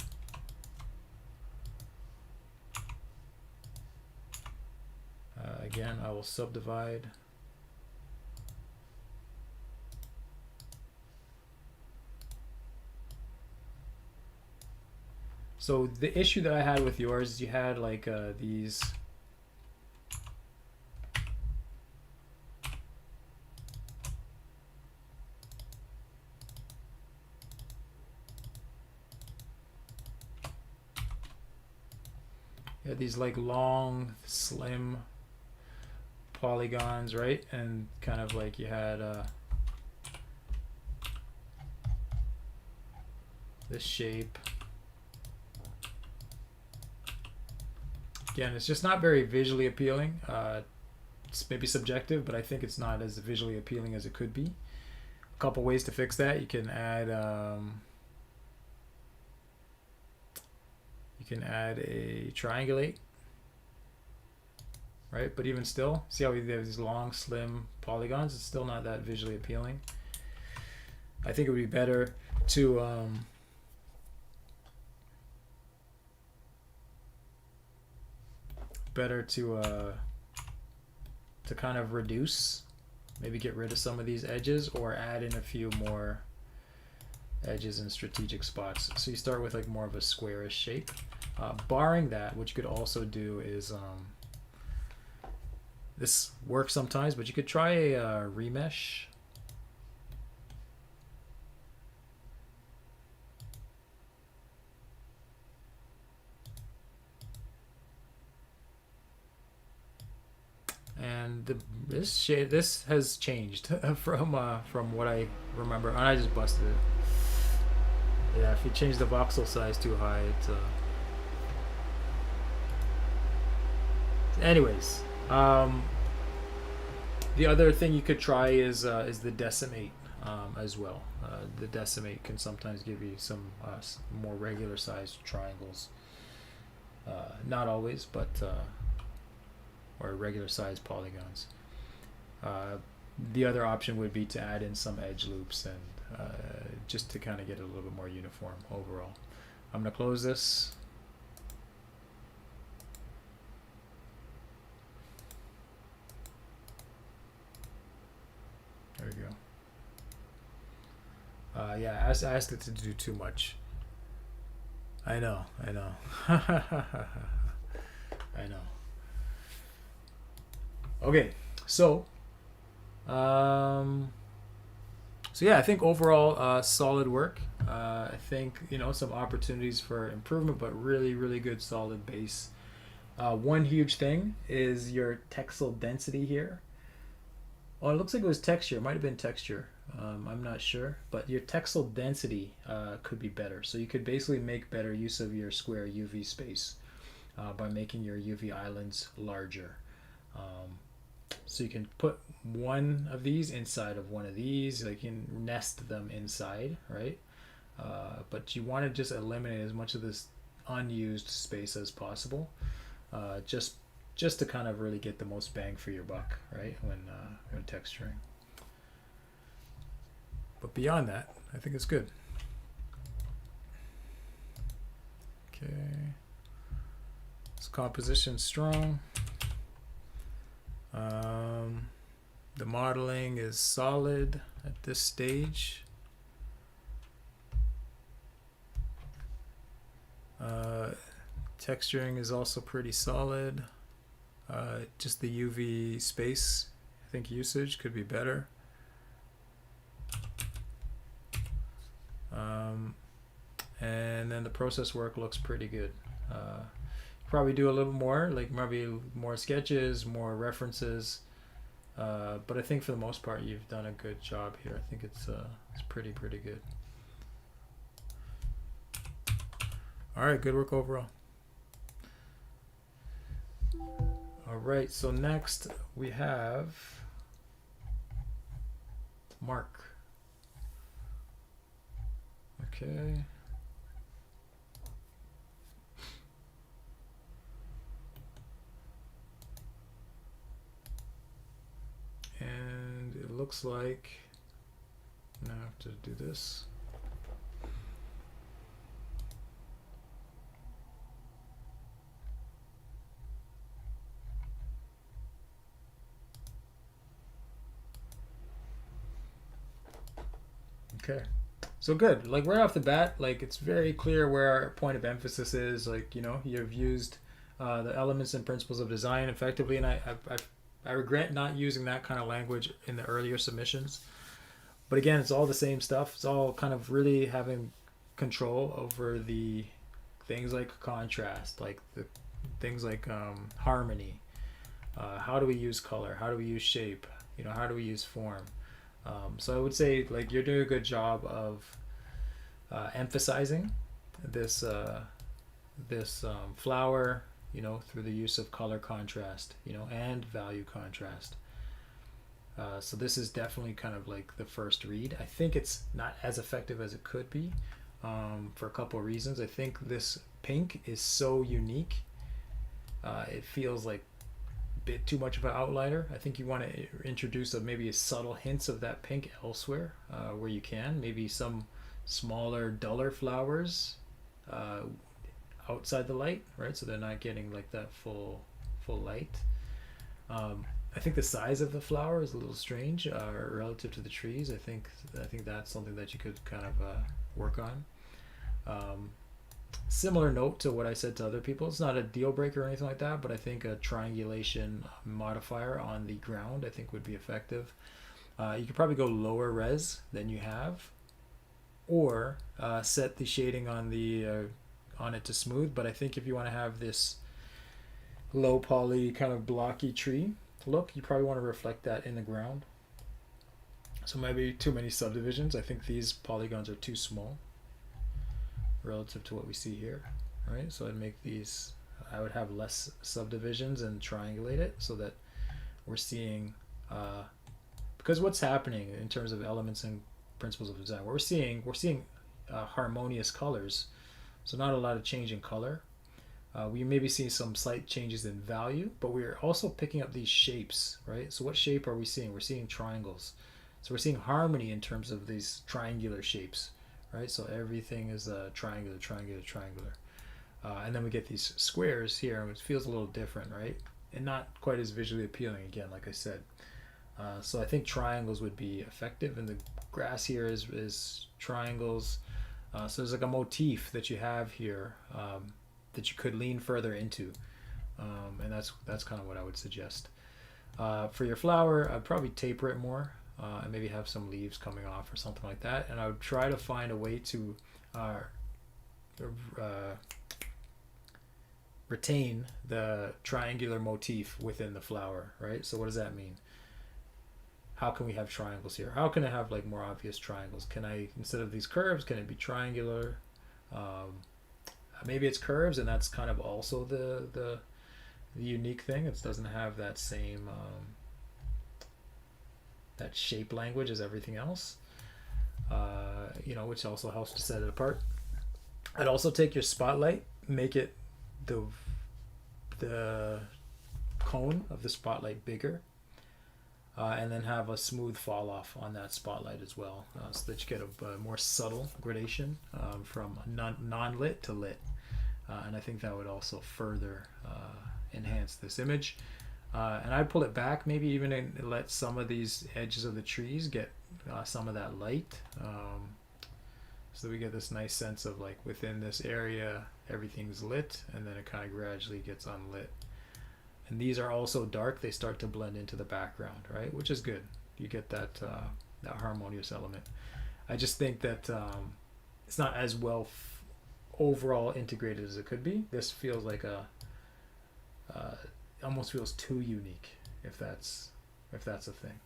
again, I will subdivide. So the issue that I had with yours is you had like these. You had these like long, slim polygons, right? And kind of like you had this shape. Again, it's just not very visually appealing. It's maybe subjective, but I think it's not as visually appealing as it could be. A couple ways to fix that. You can add a triangulate, right? But even still, see how we have these long, slim polygons? It's still not that visually appealing. I think it would be better to to kind of reduce, maybe get rid of some of these edges or add in a few more edges in strategic spots. So you start with like more of a squarish shape. Barring that, what you could also do is this works sometimes, but you could try a remesh. And this has changed from what I remember, and I just busted it. Yeah, if you change the voxel size too high, it. Anyways, the other thing you could try is the decimate as well. The decimate can sometimes give you some more regular sized triangles. Not always, but. Or regular sized polygons. The other option would be to add in some edge loops and just to kind of get it a little bit more uniform overall. I'm going to close this. There we go. Yeah, I asked it to do too much. I know. I know. Okay, so yeah, I think overall solid work. I think, you know, some opportunities for improvement, but really good solid base. One huge thing is your textile density here. Oh, it looks like it was texture. It might have been texture. I'm not sure, but your textile density could be better. So you could basically make better use of your square UV space by making your UV islands larger. So you can put one of these inside of one of these, like you can nest them inside, right? But you want to just eliminate as much of this unused space as possible, just to kind of really get the most bang for your buck, right? When texturing. But beyond that, I think it's good. Okay. This composition's strong. The modeling is solid at this stage. Texturing is also pretty solid. Just the UV space, I think usage could be better. And then the process work looks pretty good. Probably do a little more, like maybe more sketches, more references. But I think for the most part, you've done a good job here. I think it's pretty good. All right, good work overall. All right, so next we have Mark. Okay. And it looks like now I have to do this. Okay, so good. Like right off the bat, like it's very clear where our point of emphasis is. Like, you know, you've used the elements and principles of design effectively, and I regret not using that kind of language in the earlier submissions. But again, it's all the same stuff. It's all kind of really having control over the things like contrast, like the things like harmony. How do we use color? How do we use shape? You know, how do we use form? So I would say like you're doing a good job of emphasizing this flower, you know, through the use of color contrast, you know, and value contrast. So this is definitely kind of like the first read. I think it's not as effective as it could be for a couple of reasons. I think this pink is so unique. It feels like bit too much of an outliner. I think you want to introduce maybe a subtle hints of that pink elsewhere where you can. Maybe some smaller, duller flowers outside the light, right? So they're not getting like that full light. I think the size of the flower is a little strange relative to the trees. I think that's something that you could kind of work on. Similar note to what I said to other people. It's not a deal breaker or anything like that, but I think a triangulation modifier on the ground I think would be effective. You could probably go lower res than you have, or set the shading on it to smooth. But I think if you want to have this low poly kind of blocky tree look, you probably want to reflect that in the ground. So maybe too many subdivisions. I think these polygons are too small relative to what we see here, right? So I'd make these, I would have less subdivisions and triangulate it so that we're seeing, because what's happening in terms of elements and principles of design, we're seeing harmonious colors, so not a lot of change in color. We maybe see some slight changes in value, but we're also picking up these shapes, right? So what shape are we seeing? We're seeing triangles. So we're seeing harmony in terms of these triangular shapes, right? So everything is triangular. And then we get these squares here, and it feels a little different, right? And not quite as visually appealing, again, like I said. So I think triangles would be effective, and the grass here is triangles. So there's like a motif that you have here that you could lean further into, and that's kind of what I would suggest. For your flower, I'd probably taper it more, and maybe have some leaves coming off or something like that. And I would try to find a way to retain the triangular motif within the flower, right? So what does that mean? How can we have triangles here? How can I have like more obvious triangles? Can I, instead of these curves, can it be triangular? Maybe it's curves, and that's kind of also the unique thing. It doesn't have that same that shape language as everything else, which also helps to set it apart. I'd also take your spotlight, make it the cone of the spotlight bigger, and then have a smooth fall off on that spotlight as well, so that you get a more subtle gradation from non-lit to lit. And I think that would also further enhance this image. And I'd pull it back, maybe even let some of these edges of the trees get some of that light. So we get this nice sense of like within this area everything's lit, and then it kind of gradually gets unlit. And these are also dark, they start to blend into the background, right, which is good. You get that that harmonious element. I just think that it's not as well overall integrated as it could be. This feels like a almost feels too unique, if that's a thing,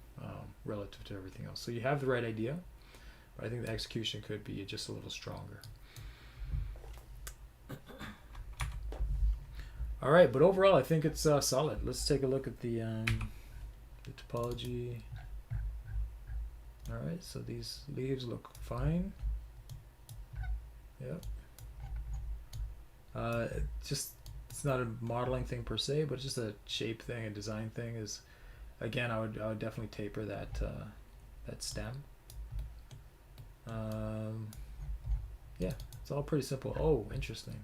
relative to everything else. So you have the right idea, but I think the execution could be just a little stronger. All right, but overall, I think it's solid. Let's take a look at the topology. All right, so these leaves look fine. Yep. Just it's not a modeling thing per se, but just a shape thing, a design thing. Is again, I would definitely taper that that stem. Yeah, it's all pretty simple. Oh, interesting.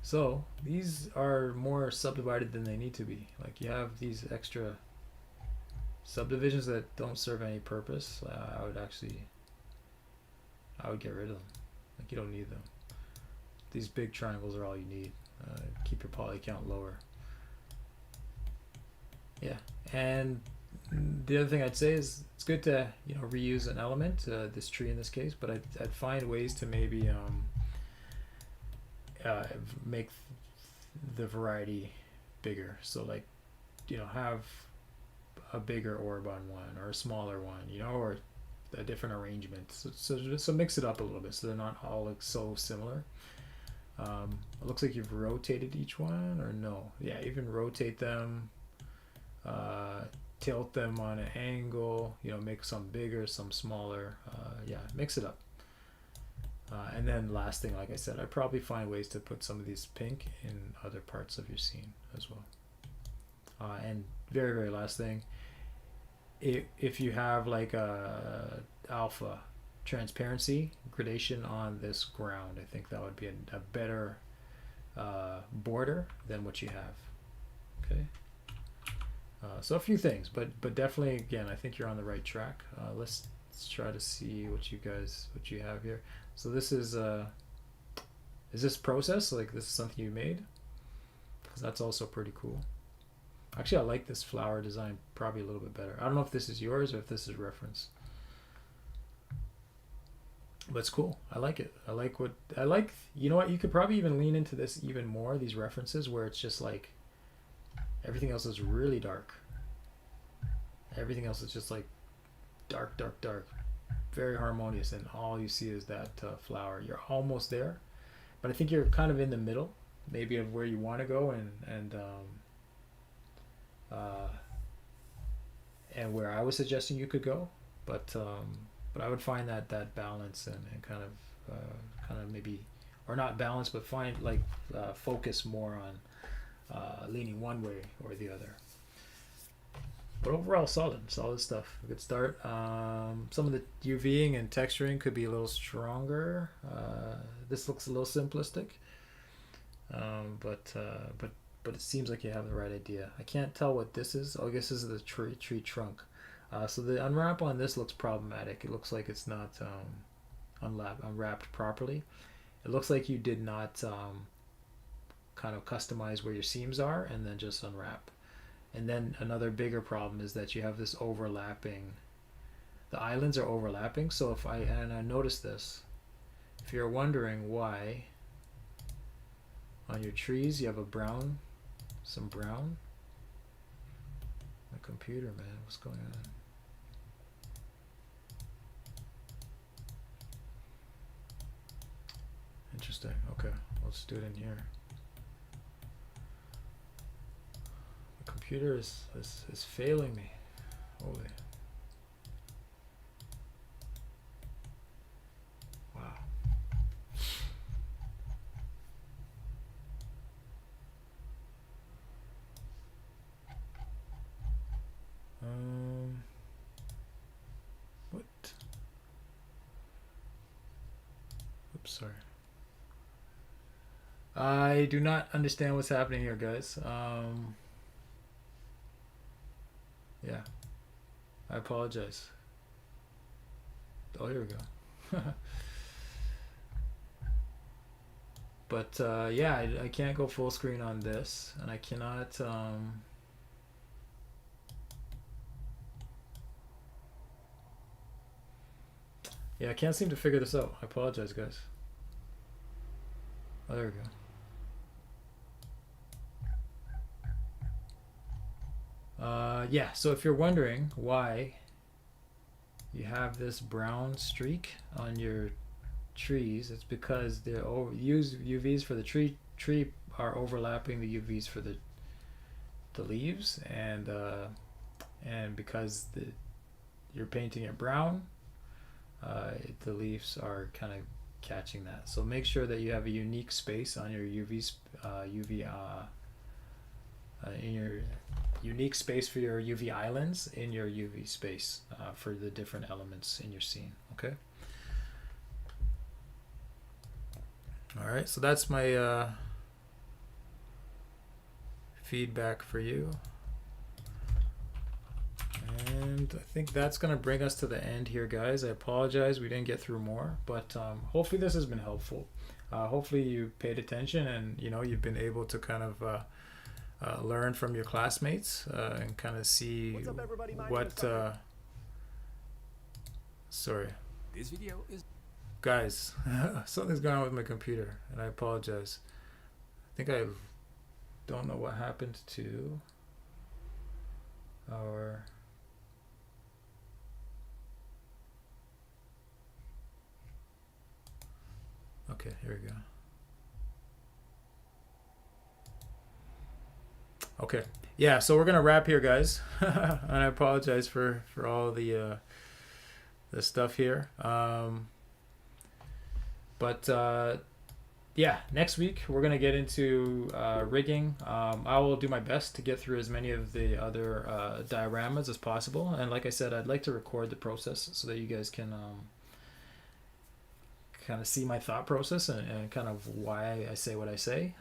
So these are more subdivided than they need to be. Like you have these extra subdivisions that don't serve any purpose. I would get rid of them. Like you don't need them. These big triangles are all you need. Keep your poly count lower. Yeah, and the other thing I'd say is it's good to reuse an element, this tree in this case, but I'd find ways to maybe make the variety bigger. So like have a bigger orb on one or a smaller one, or a different arrangement. So mix it up a little bit so they're not all like so similar. It looks like you've rotated each one, or no? Yeah, even rotate them, tilt them on an angle. Make some bigger, some smaller. Yeah, mix it up. And then last thing, like I said, I'd probably find ways to put some of these pink in other parts of your scene as well. And very, very last thing, if you have like a alpha transparency gradation on this ground, I think that would be a better border than what you have. Okay. So a few things, but definitely, again, I think you're on the right track. Let's try to see what you have here. So this is this process, like this is something you made? Because that's also pretty cool. Actually, I like this flower design probably a little bit better. I don't know if this is yours or if this is reference. But it's cool. I like it. You know what? You could probably even lean into this even more, these references, where it's just like everything else is really dark. Everything else is just like dark, dark, dark. Very harmonious, and all you see is that flower. You're almost there, but I think you're kind of in the middle, maybe of where you want to go, and where I was suggesting you could go, but I would find that balance and kind of maybe, or not balance, but find like focus more on leaning one way or the other. But overall, solid stuff. A good start. Some of the UVing and texturing could be a little stronger. This looks a little simplistic, but it seems like you have the right idea. I can't tell what this is. Oh, I guess this is the tree trunk. So the unwrap on this looks problematic. It looks like it's not unwrapped properly. It looks like you did not kind of customize where your seams are and then just unwrap. And then another bigger problem is that you have this overlapping. The islands are overlapping. So I noticed this. If you're wondering why on your trees you have some brown. My computer, man, what's going on? Interesting. Okay, let's do it in here. The computer is failing me. Holy. Wow. What? Oops, sorry. I do not understand what's happening here, guys. Yeah. I apologize. Oh, here we go. But yeah, I can't go full screen on this, and I cannot. Yeah, I can't seem to figure this out. I apologize, guys. Oh, there we go. Yeah, so if you're wondering why you have this brown streak on your trees, it's because the UVs for the tree are overlapping the UVs for the leaves, and because you're painting it brown, the leaves are kind of catching that. So make sure that you have a unique space on your in your unique space for your UV islands in your UV space for the different elements in your scene. Okay. All right. So that's my feedback for you. And I think that's going to bring us to the end here, guys. I apologize we didn't get through more, but hopefully this has been helpful. Hopefully you paid attention, and you've been able to kind of learn from your classmates and kind of see what sorry, This video is guys, something's going on with my computer, and I apologize. I think I don't know what happened to our okay, here we go. Okay, yeah, so we're gonna wrap here, guys. And I apologize for all the stuff here, but yeah, next week we're gonna get into rigging. I will do my best to get through as many of the other dioramas as possible, and like I said, I'd like to record the process so that you guys can kind of see my thought process and kind of why I say what I say,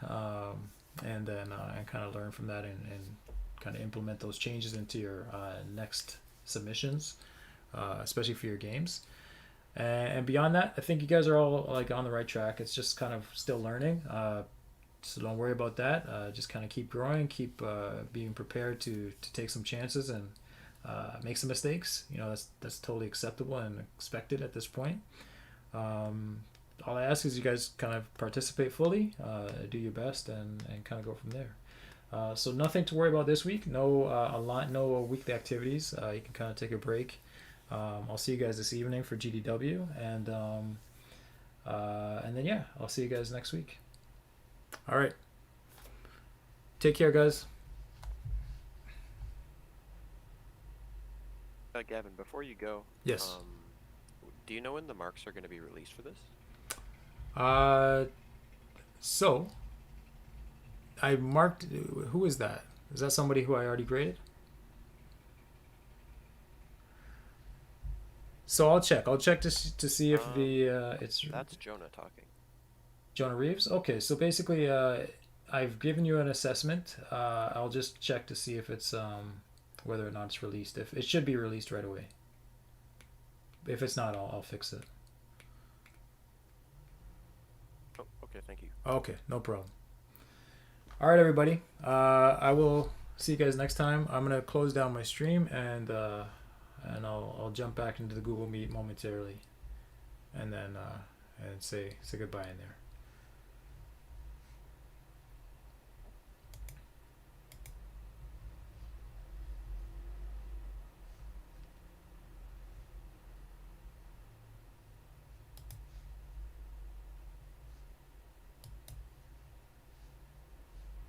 and then and kind of learn from that and kind of implement those changes into your next submissions, especially for your games. And beyond that, I think you guys are all like on the right track. It's just kind of still learning, so don't worry about that. Just kind of keep growing, keep being prepared to take some chances and make some mistakes. That's totally acceptable and expected at this point. All I ask is you guys kind of participate fully, do your best, and kind of go from there. So nothing to worry about this week. No weekly activities. You can kind of take a break. I'll see you guys this evening for GDW, and then yeah, I'll see you guys next week. All right. Take care, guys. Gavin, before you go, Yes. Do you know when the marks are going to be released for this? So I marked. Who is that? Is that somebody who I already graded? So I'll check. I'll check to see if it's. That's Jonah talking. Jonah Reeves. Okay, so basically, I've given you an assessment. I'll just check to see if it's whether or not it's released. If it should be released right away. If it's not, I'll fix it. Oh, okay, thank you. Okay, no problem. All right, everybody. I will see you guys next time. I'm gonna close down my stream and I'll jump back into the Google Meet momentarily, and then and say goodbye in there.